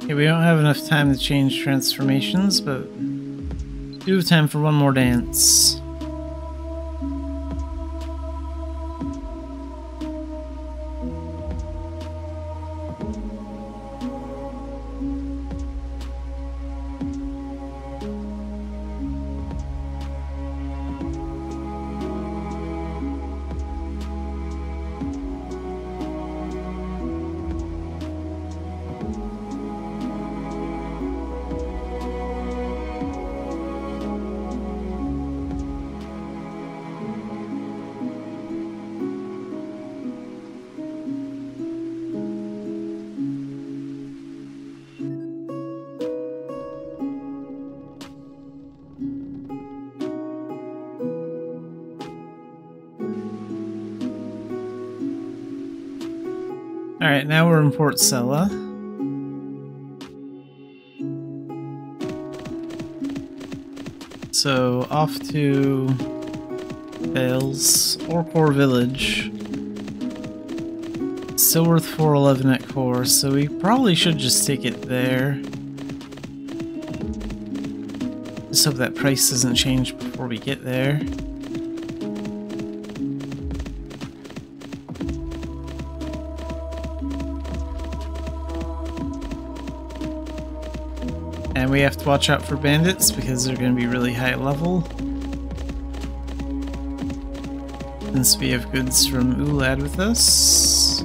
Okay, we don't have enough time to change transformations, but do have time for one more dance. Alright, now we're in Port Sella. So, off to Vales or Core Village. Still worth 411 at Core, so we probably should just take it there. Just hope that price doesn't change before we get there. And we have to watch out for bandits because they're going to be really high level. Since we have goods from Ulad with us.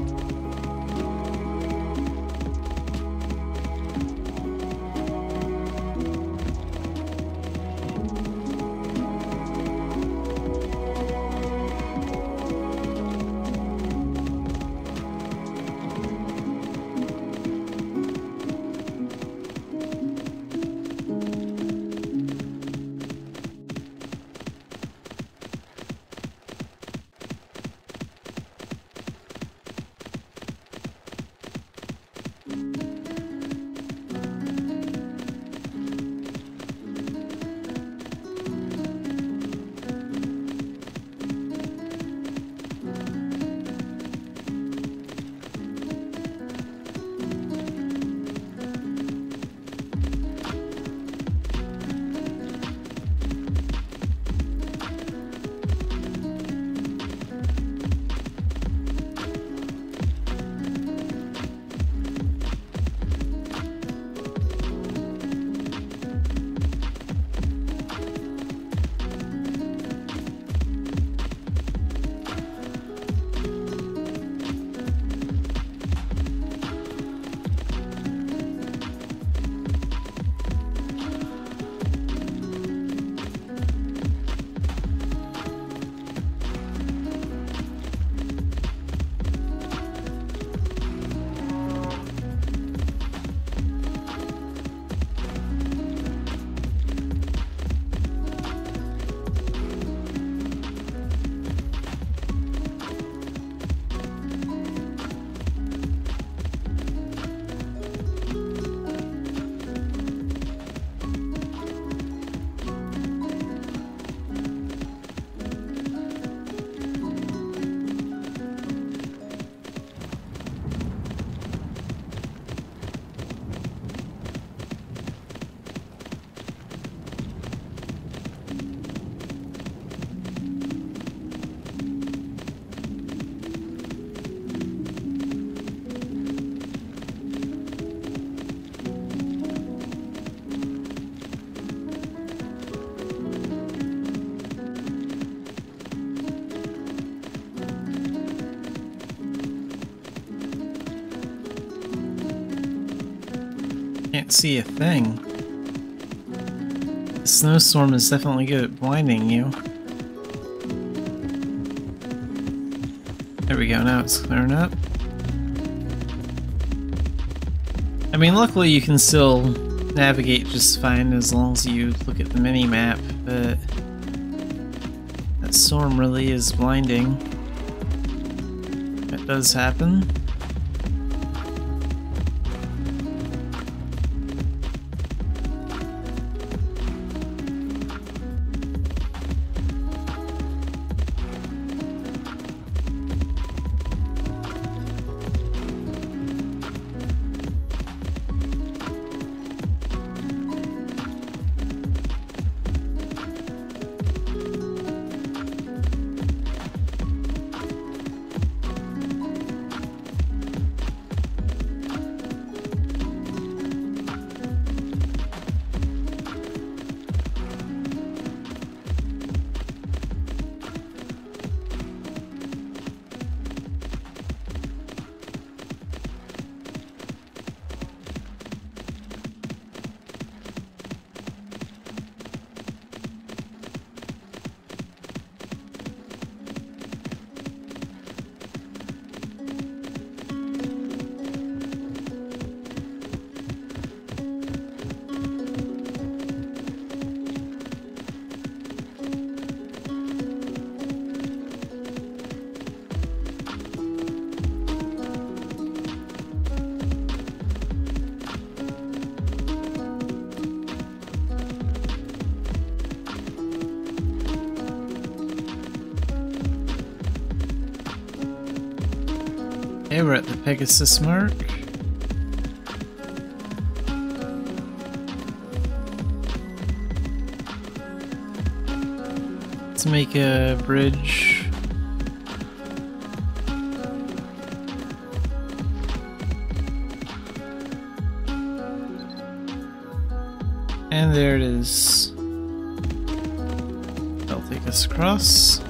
Can't see a thing. The snowstorm is definitely good at blinding you. There we go, now it's clearing up. I mean, luckily you can still navigate just fine as long as you look at the mini-map, but that storm really is blinding. That does happen. Okay, we're at the Pegasus mark. Let's make a bridge. And there it is. That'll take us across.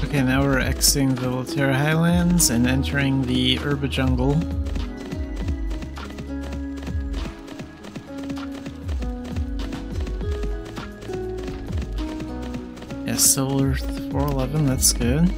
Okay, now we're exiting the Laterra Highlands and entering the Herba Jungle. Yes, still Earth 411, that's good.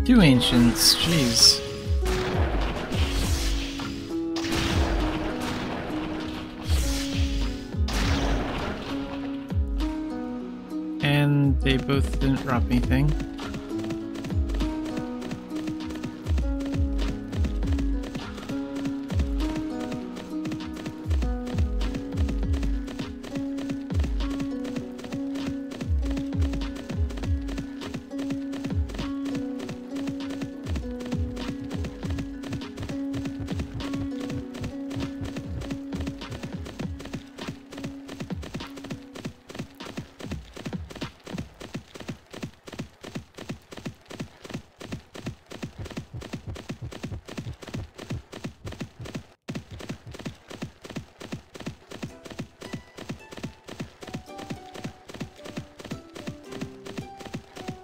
Two ancients, jeez. And they both didn't drop anything.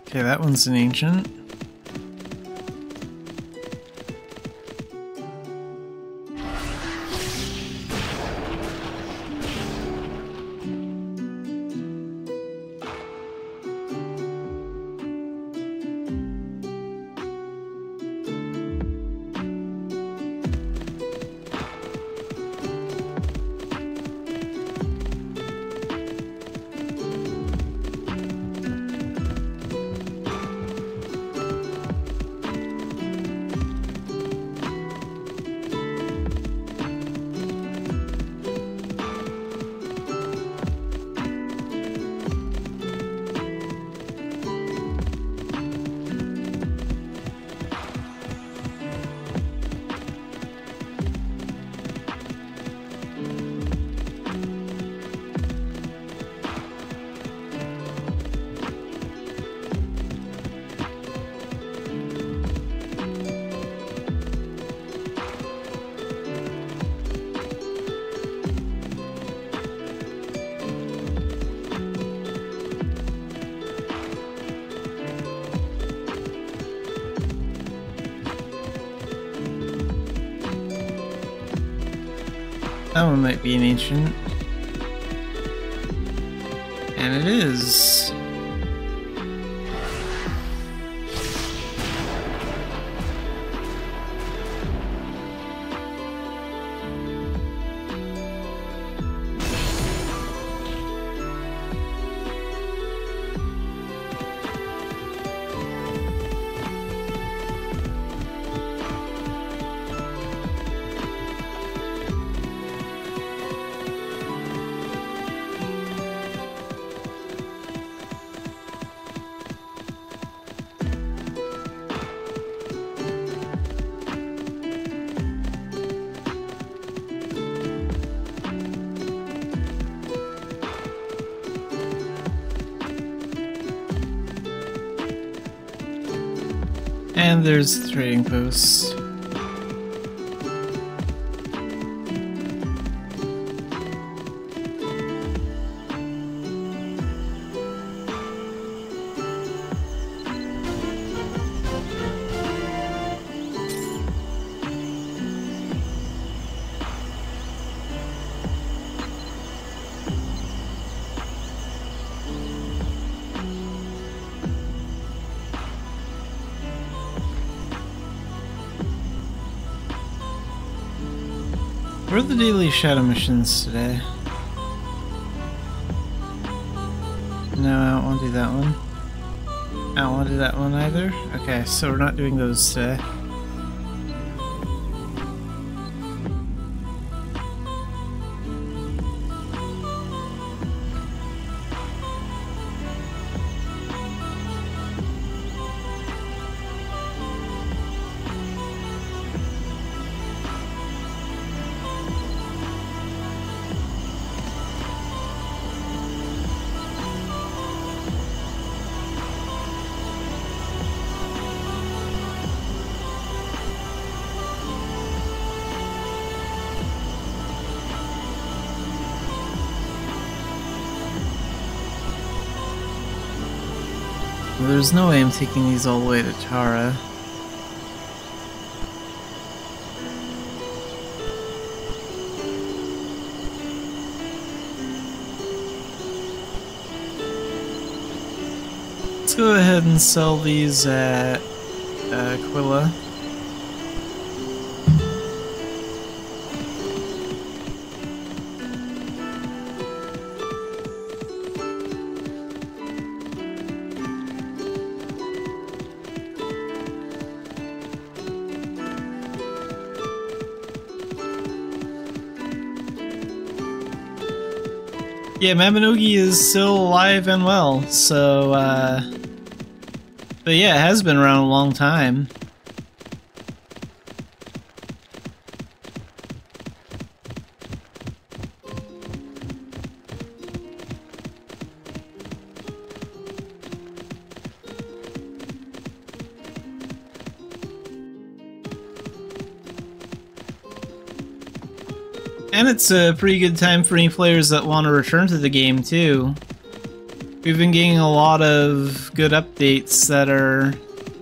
Okay, that one's an ancient. That one might be an ancient. And it is. And there's the trading post. What are the daily shadow missions today? No, I don't want to do that one. I don't want to do that one either. Okay, so we're not doing those today. Well, there's no way I'm taking these all the way to Tara. Let's go ahead and sell these at Aquila. Yeah, Mabinogi is still alive and well, so, but yeah, it has been around a long time. And it's a pretty good time for any players that want to return to the game, too. We've been getting a lot of good updates that are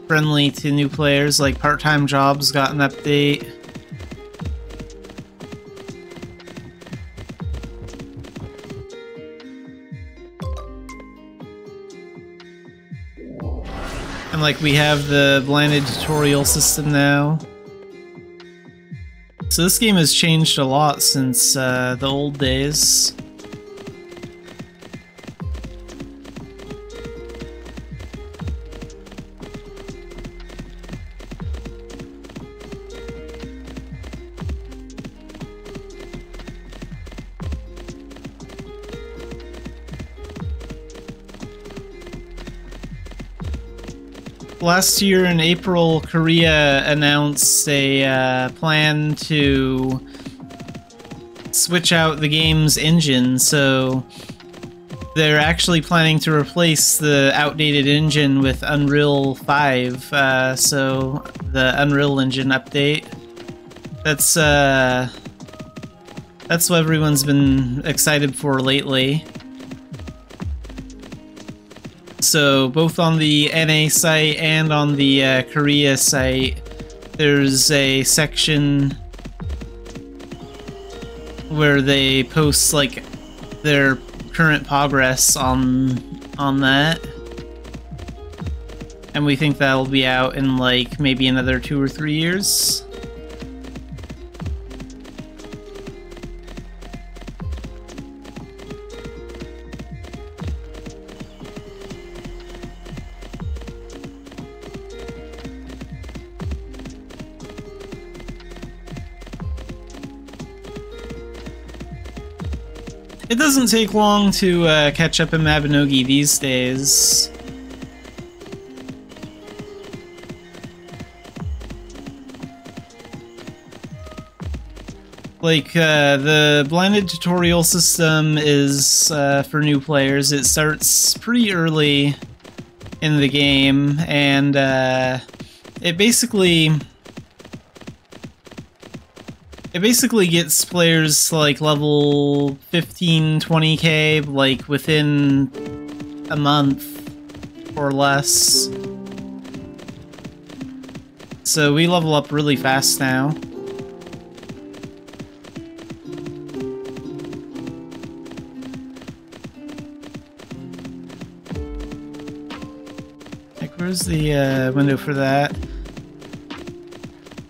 friendly to new players, like Part-Time Jobs got an update. And like we have the blinded tutorial system now. So this game has changed a lot since the old days. Last year in April, Korea announced a plan to switch out the game's engine, so they're actually planning to replace the outdated engine with Unreal 5, so the Unreal Engine update. That's what everyone's been excited for lately. So both on the NA site and on the Korea site, there's a section where they post like their current progress on that, and we think that'll be out in like maybe another 2 or 3 years. It doesn't take long to catch up in Mabinogi these days. Like, the blinded tutorial system is for new players. It starts pretty early in the game, and it basically gets players to like level 15, 20k like within a month or less. So we level up really fast now. Like, where's the window for that?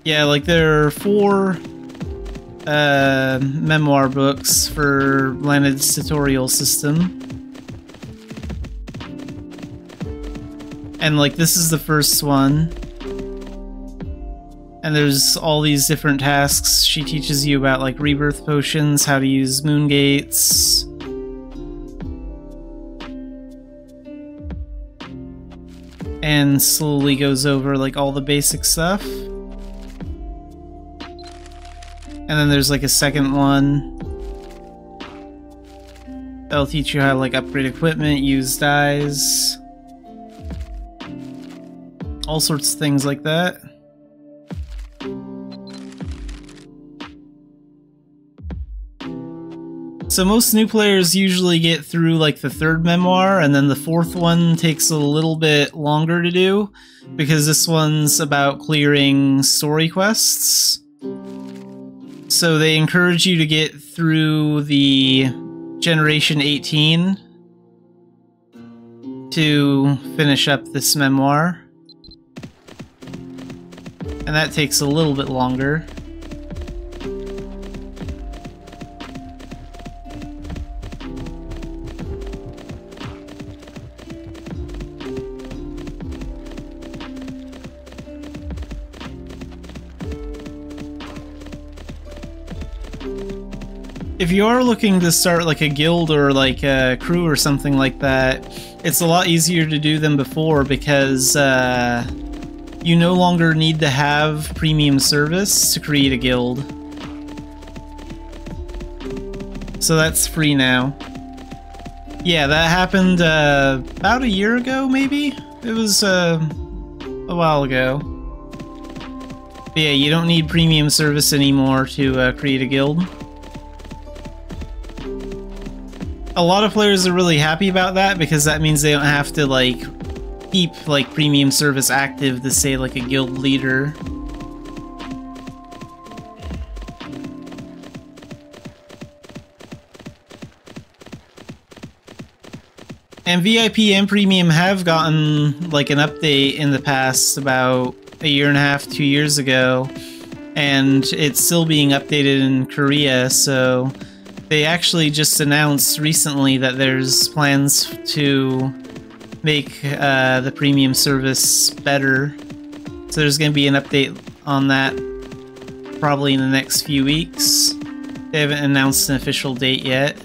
Yeah, like there are 4 memoir books for Blinded's tutorial system. And like this is the first one. And there's all these different tasks. She teaches you about like rebirth potions, how to use moon gates. And slowly goes over like all the basic stuff. And then there's like a second one that'll teach you how to like upgrade equipment, use dyes, all sorts of things like that. So most new players usually get through like the 3rd memoir, and then the 4th one takes a little bit longer to do because this one's about clearing story quests. So they encourage you to get through the Generation 18 to finish up this memoir. And that takes a little bit longer. If you are looking to start like a guild or like a crew or something like that, it's a lot easier to do than before because you no longer need to have premium service to create a guild. So that's free now. Yeah, that happened about a year ago, maybe? It was a while ago. But yeah, you don't need premium service anymore to create a guild. a lot of players are really happy about that because that means they don't have to like keep like premium service active to say like a guild leader. And VIP and Premium have gotten like an update in the past about a year and a half, 2 years ago, and it's still being updated in Korea, so they actually just announced recently that there's plans to make the Premium service better. So there's going to be an update on that probably in the next few weeks. They haven't announced an official date yet.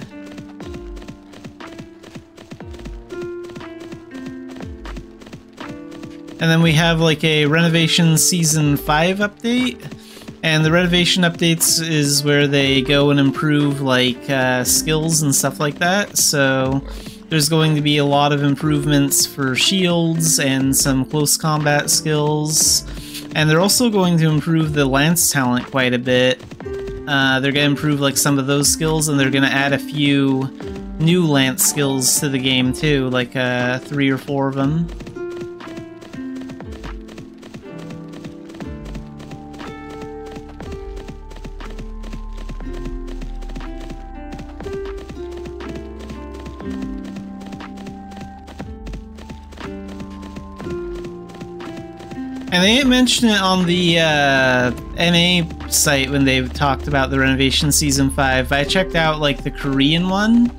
And then we have like a Renovation Season 5 update. And the Renovation updates is where they go and improve like skills and stuff like that. So there's going to be a lot of improvements for shields and some close combat skills. And they're also going to improve the lance talent quite a bit. They're going to improve like some of those skills, and they're going to add a few new lance skills to the game too, like 3 or 4 of them. And they didn't mention it on the NA site when they've talked about the Renovation Season 5. I checked out like the Korean one,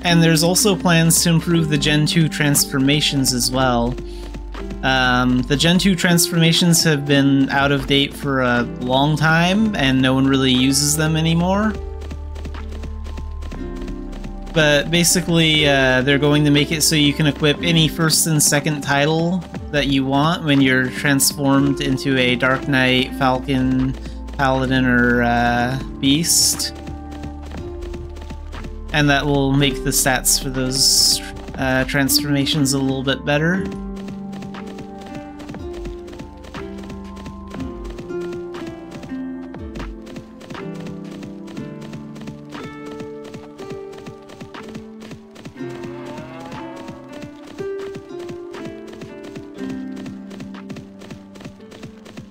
and there's also plans to improve the Gen 2 transformations as well. The Gen 2 transformations have been out of date for a long time, and no one really uses them anymore. But basically, they're going to make it so you can equip any first and second title that you want when you're transformed into a Dark Knight, Falcon, Paladin, or Beast. And that will make the stats for those transformations a little bit better.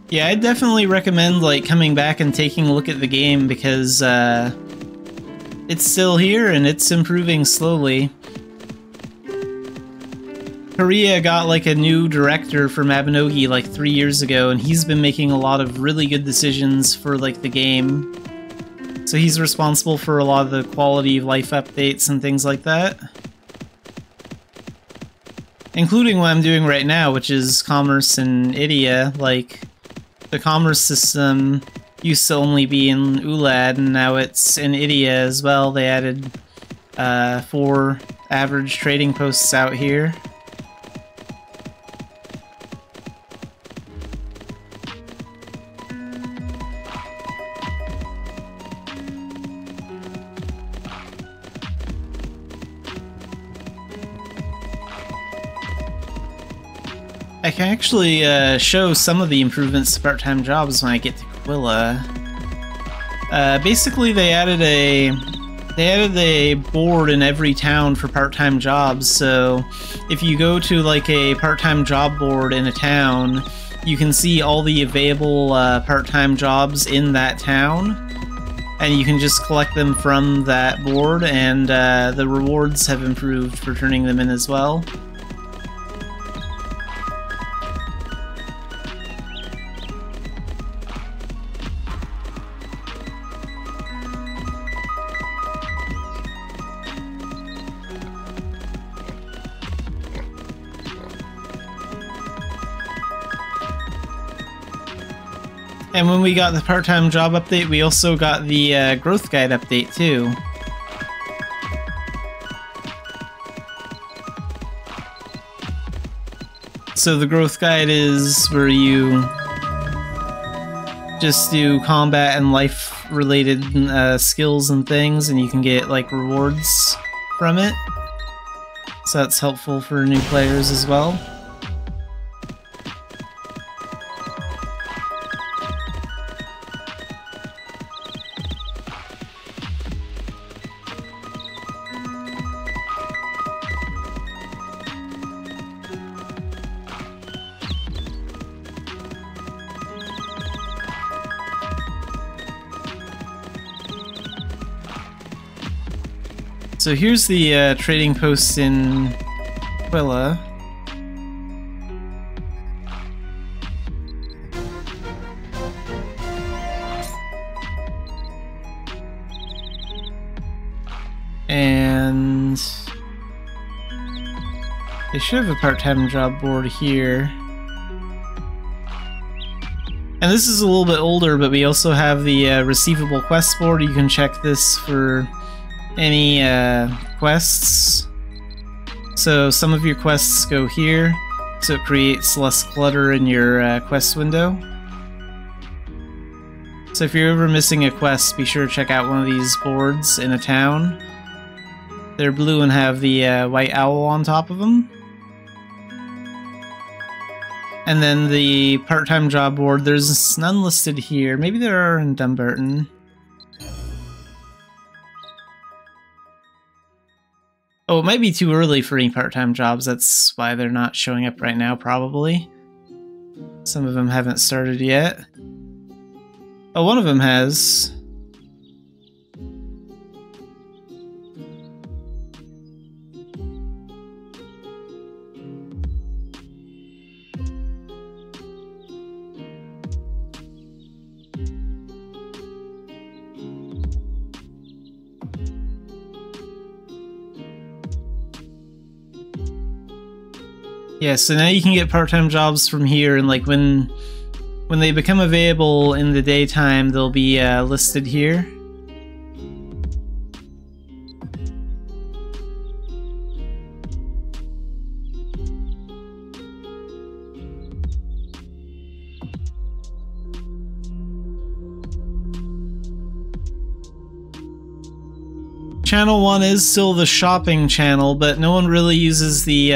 Yeah, I'd definitely recommend like coming back and taking a look at the game because it's still here and it's improving slowly. Korea got like a new director for Mabinogi like 3 years ago, and he's been making a lot of really good decisions for like the game. So he's responsible for a lot of the quality of life updates and things like that. Including what I'm doing right now, which is commerce in Idia. Like, the commerce system used to only be in Ulad, and now it's in Idia as well. They added 4 average trading posts out here. I can actually show some of the improvements to part-time jobs when I get to Quilla. Basically, they added a board in every town for part-time jobs. So if you go to like a part-time job board in a town, you can see all the available part-time jobs in that town, and you can just collect them from that board. And the rewards have improved for turning them in as well. And when we got the part-time job update, we also got the growth guide update too. So the growth guide is where you just do combat and life-related skills and things, and you can get like rewards from it. So that's helpful for new players as well. So here's the trading post in Quilla. And they should have a part-time job board here. And this is a little bit older, but we also have the receivable quest board. You can check this for any quests. So some of your quests go here, so it creates less clutter in your quest window. So if you're ever missing a quest, be sure to check out one of these boards in a town. They're blue and have the white owl on top of them. And then the part-time job board, there's none listed here. Maybe there are in Dumbarton. Oh, it might be too early for any part-time jobs. That's why they're not showing up right now, probably. Some of them haven't started yet. Oh, one of them has. Yeah, so now you can get part-time jobs from here, and like when they become available in the daytime, they'll be listed here. Channel 1 is still the shopping channel, but no one really uses the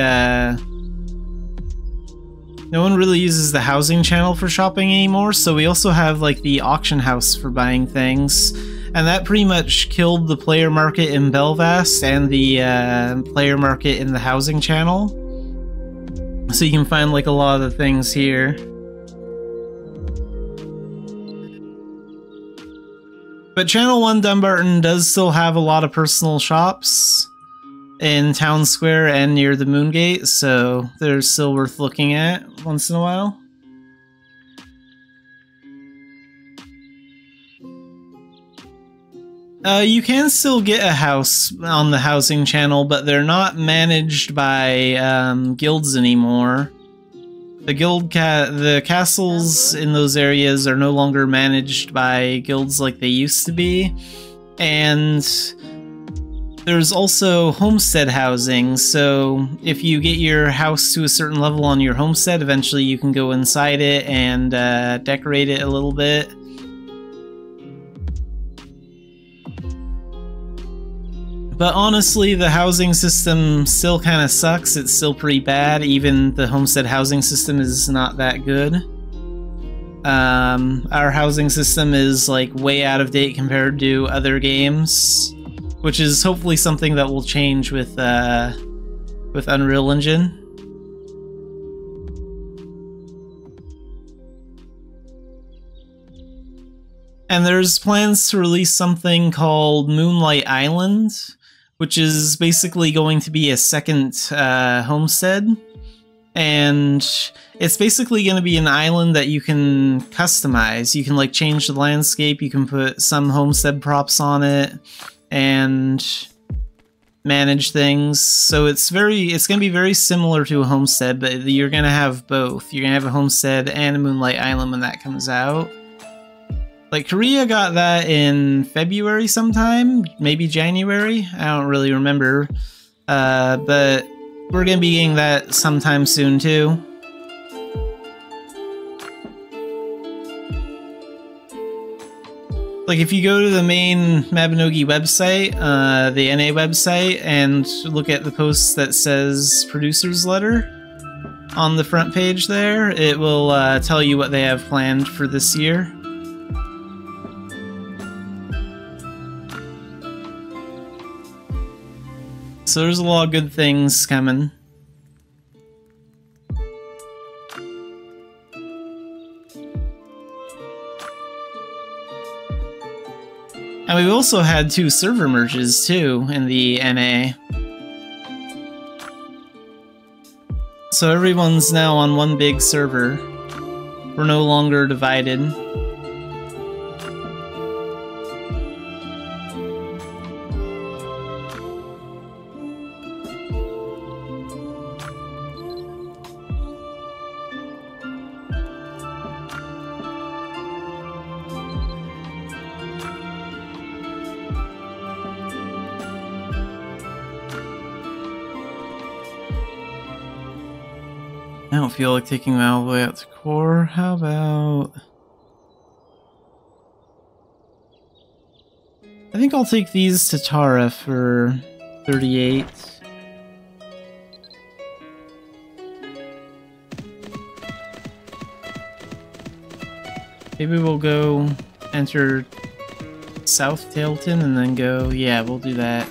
housing channel for shopping anymore, so we also have like the auction house for buying things, and that pretty much killed the player market in Belfast and the player market in the housing channel. So you can find like a lot of the things here. But Channel 1 Dumbarton does still have a lot of personal shops in Town Square and near the Moongate, so they're still worth looking at once in a while. You can still get a house on the housing channel, but they're not managed by guilds anymore. The castles in those areas are no longer managed by guilds like they used to be, and there's also homestead housing, so if you get your house to a certain level on your homestead, eventually you can go inside it and decorate it a little bit. But honestly, the housing system still kind of sucks. It's still pretty bad. Even the homestead housing system is not that good. Our housing system is like way out of date compared to other games, which is hopefully something that will change with Unreal Engine. And there's plans to release something called Moonlight Island, which is basically going to be a second homestead. And it's basically going to be an island that you can customize. You can like change the landscape, you can put some homestead props on it, and manage things. So it's going to be very similar to a homestead, but you're going to have both. You're going to have a homestead and a Moonlight Island when that comes out. Like, Korea got that in February sometime, maybe January, I don't really remember, but we're gonna be getting that sometime soon too. Like, if you go to the main Mabinogi website, the NA website, and look at the post that says Producer's Letter on the front page there, it will tell you what they have planned for this year. So there's a lot of good things coming. And we've also had 2 server merges too in the NA. So everyone's now on one big server. We're no longer divided. I don't feel like taking them all the way out to core. How about... I think I'll take these to Tara for 38. Maybe we'll go enter South Tailton and then go... Yeah, we'll do that.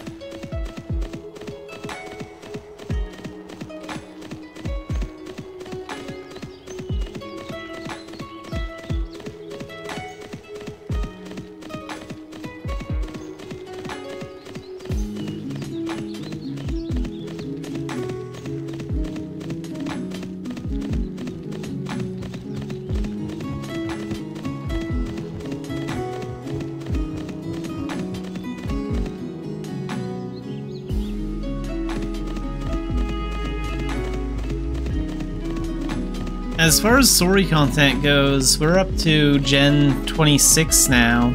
As far as story content goes, we're up to Gen 26 now.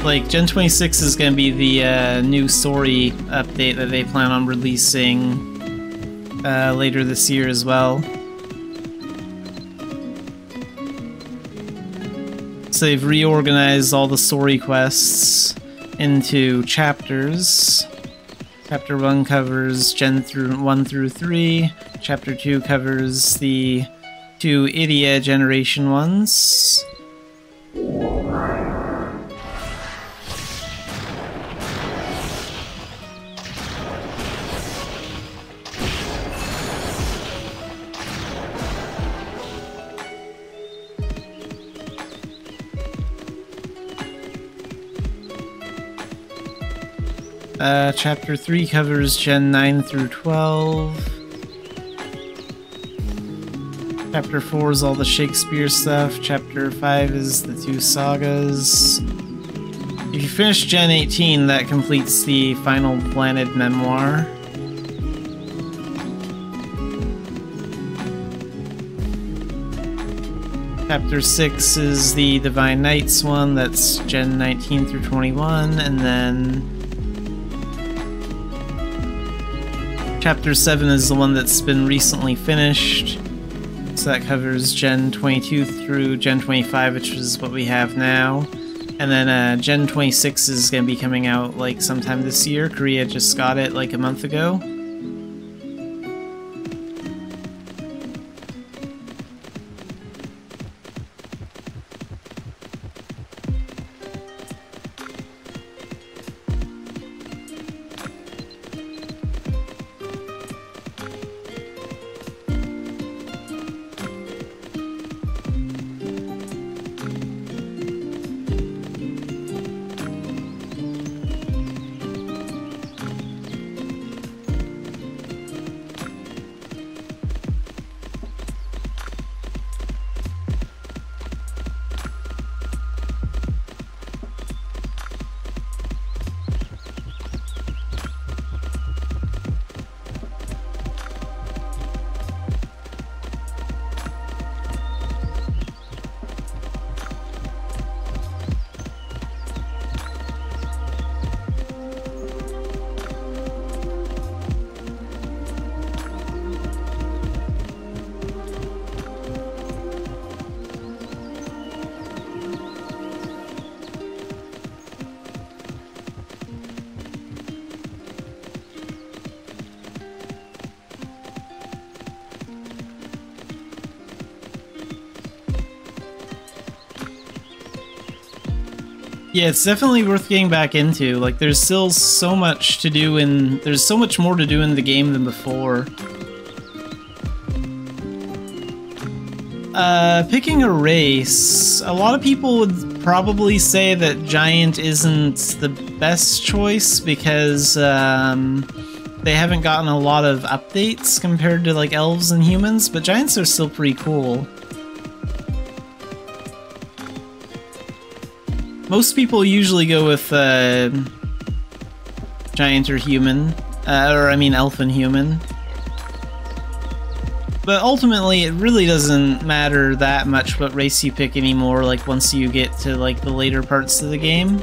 Like, Gen 26 is going to be the new story update that they plan on releasing later this year as well. So they've reorganized all the story quests into chapters. Chapter 1 covers Gen 1 through 3. Chapter 2 covers the 2 Idia generation ones. Chapter 3 covers Gen 9 through 12. Chapter 4 is all the Shakespeare stuff. Chapter 5 is the 2 sagas. If you finish Gen 18, that completes the final Planet memoir. Chapter 6 is the Divine Knights one, that's Gen 19 through 21, and then Chapter 7 is the one that's been recently finished. So that covers Gen 22 through Gen 25, which is what we have now. And then Gen 26 is going to be coming out like sometime this year. Korea just got it like a month ago. Yeah, it's definitely worth getting back into. Like, there's still so much to do there's so much more to do in the game than before. Picking a race, a lot of people would probably say that Giant isn't the best choice because they haven't gotten a lot of updates compared to like elves and humans, but Giants are still pretty cool. Most people usually go with Giant or human, or I mean elf and human. But ultimately, it really doesn't matter that much what race you pick anymore, like once you get to like the later parts of the game.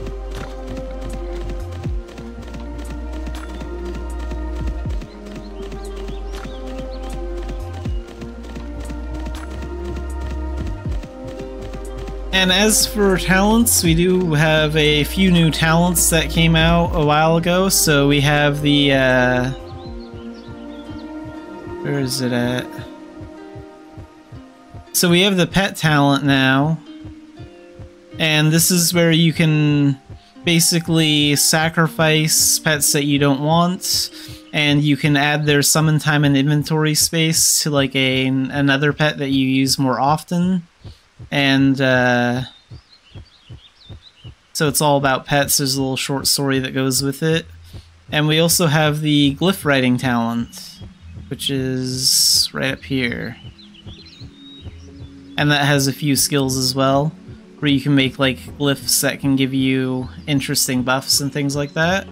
And as for talents, we do have a few new talents that came out a while ago. So we have the, where is it at? So we have the pet talent now. And this is where you can basically sacrifice pets that you don't want. And you can add their summon time and inventory space to like another pet that you use more often. And so it's all about pets. There's a little short story that goes with it. And we also have the glyph writing talent, which is right up here. And that has a few skills as well, where you can make like glyphs that can give you interesting buffs and things like that.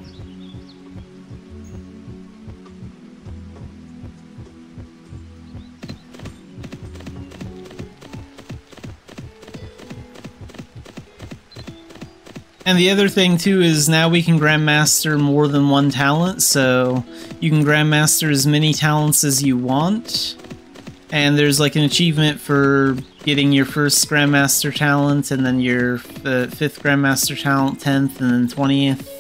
And the other thing too is now we can Grandmaster more than one talent, so you can Grandmaster as many talents as you want. And there's like an achievement for getting your first Grandmaster talent, and then your 5th Grandmaster talent, 10th, and then 20th.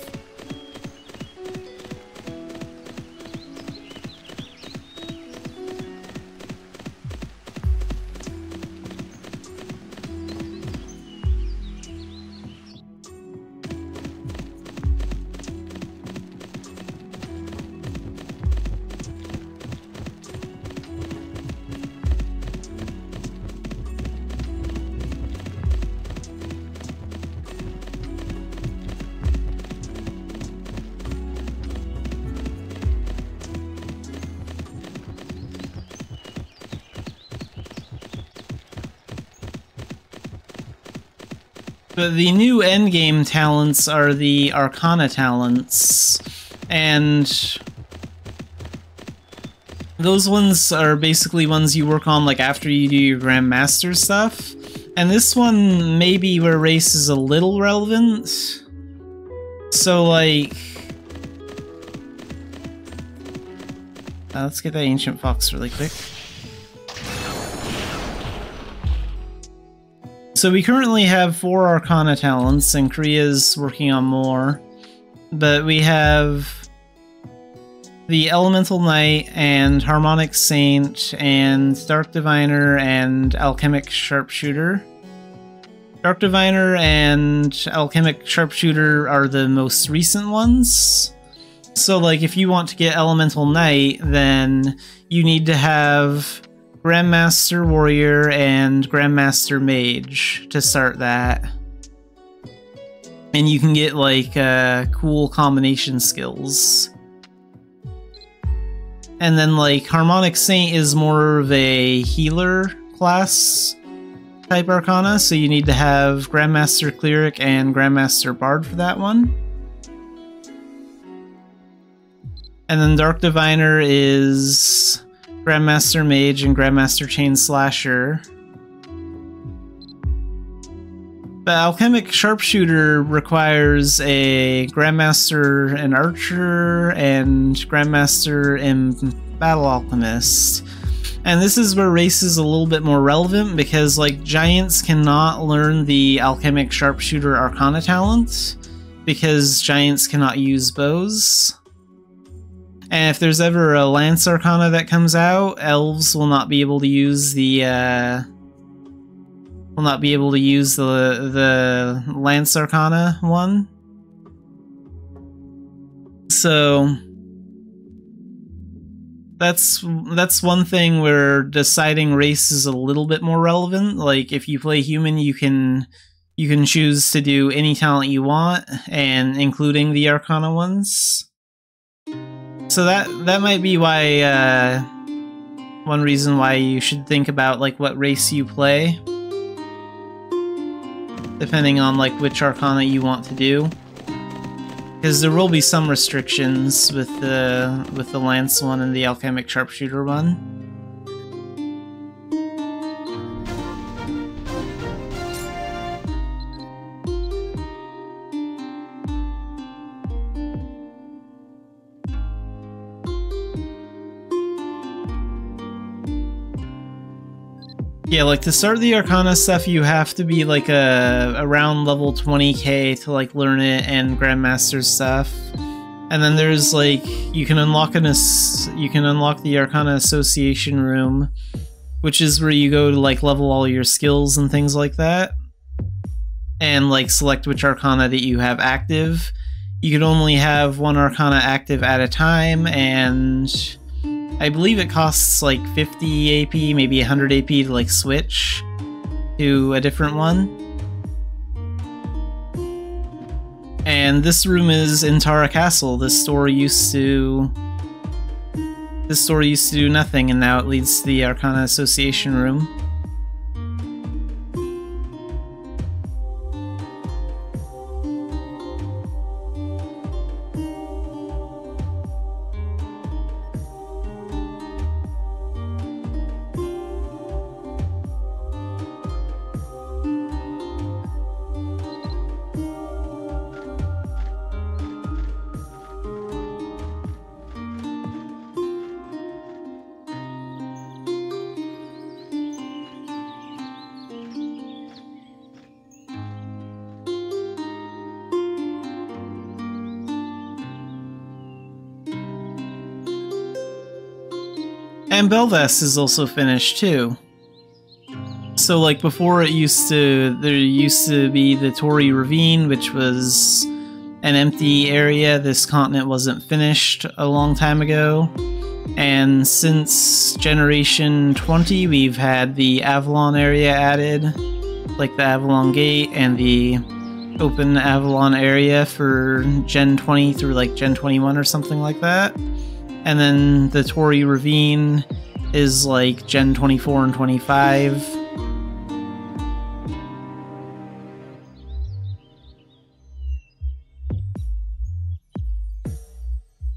But the new endgame talents are the Arcana talents, and those ones are basically ones you work on like after you do your Grandmaster stuff. And this one may be where race is a little relevant. So like, let's get that Ancient Fox really quick. So we currently have 4 Arcana talents, and Kriya's working on more. But we have the Elemental Knight, and Harmonic Saint, and Dark Diviner, and Alchemic Sharpshooter. Dark Diviner and Alchemic Sharpshooter are the most recent ones. So like if you want to get Elemental Knight, then you need to have Grandmaster Warrior and Grandmaster Mage to start that. And you can get like cool combination skills. And then like Harmonic Saint is more of a healer class type Arcana, so you need to have Grandmaster Cleric and Grandmaster Bard for that one. And then Dark Diviner is Grandmaster Mage and Grandmaster Chain Slasher. But Alchemic Sharpshooter requires a Grandmaster and Archer and Grandmaster and Battle Alchemist. And this is where race is a little bit more relevant because like Giants cannot learn the Alchemic Sharpshooter Arcana talent because Giants cannot use bows. And if there's ever a Lance Arcana that comes out, Elves will not be able to use the the Lance Arcana one. So that's one thing where deciding race is a little bit more relevant. Like if you play human, you can choose to do any talent you want, and including the Arcana ones. So that might be why one reason why you should think about like what race you play, depending on like which Arcana you want to do. Because there will be some restrictions with the Lance one and the Alchemic Sharpshooter one. Yeah, like to start the Arcana stuff, you have to be like around level 20k to like learn it and Grandmaster stuff. And then there's like you can unlock the Arcana Association room, which is where you go to like level all your skills and things like that, and like select which Arcana that you have active. You can only have one Arcana active at a time, and I believe it costs like 50 AP, maybe 100 AP to like switch to a different one. And this room is in Tara Castle. This store used to do nothing, and now it leads to the Arcana Association room. And Belvast is also finished too. So like before there used to be the Tory Ravine, which was an empty area. This continent wasn't finished a long time ago. And since Generation 20, we've had the Avalon area added, like the Avalon Gate and the open Avalon area for Gen 20 through like Gen 21 or something like that. And then the Tory Ravine is like Gen 24 and 25.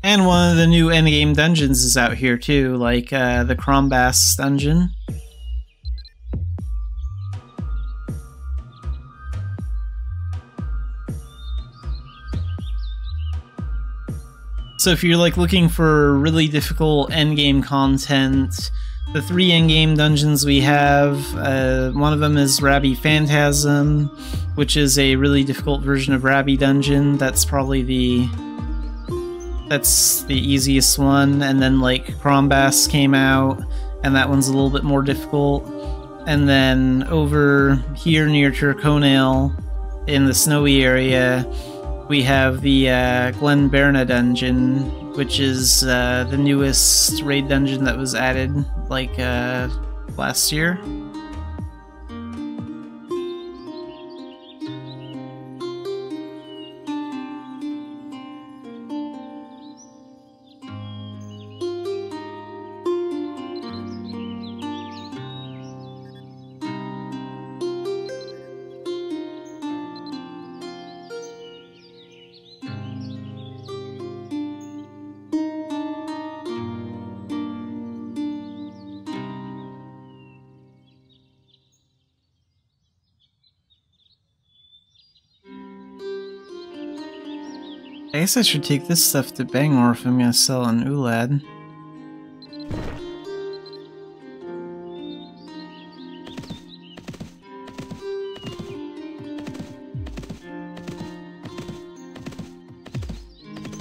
And one of the new endgame dungeons is out here too, like the Crombass dungeon. So if you're like looking for really difficult endgame content, the 3 endgame dungeons we have, one of them is Rabbi Phantasm, which is a really difficult version of Rabbi Dungeon. That's probably the easiest one. And then like Crombass came out, and that one's a little bit more difficult. And then over here near Turconale in the snowy area, we have the Glen Berna dungeon, which is the newest raid dungeon that was added like last year. I guess I should take this stuff to Bangor if I'm gonna sell an Ulad.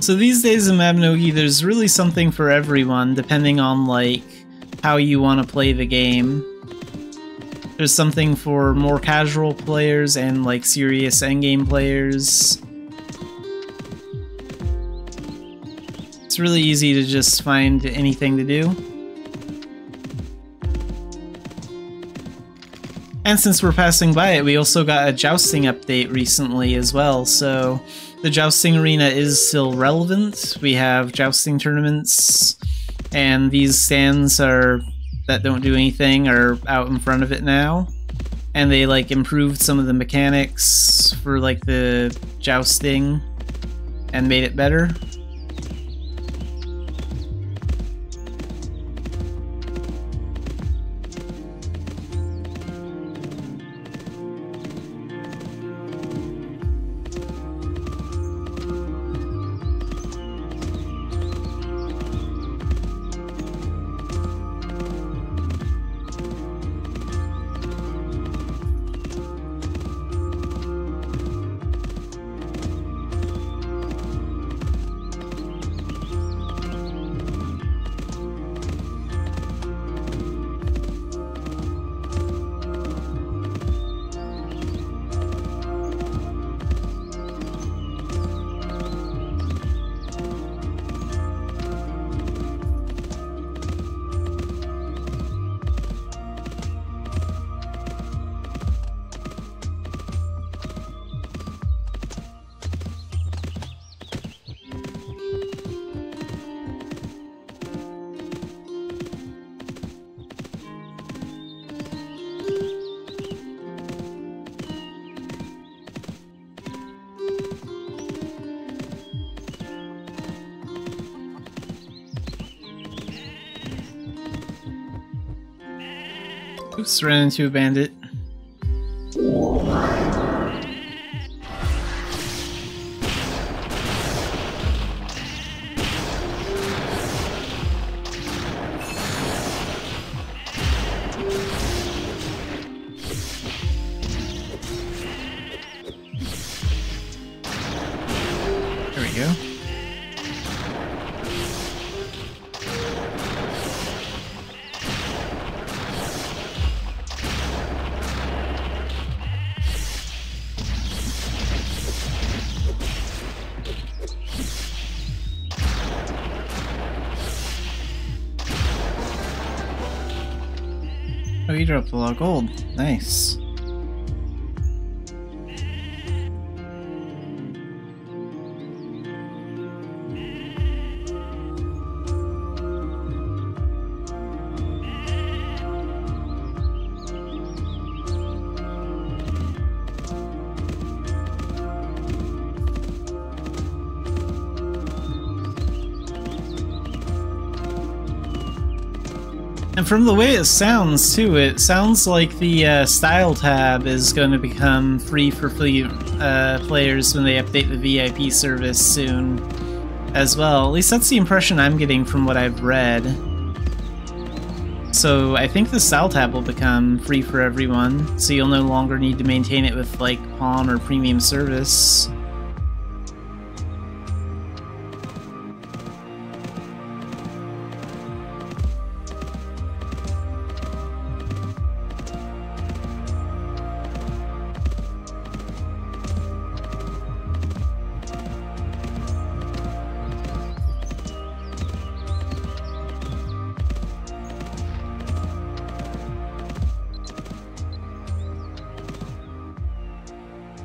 So these days in Mabinogi, there's really something for everyone, depending on like how you want to play the game. There's something for more casual players and like serious endgame players. It's really easy to just find anything to do. And since we're passing by it, we also got a jousting update recently as well, so the jousting arena is still relevant. We have jousting tournaments, and these stands that don't do anything are out in front of it now. And they like improved some of the mechanics for like the jousting and made it better. Oops, ran into a bandit. There we go. Oh, you dropped a lot of gold. Nice. And from the way it sounds, too, it sounds like the Style tab is going to become free for players when they update the VIP service soon as well. At least that's the impression I'm getting from what I've read. So I think the Style tab will become free for everyone, so you'll no longer need to maintain it with, like, Palm or Premium Service.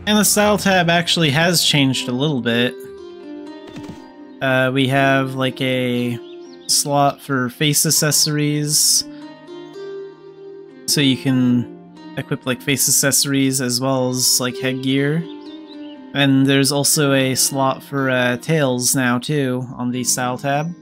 And the Style tab actually has changed a little bit. We have like a slot for face accessories, so you can equip like face accessories as well as like headgear. And there's also a slot for tails now too on the Style tab.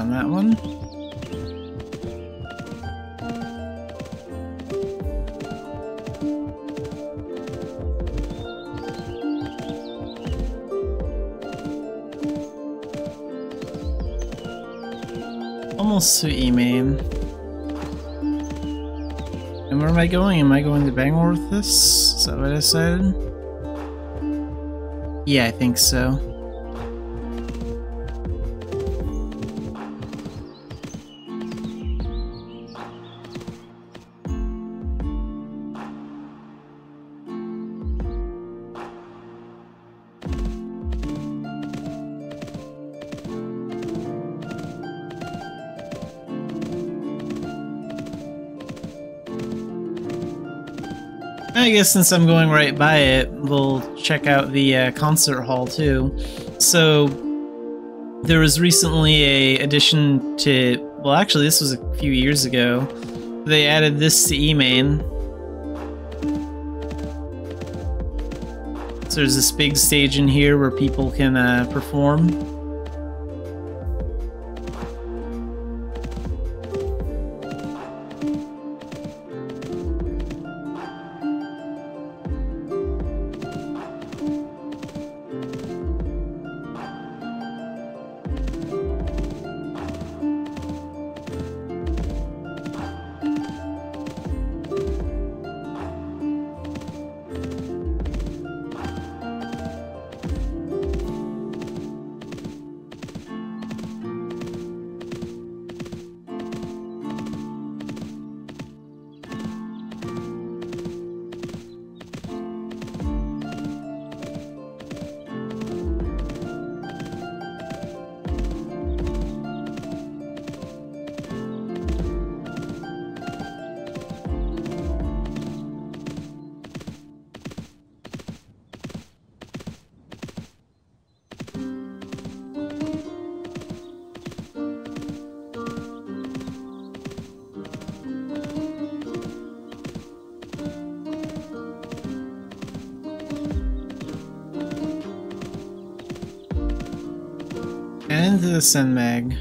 That one. almost to E-Main. And where am I going? Am I going to Bangor with this? Is that what I decided? Yeah, I think so. I guess since I'm going right by it, we'll check out the concert hall too. So there was recently a addition to, well actually this was a few years ago, they added this to E-Main. So there's this big stage in here where people can perform. And into the Senmag.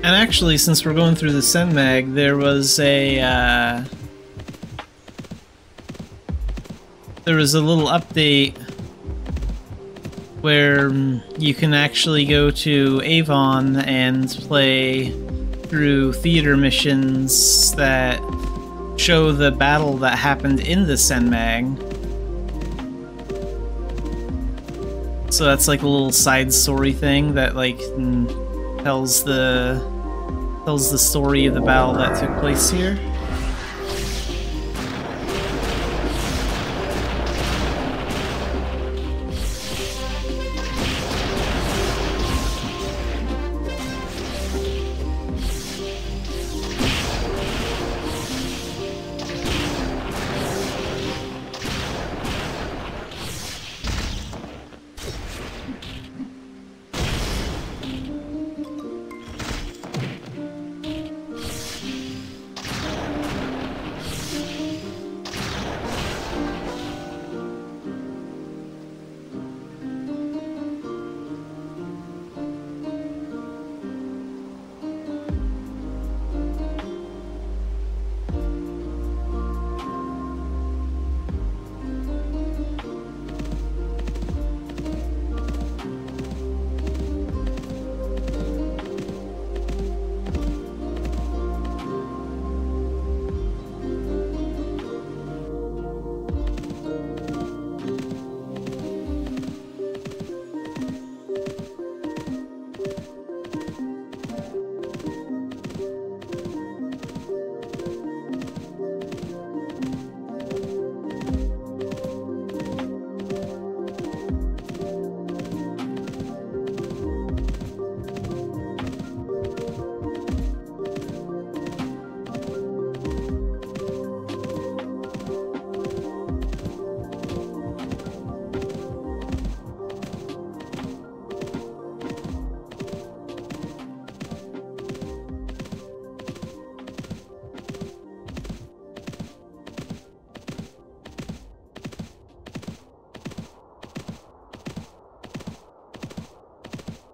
And actually, since we're going through the Senmag, there was a little update where you can actually go to Avon and play through theater missions that show the battle that happened in the Senmag. So that's like a little side story thing that like tells the story of the battle that took place here.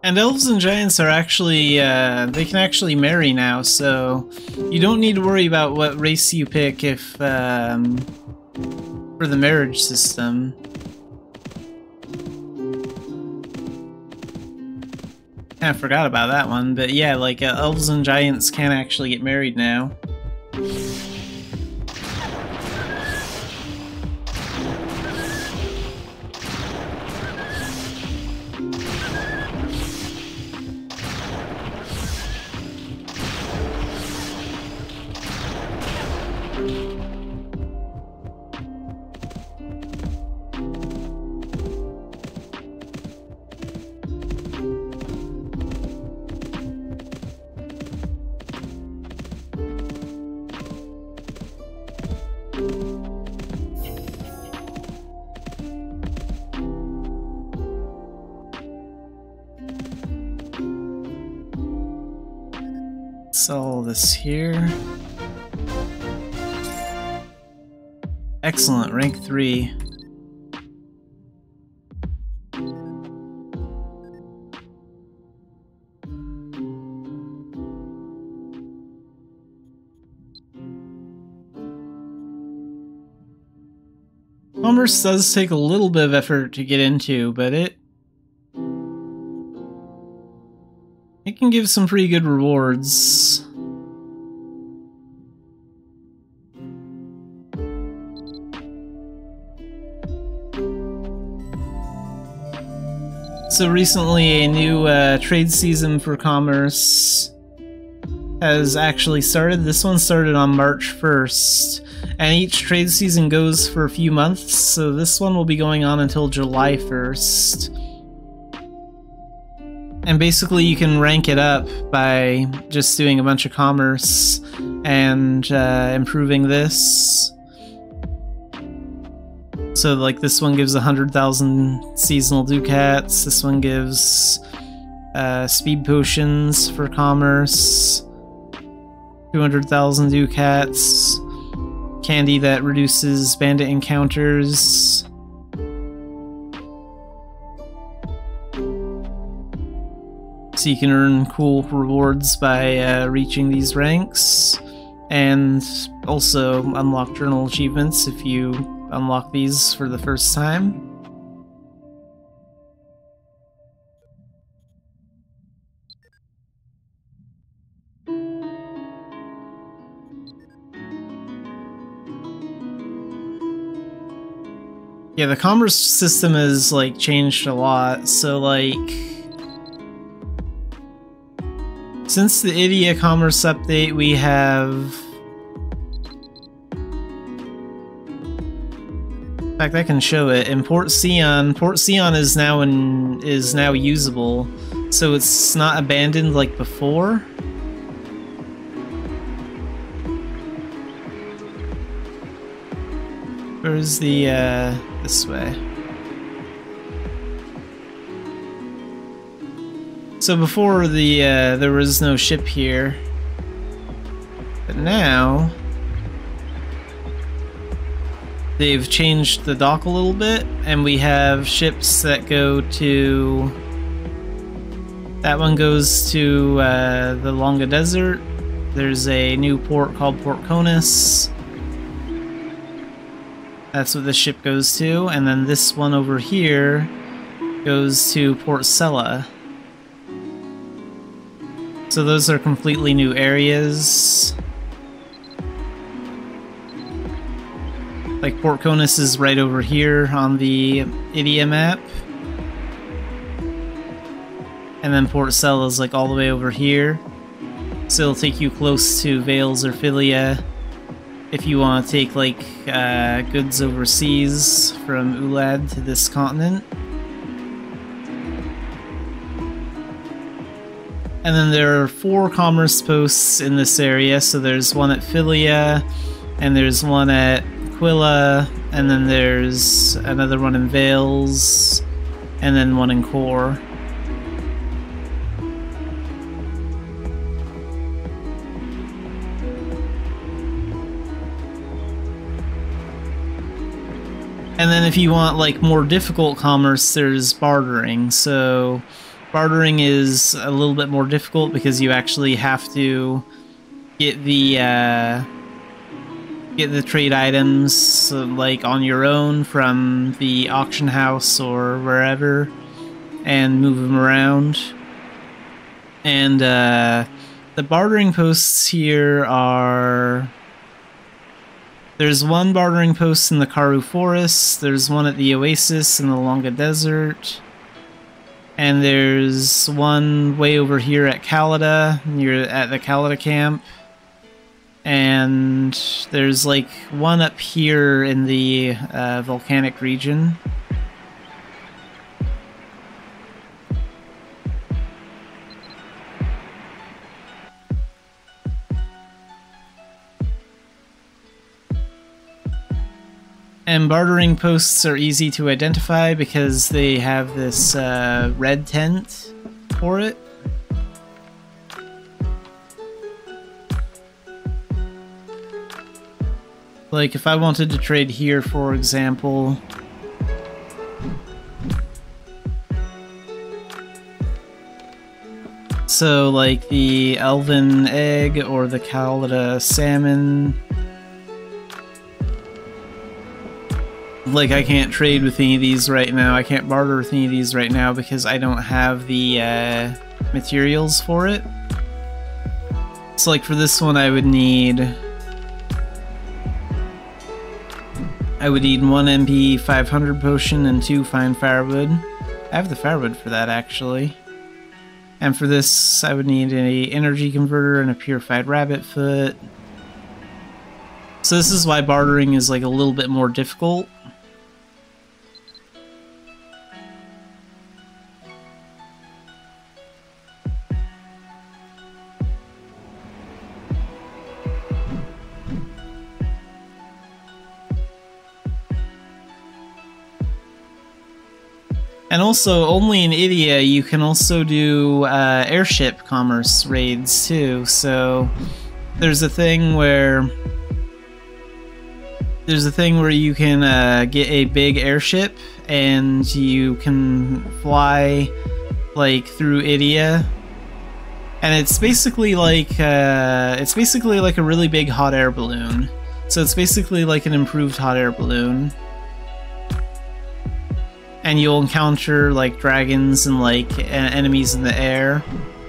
And elves and giants are actually, they can actually marry now, so you don't need to worry about what race you pick if, for the marriage system. Kinda forgot about that one, but yeah, like, elves and giants can actually get married now. Sell this here. Excellent, rank 3. Commerce does take a little bit of effort to get into, but it can give some pretty good rewards. So recently a new trade season for commerce has actually started. This one started on March 1st, and each trade season goes for a few months, so this one will be going on until July 1st. And basically you can rank it up by just doing a bunch of commerce and improving this. So like this one gives 100,000 seasonal ducats, this one gives speed potions for commerce, 200,000 ducats, candy that reduces bandit encounters. So you can earn cool rewards by reaching these ranks, and also unlock journal achievements if you unlock these for the first time. Yeah, the commerce system has like changed a lot, so like since the Idia commerce update, we have... In fact, I can show it. In Port Sion is now usable, so it's not abandoned like before. Where's the this way? So before there was no ship here, but now they've changed the dock a little bit, and we have ships that go to... That one goes to the Longa Desert. There's a new port called Port Conus. That's what the ship goes to, and then this one over here goes to Port Sella. So those are completely new areas. Like Port Conus is right over here on the Idia map. And then Port Sella is like all the way over here. So it'll take you close to Vales or Philia if you want to take like goods overseas from Ulad to this continent. And then there are 4 commerce posts in this area, so there's one at Philia, and there's one at Aquila, and then there's another one in Vales, and then one in Core. And then if you want like more difficult commerce, there's bartering. So bartering is a little bit more difficult because you actually have to get the trade items like on your own from the auction house or wherever and move them around. And the bartering posts here are... There's one bartering post in the Karoo Forest, there's one at the Oasis in the Longa Desert, and there's one way over here at Khalida, near at the Khalida camp, and there's like one up here in the volcanic region. And bartering posts are easy to identify because they have this red tent for it. Like if I wanted to trade here, for example, so like the Elven egg or the Khalida salmon, like I can't trade with any of these right now. I can't barter with any of these right now because I don't have the materials for it. So like for this one I would need 1 MP 500 potion and 2 fine firewood. I have the firewood for that actually. And for this I would need an energy converter and a purified rabbit foot. So this is why bartering is like a little bit more difficult. And also, only in Idia you can also do airship commerce raids too. So there's a thing where you can get a big airship and you can fly like through Idia, and it's basically like a really big hot air balloon. So it's basically like an improved hot air balloon. And you'll encounter like dragons and like enemies in the air,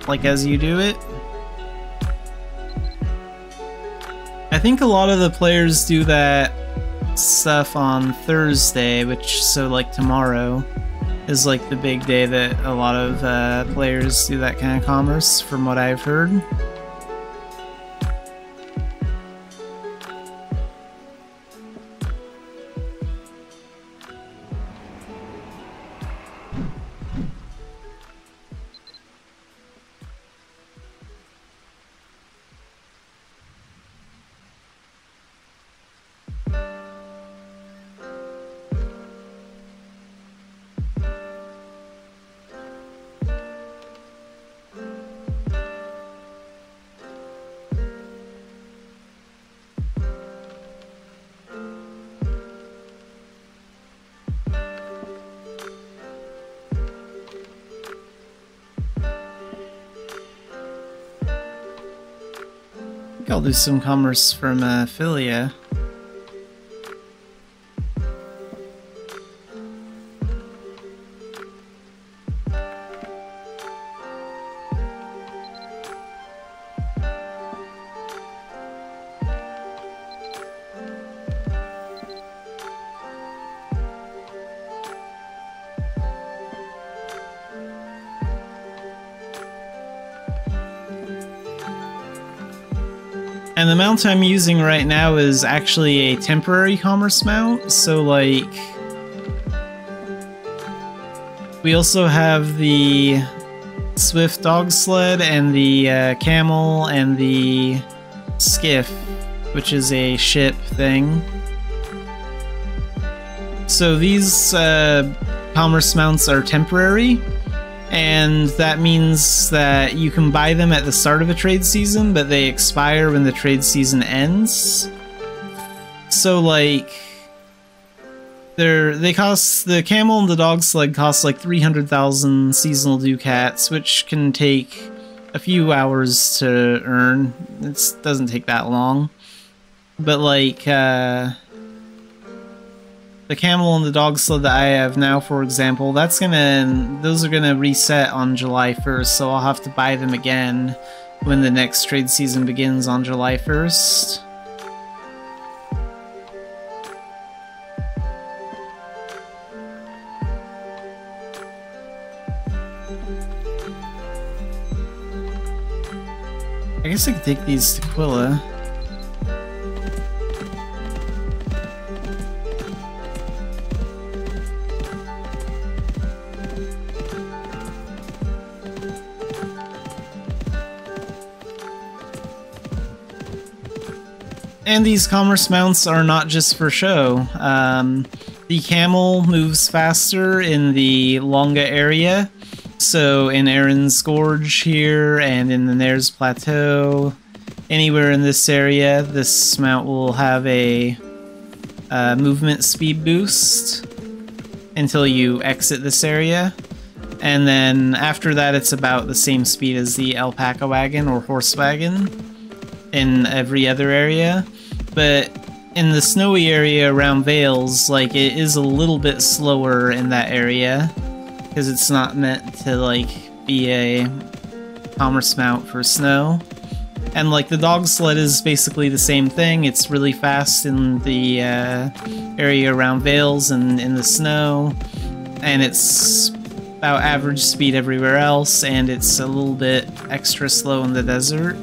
like as you do it. I think a lot of the players do that stuff on Thursday, which so like tomorrow is like the big day that a lot of players do that kind of commerce, from what I've heard. I'll do some commerce from Philia. And the mount I'm using right now is actually a temporary commerce mount, so like... We also have the Swift Dog Sled and the Camel and the Skiff, which is a ship thing. So these commerce mounts are temporary, and that means that you can buy them at the start of a trade season, but they expire when the trade season ends. So like, They cost, the camel and the dog sled cost like 300,000 seasonal ducats, which can take a few hours to earn. It doesn't take that long. But like, the camel and the dog sled that I have now, for example, those are gonna reset on July 1st, so I'll have to buy them again when the next trade season begins on July 1st. I guess I could take these to Quilla. And these commerce mounts are not just for show. The camel moves faster in the Longa area. So in Aaron's Gorge here, and in the Nares Plateau, anywhere in this area, this mount will have a movement speed boost until you exit this area. And then after that, it's about the same speed as the alpaca wagon or horse wagon in every other area. But in the snowy area around Vales, like, it is a little bit slower in that area, because it's not meant to, like, be a commerce mount for snow. And, like, the dog sled is basically the same thing. It's really fast in the area around Vales and in the snow, and it's about average speed everywhere else, and it's a little bit extra slow in the desert.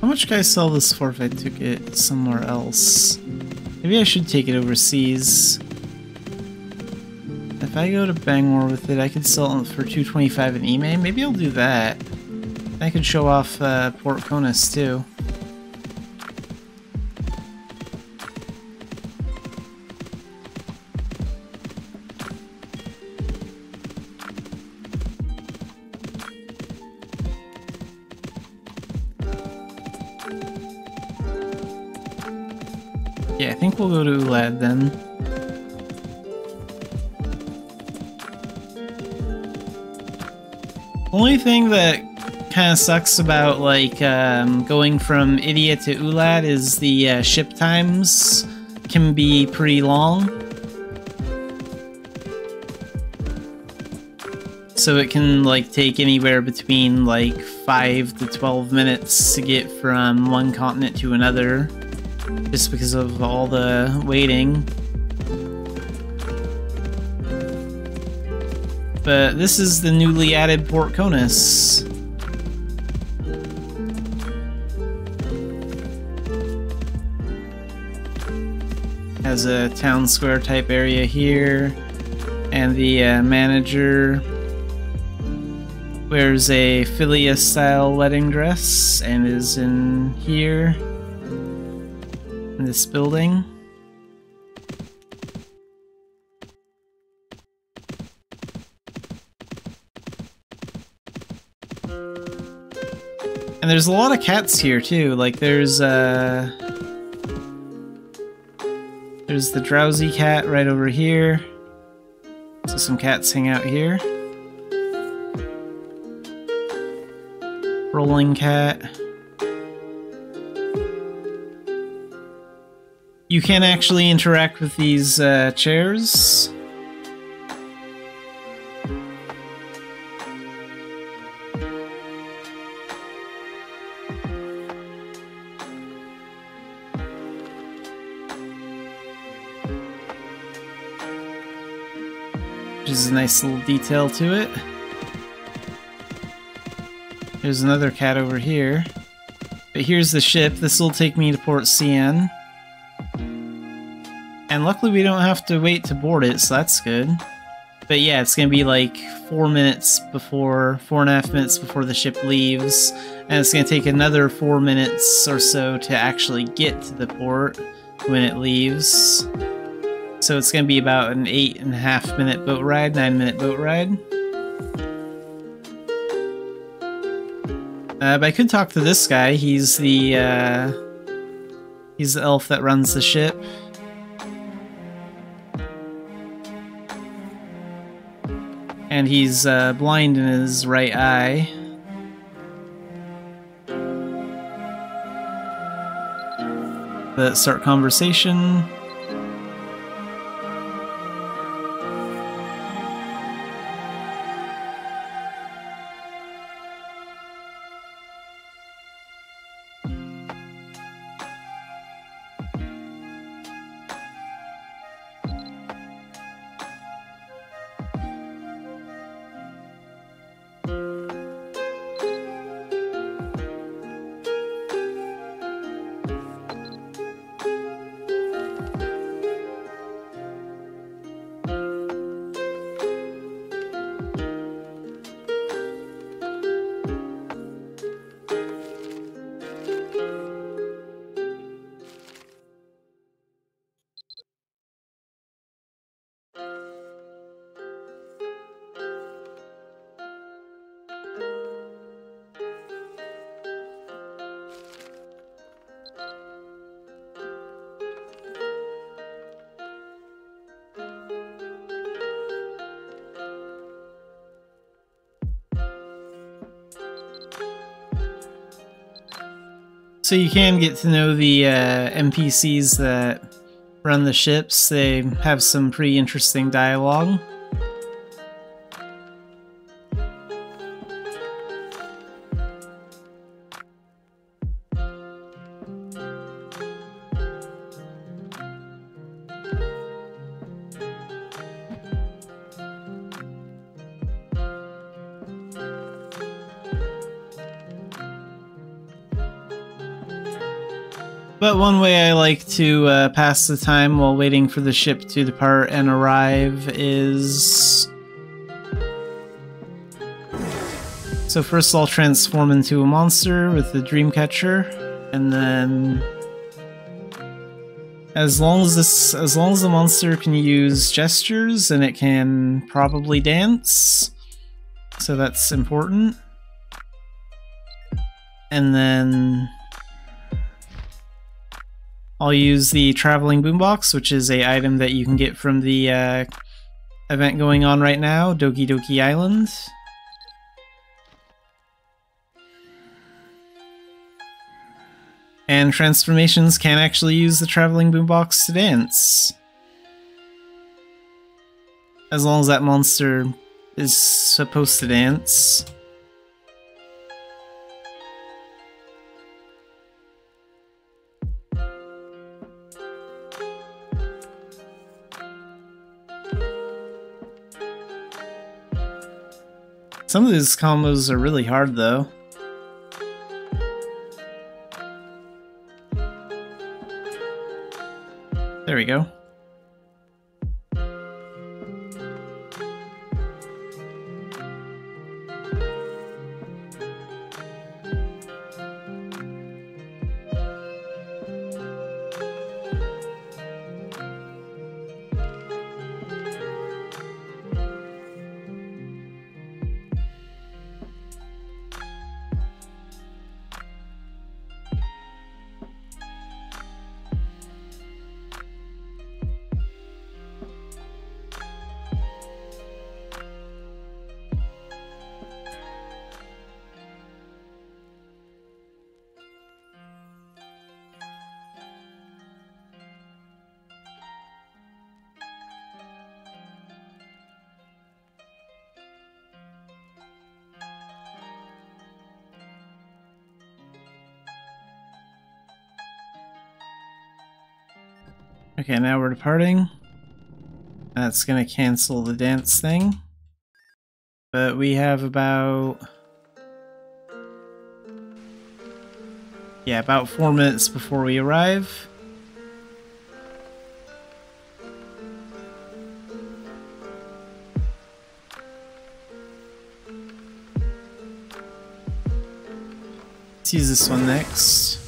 How much can I sell this for if I took it somewhere else? Maybe I should take it overseas. If I go to Bangor with it, I could sell it for $225 in eBay. Maybe I'll do that. I could show off Port Conus too. Yeah, I think we'll go to Ulad then. Only thing that kind of sucks about, like, going from Idia to Ulad is the ship times can be pretty long. So it can, like, take anywhere between, like, 5 to 12 minutes to get from one continent to another, just because of all the waiting. But this is the newly added Port Conus. Has a town square type area here, and the manager wears a Philia style wedding dress and is in here, in this building. And there's a lot of cats here too. Like there's the drowsy cat right over here. So some cats hang out here. Rolling cat. You can actually interact with these chairs. Which is a nice little detail to it. There's another cat over here. But here's the ship. This will take me to Port Cian. And luckily we don't have to wait to board it, so that's good. But yeah, it's gonna be like 4.5 minutes before the ship leaves, and it's gonna take another 4 minutes or so to actually get to the port when it leaves. So it's gonna be about an 8.5-minute boat ride, 9-minute boat ride. But I could talk to this guy. He's the elf that runs the ship. And he's blind in his right eye. Let's start conversation. So you can get to know the NPCs that run the ships. They have some pretty interesting dialogue. But one way I like to pass the time while waiting for the ship to depart and arrive is... So first I'll transform into a monster with the Dreamcatcher, and then... As long as the monster can use gestures, and it can probably dance, so that's important. And then I'll use the Traveling Boombox, which is a item that you can get from the event going on right now, Doki Doki Island. And transformations can actually use the Traveling Boombox to dance. As long as that monster is supposed to dance. Some of these combos are really hard, though. There we go. Okay, now we're departing. That's gonna cancel the dance thing. But we have about... yeah, about 4 minutes before we arrive. let's use this one next.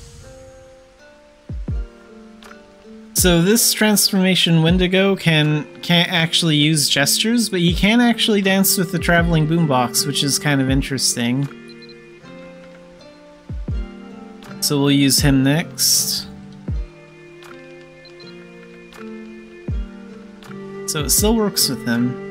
So this transformation Wendigo can't actually use gestures, but he can actually dance with the traveling boombox, which is kind of interesting. So we'll use him next. So it still works with him.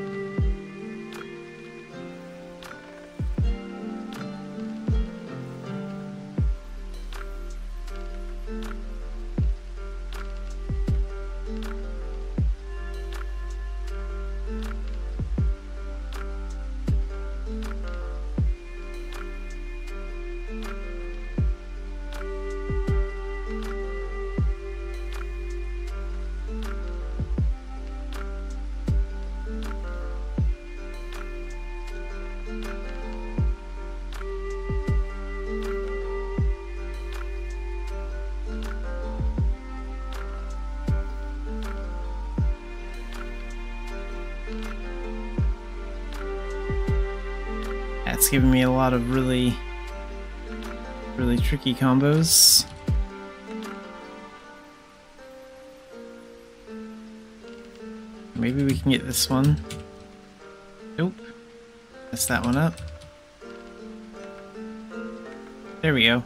That's giving me a lot of really tricky combos. Maybe we can get this one. Nope. Messed that one up. There we go.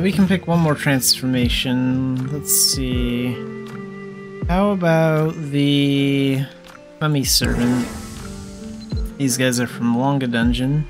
We can pick one more transformation. Let's see. How about the Mummy Servant? These guys are from Longa Dungeon.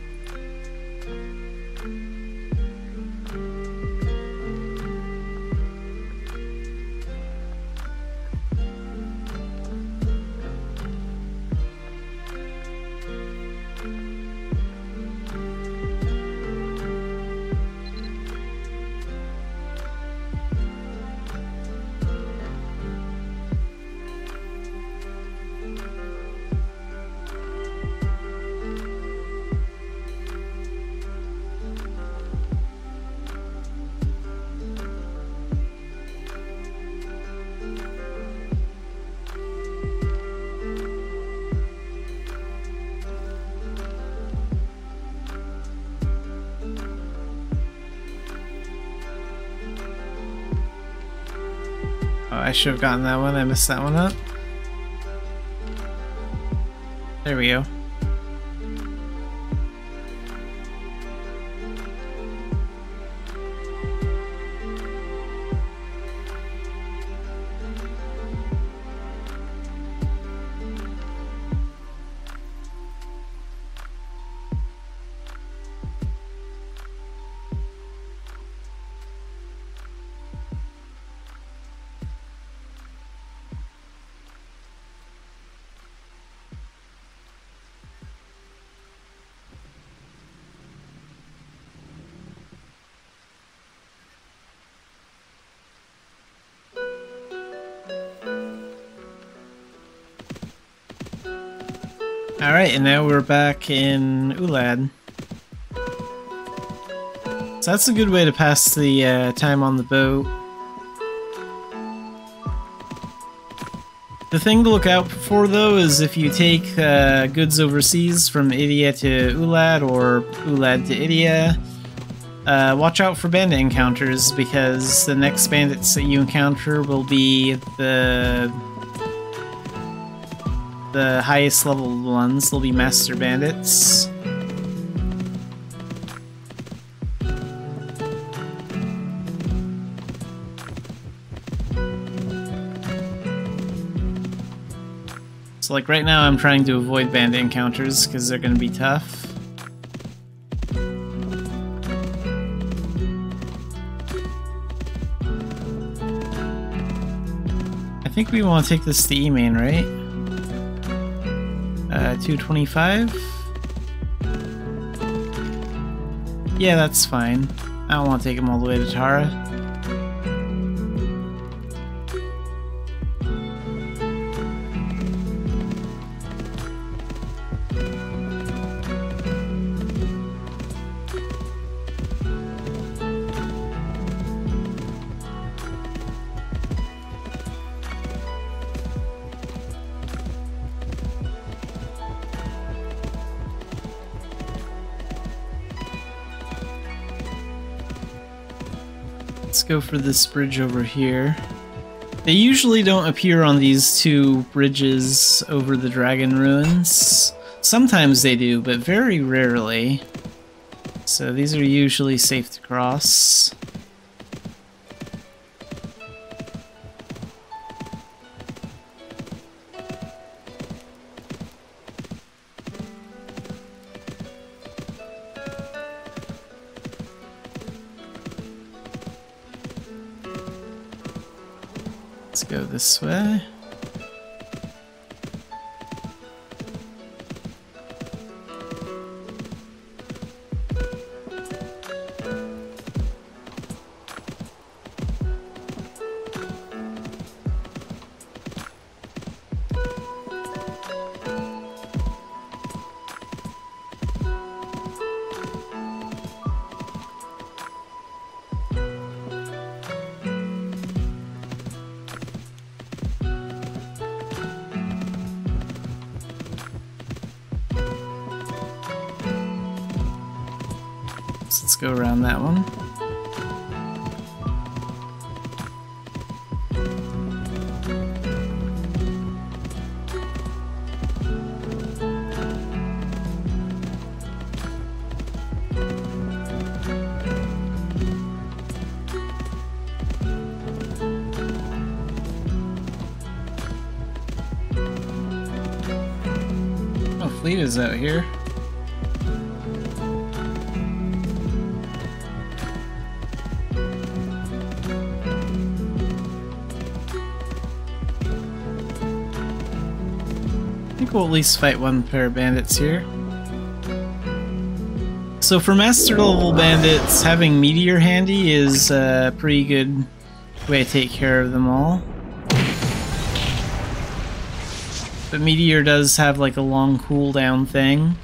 I should have gotten that one, I messed that one up. There we go. Alright, and now we're back in Ulad. So that's a good way to pass the time on the boat. The thing to look out for, though, is if you take goods overseas from Idia to Ulad or Ulad to Idia, watch out for bandit encounters, because the next bandits that you encounter will be the highest level ones. They'll be master bandits. So like right now I'm trying to avoid bandit encounters because they're going to be tough. I think we want to take this to E-main, right? 225? Yeah, that's fine. I don't want to take him all the way to Tara. Let's go for this bridge over here. They usually don't appear on these two bridges over the dragon ruins. Sometimes they do, but very rarely. So these are usually safe to cross. Let's go this way. Let's go around that one. Oh, fleet is out here. I think we'll at least fight one pair of bandits here. So for master level bandits, having meteor handy is a pretty good way to take care of them all. But meteor does have like a long cooldown thing.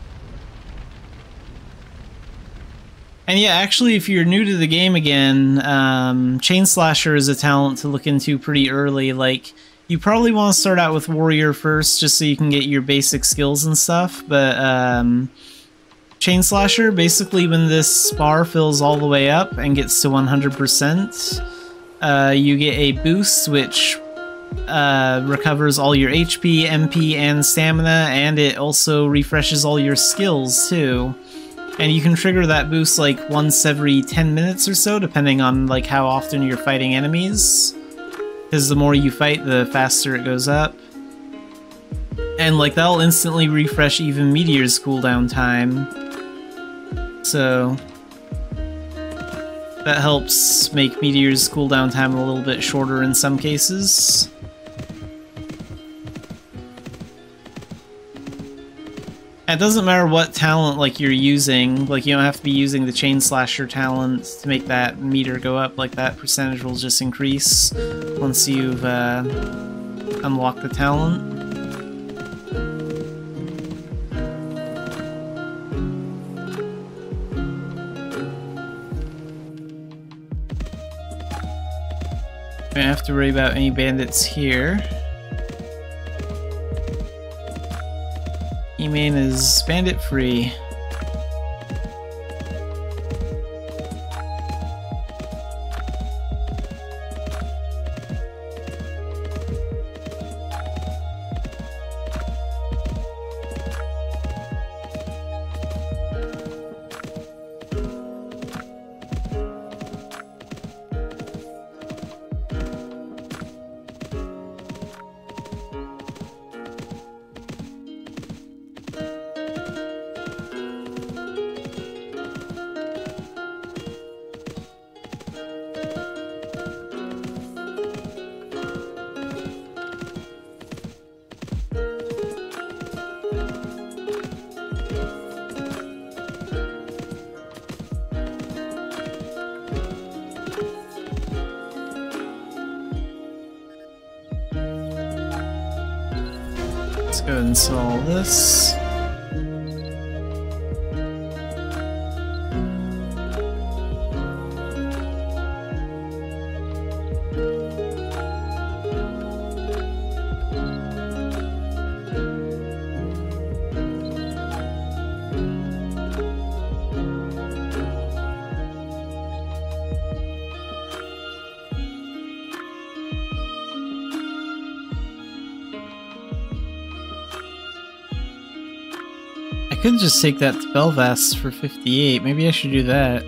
And yeah, actually, if you're new to the game again, Chain Slasher is a talent to look into pretty early. Like, you probably want to start out with Warrior first, just so you can get your basic skills and stuff, but Chain Slasher, basically when this bar fills all the way up and gets to 100%, you get a boost which recovers all your HP, MP, and stamina, and it also refreshes all your skills too. And you can trigger that boost like once every 10 minutes or so, depending on like how often you're fighting enemies. Because the more you fight, the faster it goes up. And like that'll instantly refresh even Meteor's cooldown time. So that helps make Meteor's cooldown time a little bit shorter in some cases. It doesn't matter what talent like you're using, like you don't have to be using the Chain Slasher talent to make that meter go up, like that percentage will just increase once you've unlocked the talent. Don't have to worry about any bandits here. E-main is bandit free. Let's go ahead and install this. could just take that to Belvast for 58. Maybe I should do that.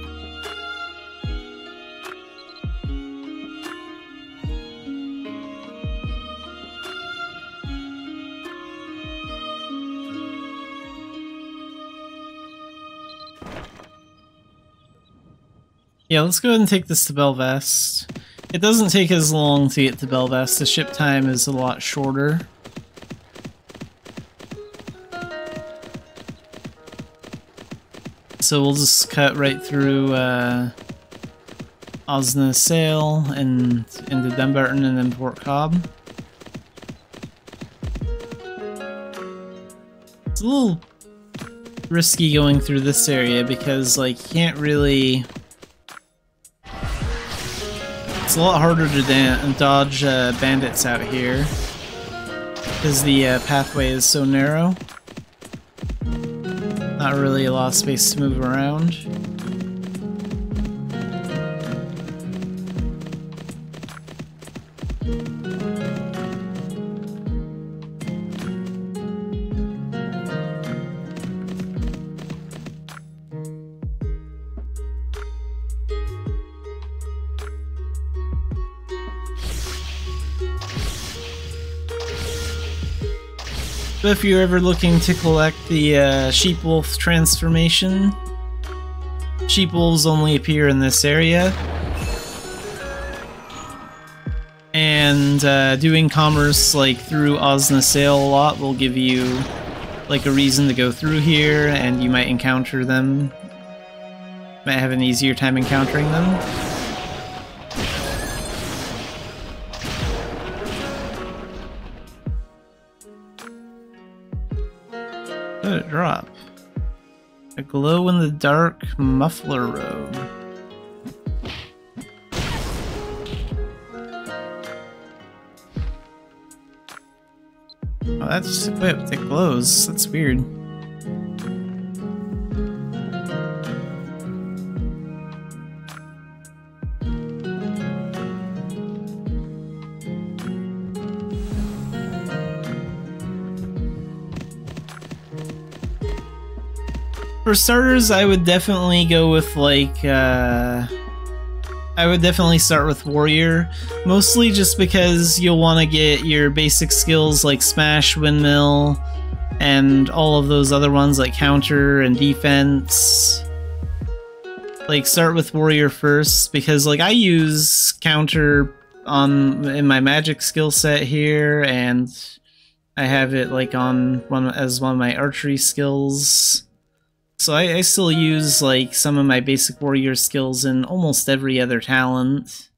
Yeah, let's go ahead and take this to Belvast. It doesn't take as long to get to Belvast. The ship time is a lot shorter. So we'll just cut right through Osna Sail and into Dumbarton and then Port Cobb. It's a little risky going through this area because, like, you can't really... It's a lot harder to dodge bandits out here because the pathway is so narrow. Not really a lot of space to move around. But if you're ever looking to collect the sheepwolf transformation, sheepwolves only appear in this area. And doing commerce like through Osna Sail a lot will give you like a reason to go through here, and you might encounter them. Might have an easier time encountering them. What did it drop? A glow-in-the-dark muffler robe. Oh, that's equipped. It glows. That's weird. For starters, I would definitely go with, like, I would definitely start with Warrior, mostly just because you'll want to get your basic skills like Smash, Windmill, and all of those other ones like Counter and Defense. Like, start with Warrior first, because, like, I use Counter in my magic skill set here, and I have it, like, as one of my archery skills. So I still use, like, some of my basic warrior skills in almost every other talent.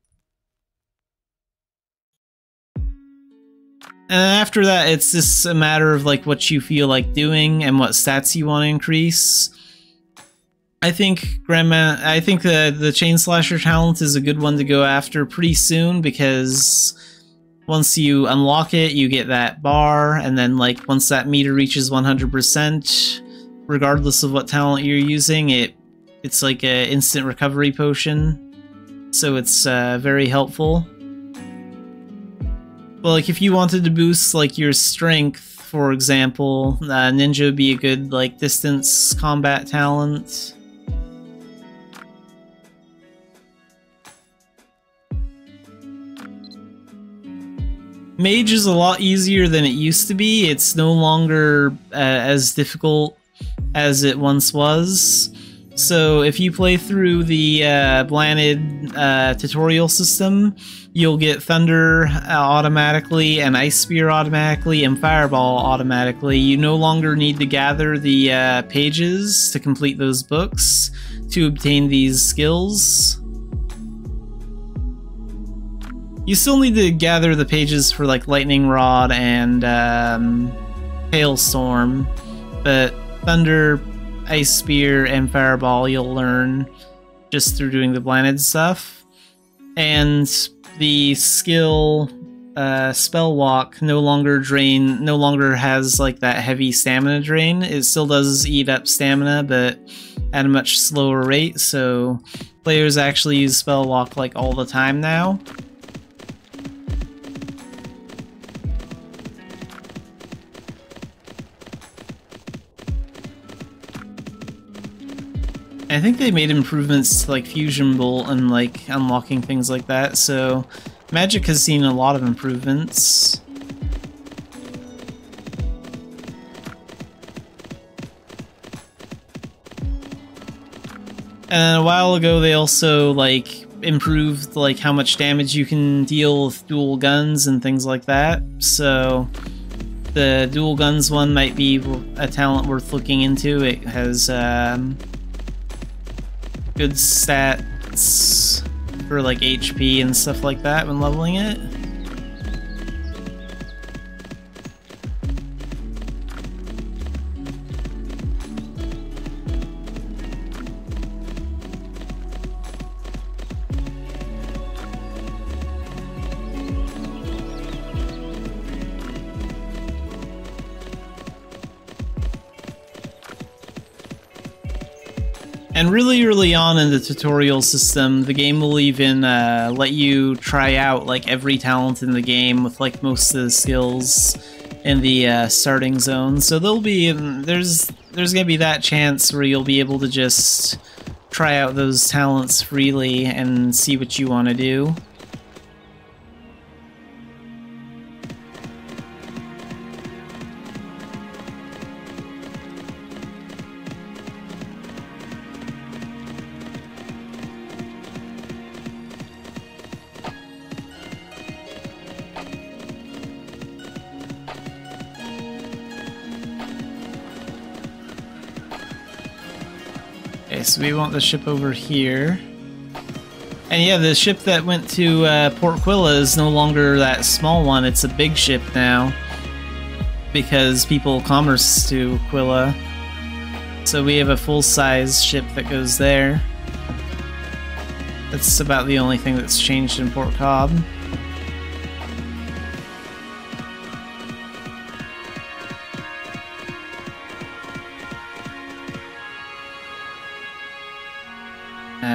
And after that, it's just a matter of, like, what you feel like doing and what stats you want to increase. I think the Chain Slasher talent is a good one to go after pretty soon, because once you unlock it, you get that bar, and then, like, once that meter reaches 100%, regardless of what talent you're using, it's like an instant recovery potion, so it's very helpful. But, like, if you wanted to boost, like, your strength, for example, Ninja would be a good, like, distance combat talent. Mage is a lot easier than it used to be. It's no longer as difficult as it once was. So if you play through the Blanid tutorial system, you'll get Thunder automatically, and Ice Spear automatically, and Fireball automatically. You no longer need to gather the pages to complete those books to obtain these skills. You still need to gather the pages for, like, Lightning Rod and Hailstorm, but Thunder, Ice Spear, and Fireball you'll learn just through doing the Blanid stuff. And the skill Spell Walk no longer has, like, that heavy stamina drain. It still does eat up stamina, but at a much slower rate, so players actually use Spell Walk, like, all the time now. I think they made improvements to like Fusion Bolt and like unlocking things like that, so Magic has seen a lot of improvements. And a while ago they also like improved like how much damage you can deal with dual guns and things like that, so the dual guns one might be a talent worth looking into. It has good stats for like HP and stuff like that when leveling it. And really early on in the tutorial system, the game will even let you try out like every talent in the game with like most of the skills in the starting zone. So there'll be there's gonna be that chance where you'll be able to just try out those talents freely and see what you want to do. Okay, so we want the ship over here. And yeah, the ship that went to Port Quilla is no longer that small one, it's a big ship now. Because people commerce to Quilla. So we have a full-size ship that goes there. That's about the only thing that's changed in Port Cobb.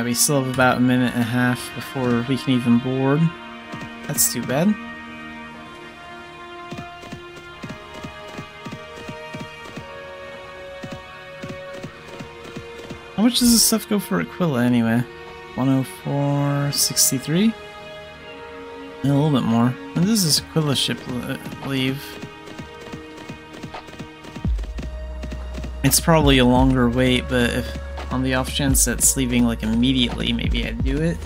We still have about a minute and a half before we can even board. That's too bad. How much does this stuff go for at Quilla anyway? 104.63? A little bit more. When does this Quilla ship leave? It's probably a longer wait, but if on the off chance that it's leaving like immediately, maybe I'd do it.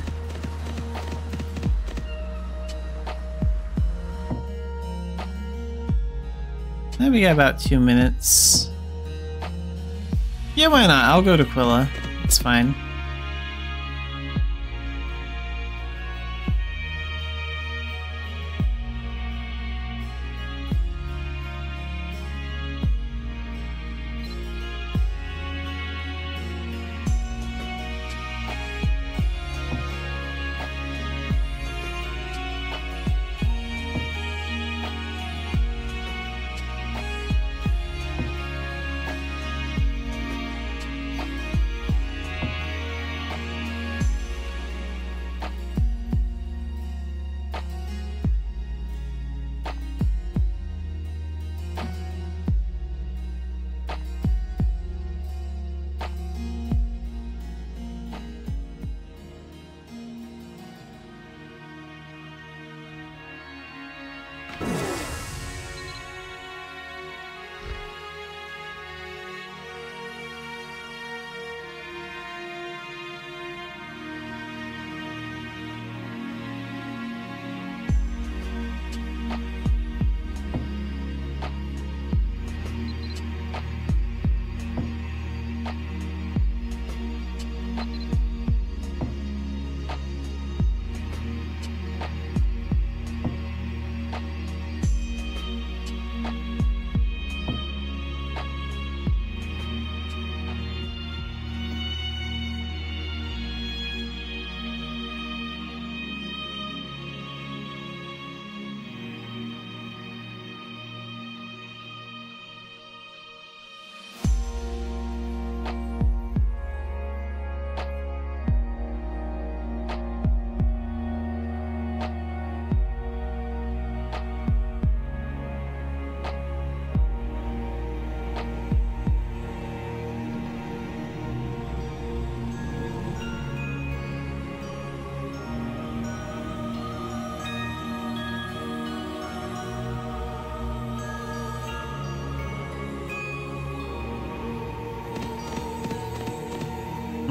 Now we got about 2 minutes. Yeah, why not? I'll go to Quilla. It's fine.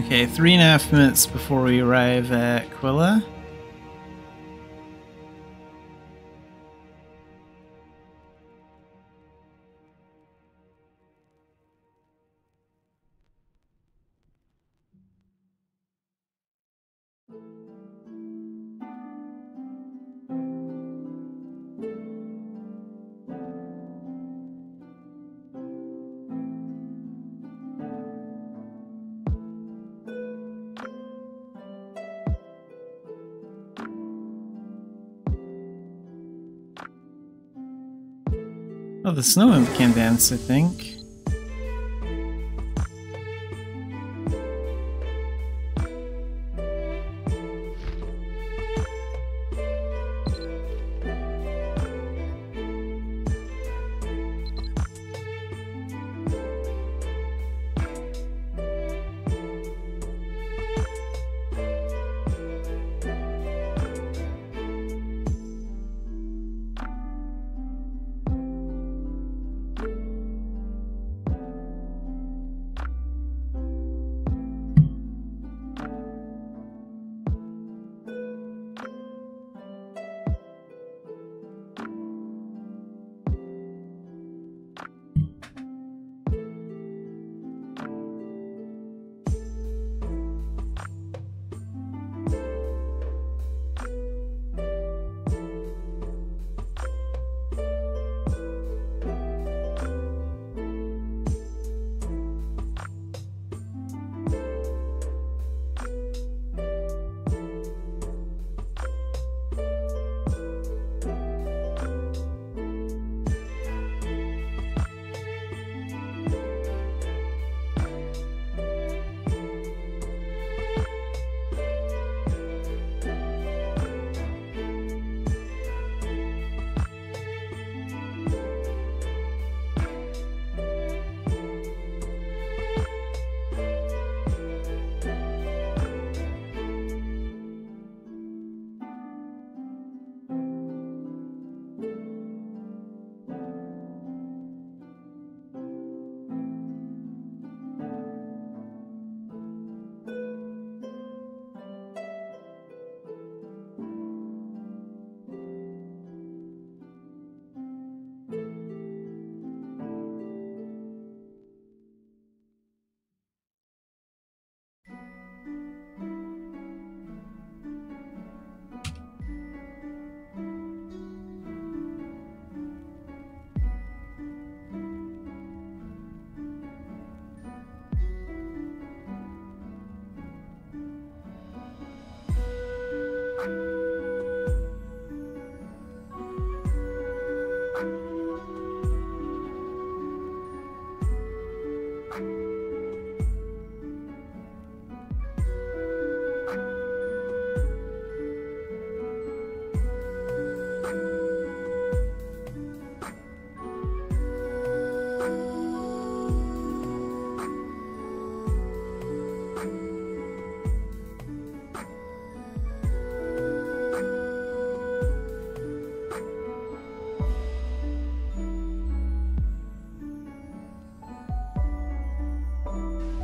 Okay, 3.5 minutes before we arrive at Quilla. Oh, the snow imp can dance, I think.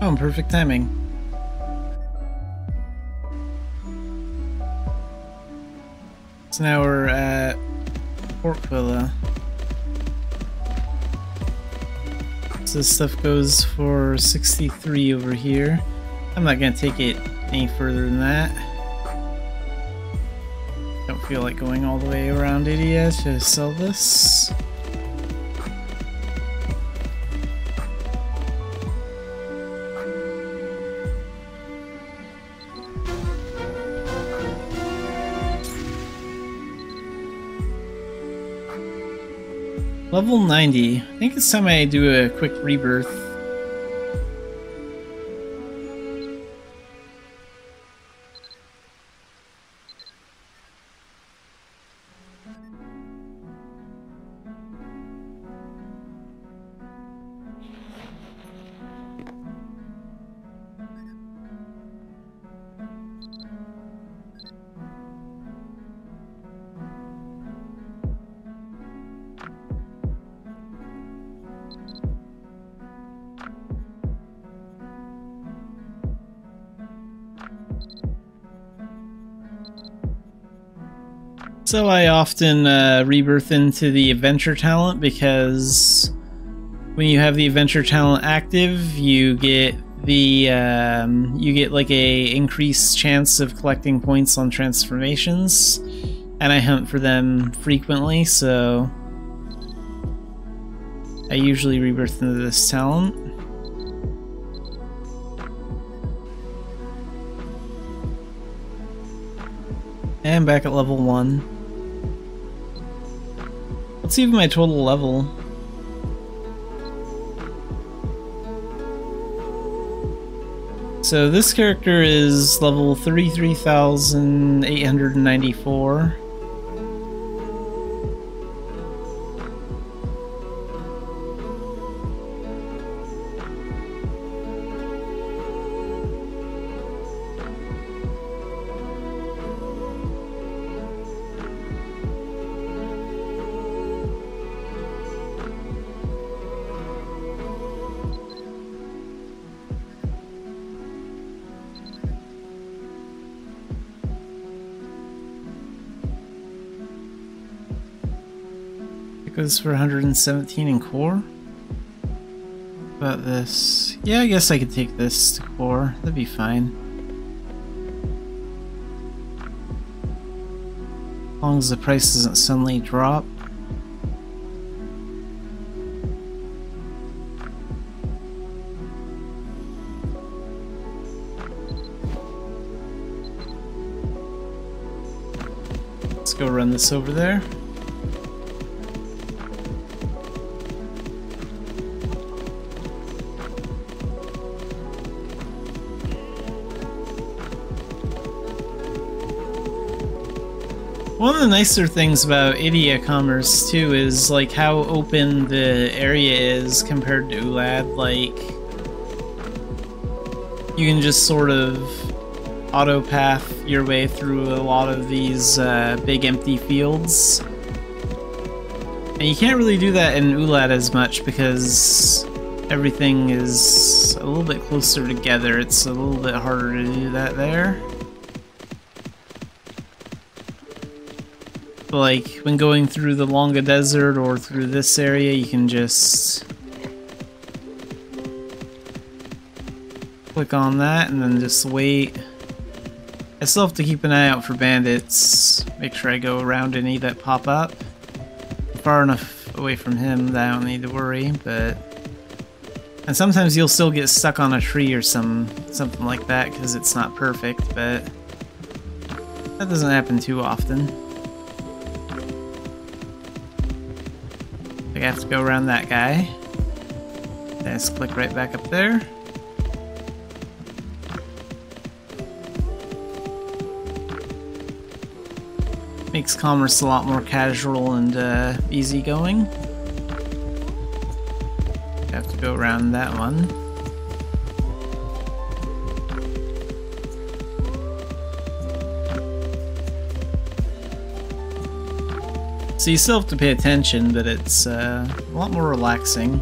Oh, perfect timing. So now we're at Port Quilla. So this stuff goes for 63 over here. I'm not gonna take it any further than that. Don't feel like going all the way around it yet to sell this. Level 90. I think it's time I do a quick rebirth. So I often rebirth into the adventure talent because when you have the adventure talent active, you get the like a increased chance of collecting points on transformations, and I hunt for them frequently, so I usually rebirth into this talent. And back at level 1. Let's see my total level. So this character is level 33,894. Goes for 117 in core. About this. Yeah, I guess I could take this to core. That'd be fine. As long as the price doesn't suddenly drop. Let's go run this over there. One of the nicer things about Idia Commerce too is like how open the area is compared to Ulad. Like you can just sort of auto path your way through a lot of these big empty fields. And you can't really do that in Ulad as much because everything is a little bit closer together. It's a little bit harder to do that there. Like when going through the Longa Desert or through this area, you can just click on that and then just wait. I still have to keep an eye out for bandits, make sure I go around any that pop up. Far enough away from him that I don't need to worry, but... And sometimes you'll still get stuck on a tree or something like that because it's not perfect, but that doesn't happen too often. I have to go around that guy. Just click right back up there. Makes commerce a lot more casual and easygoing. Have to go around that one. So you still have to pay attention, but it's a lot more relaxing.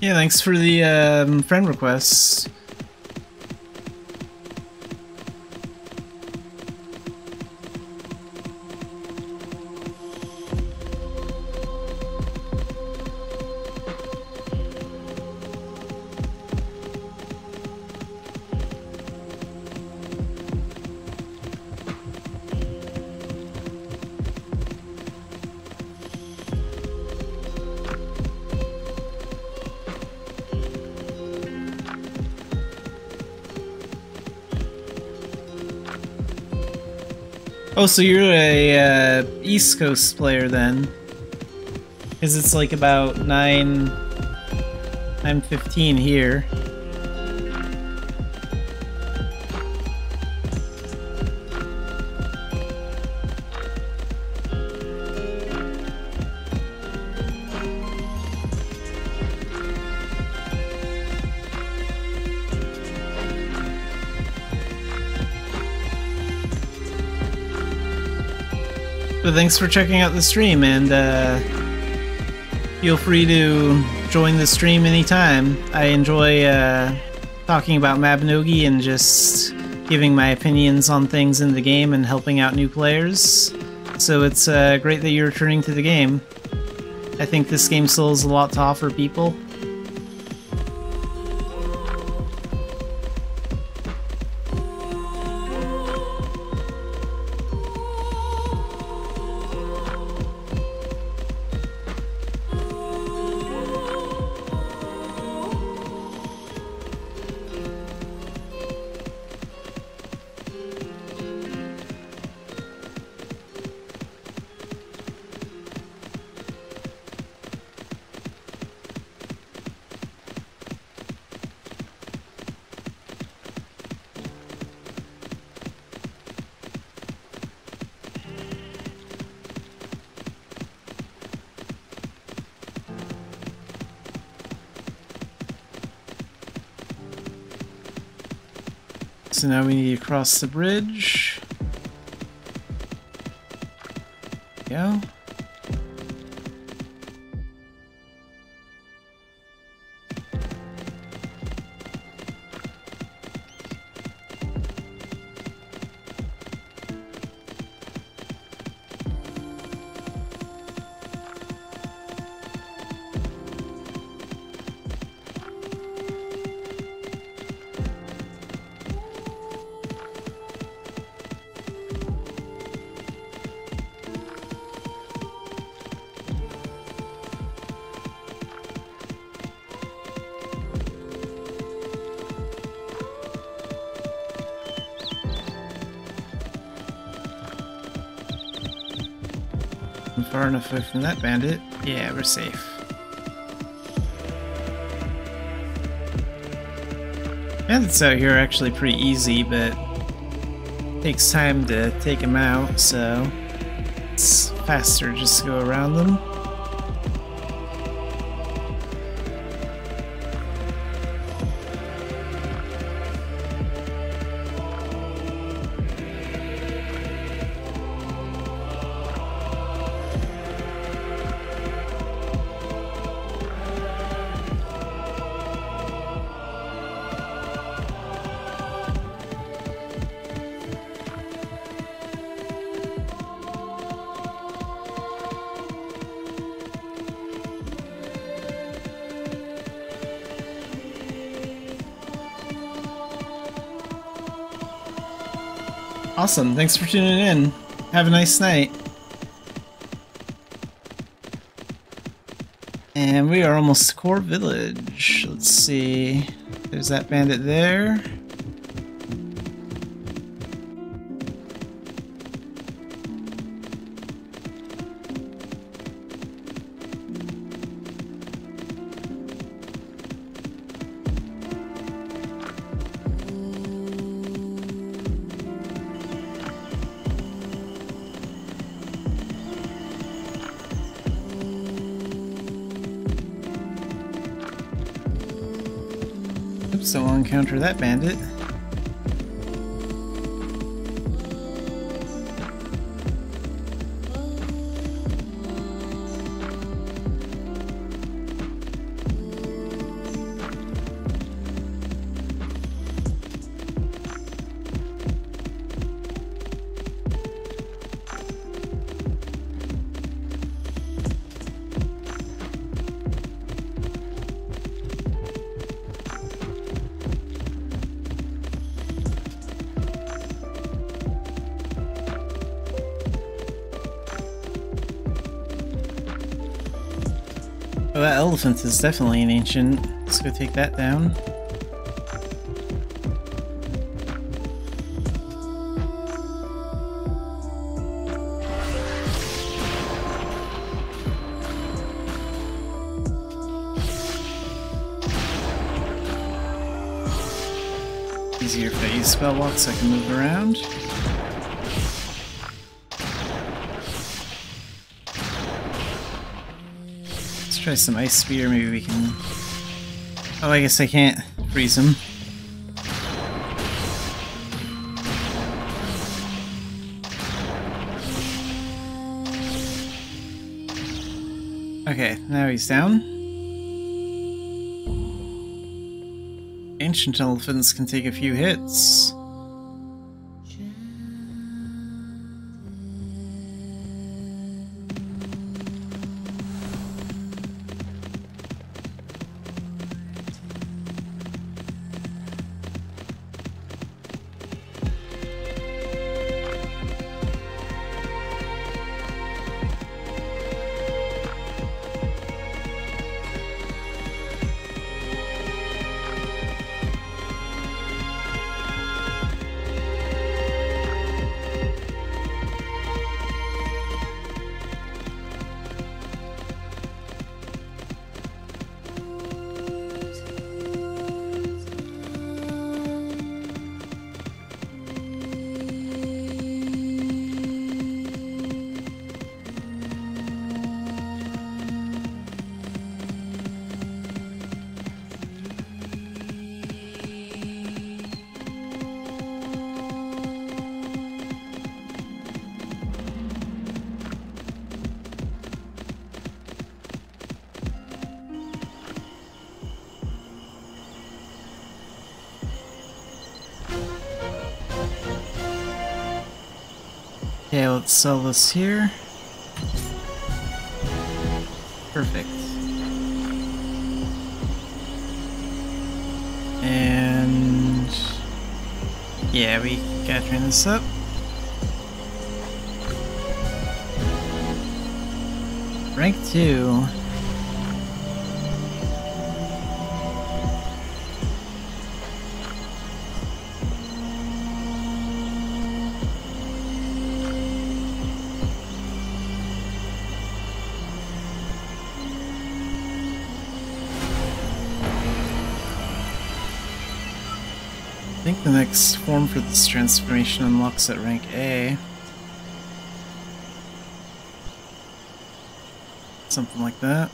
Yeah, thanks for the friend requests. Oh, so you're a East Coast player then? Because it's like about 9:15 here. But thanks for checking out the stream, and feel free to join the stream anytime. I enjoy talking about Mabinogi and just giving my opinions on things in the game and helping out new players. So it's great that you're returning to the game. I think this game still has a lot to offer people. So now we need to cross the bridge. Go. Far enough away from that bandit. Yeah, we're safe. Bandits out here are actually pretty easy, but it takes time to take them out, so it's faster just to go around them. Awesome, thanks for tuning in. Have a nice night. And we are almost to Core Village. Let's see. There's that bandit there. So we'll encounter that bandit. Oh, that elephant is definitely an ancient. Let's go take that down. Easier if I use spell lock so I can move around. Let's try some ice spear, maybe we can... Oh, I guess I can't freeze him. Okay, now he's down. Ancient elephants can take a few hits. Okay, let's sell this here. Perfect. And yeah, we gotta train this up. Rank 2. I think the next form for this transformation unlocks at rank A. Something like that.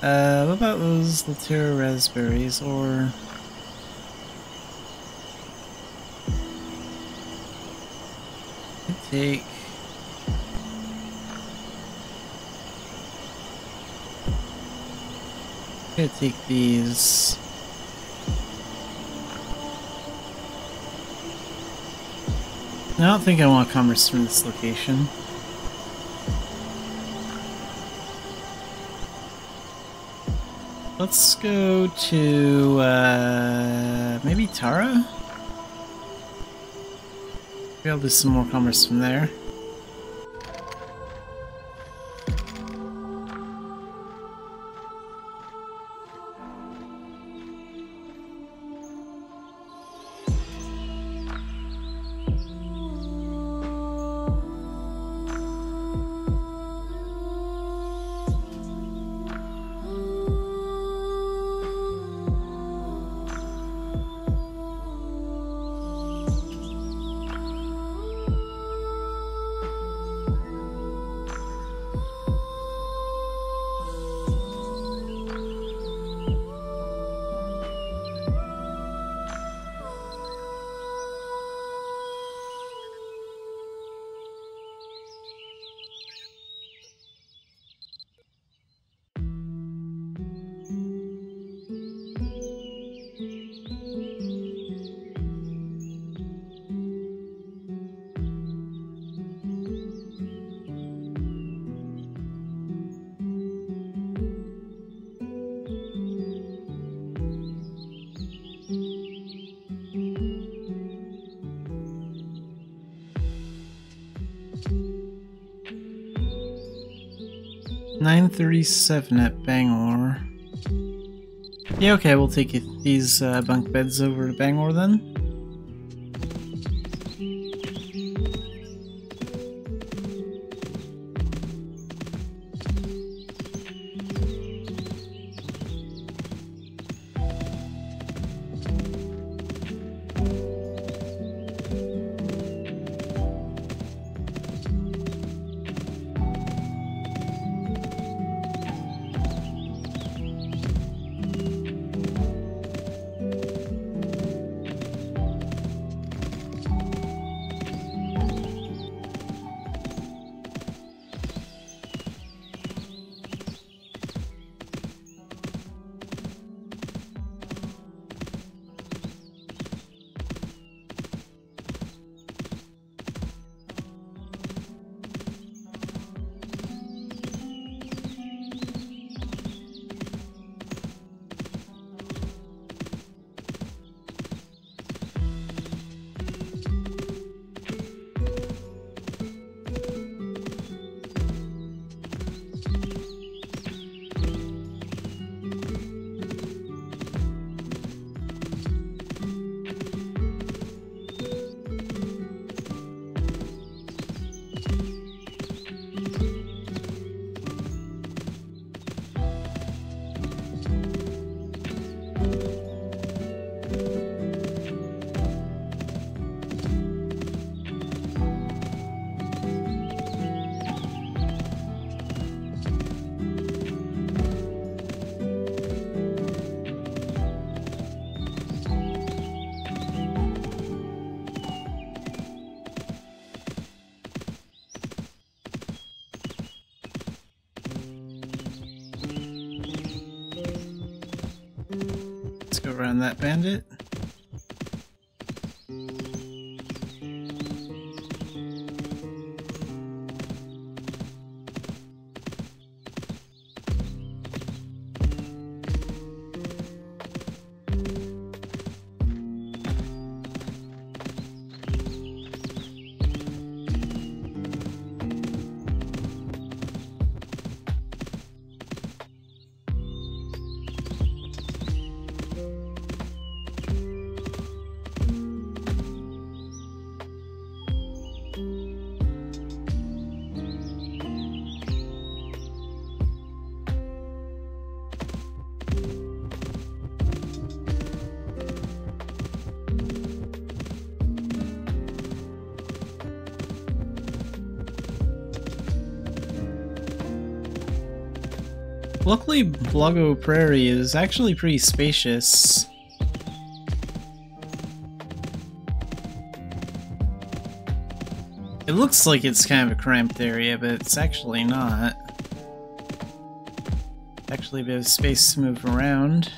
What about those Latera raspberries, or... Take... I'm gonna take these. I don't think I want commerce from this location. Let's go to, maybe Tara? Maybe I'll do some more commerce from there. $9.37 at Bangor. Yeah, okay, we'll take these bunk beds over to Bangor then. Let's go around that bandit. Luckily, Blago Prairie is actually pretty spacious. It looks like it's kind of a cramped area, but it's actually not. Actually a bit of space to move around.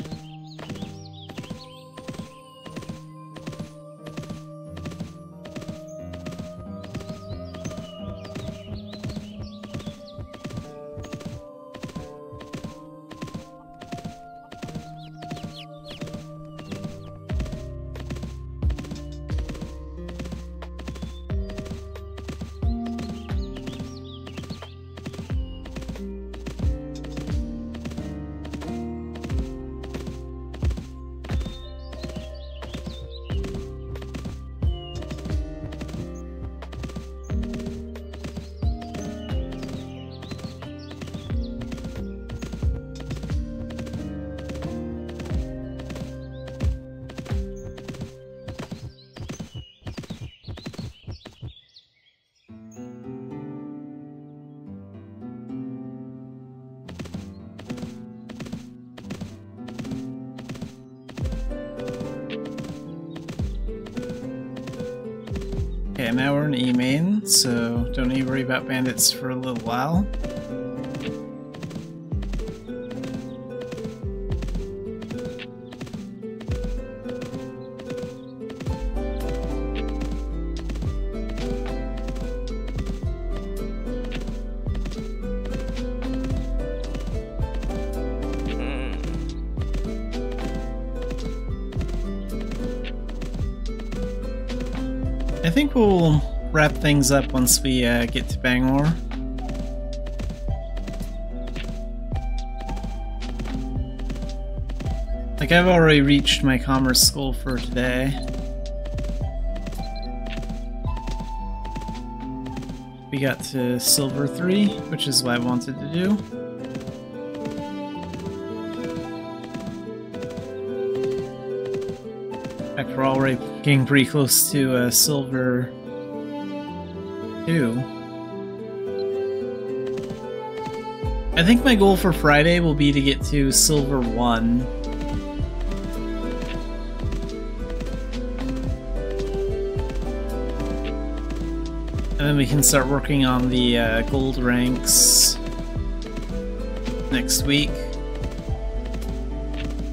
Okay, now we're in E-main, so don't need to worry about bandits for a little while. I think we'll wrap things up once we get to Bangor. Like, I've already reached my commerce goal for today. We got to silver 3, which is what I wanted to do. In fact, we're already getting pretty close to silver 2. I think my goal for Friday will be to get to silver 1. And then we can start working on the gold ranks next week.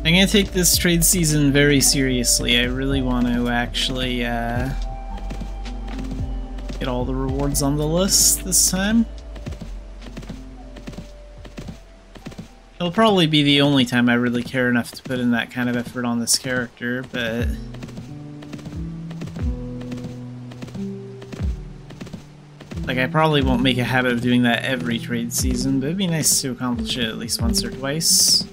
I'm gonna take this trade season very seriously. I really want to actually get all the rewards on the list this time. It'll probably be the only time I really care enough to put in that kind of effort on this character, but... like, I probably won't make a habit of doing that every trade season, but it'd be nice to accomplish it at least once or twice.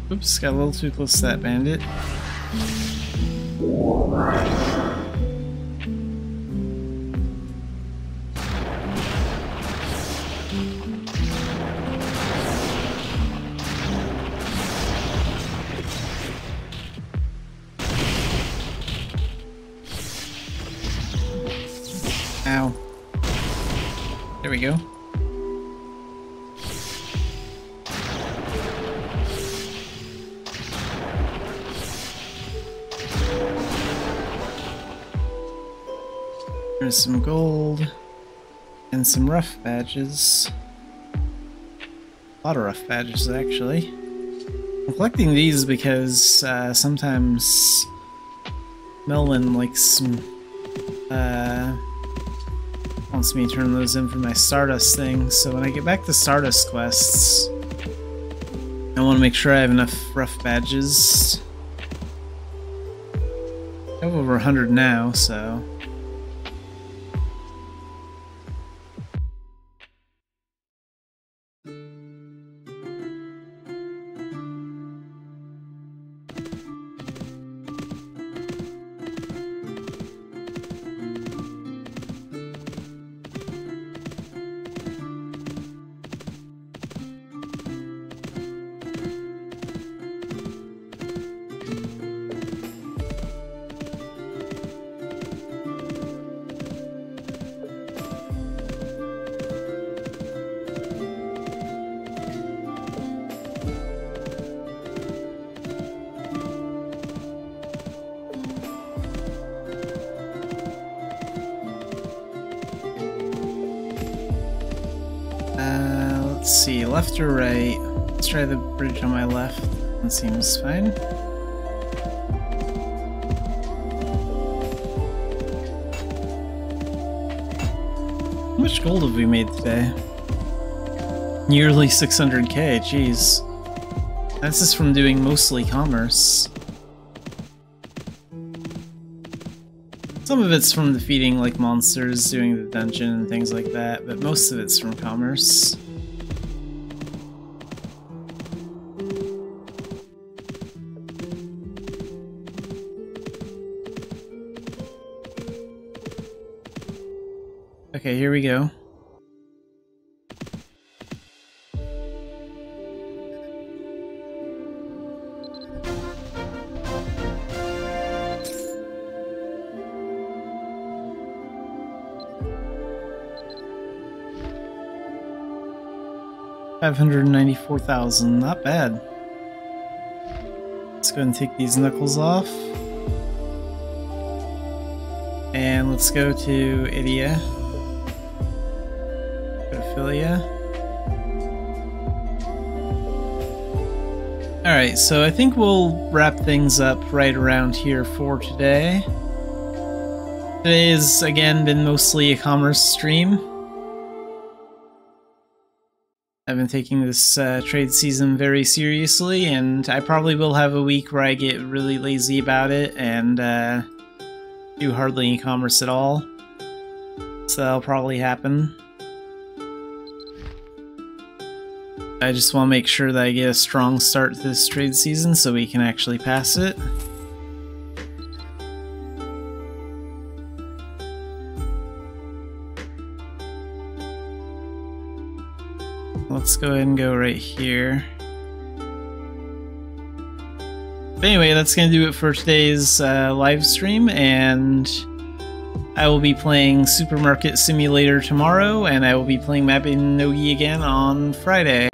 Oops, got a little too close to that bandit. Ow. There we go. There's some gold and some rough badges. A lot of rough badges, actually. I'm collecting these because sometimes Melvin wants me to turn those in for my Stardust thing, so when I get back to Stardust quests, I want to make sure I have enough rough badges. I have over 100 now, so... 'Let's see, left or right? Let's try the bridge on my left. That seems fine. How much gold have we made today? Nearly 600k, jeez. That's just from doing mostly commerce. Some of it's from defeating, like, monsters, doing the dungeon and things like that, but most of it's from commerce. Okay, here we go. $594,000, not bad. Let's go ahead and take these knuckles off. And let's go to Idia. Pedophilia. Alright, so I think we'll wrap things up right around here for today. Today has, again, been mostly a commerce stream. I've been taking this trade season very seriously, and I probably will have a week where I get really lazy about it and do hardly any commerce at all. So that'll probably happen. I just want to make sure that I get a strong start to this trade season so we can actually pass it. Let's go ahead and go right here. But anyway, that's going to do it for today's live stream, and I will be playing Supermarket Simulator tomorrow, and I will be playing Mabinogi again on Friday.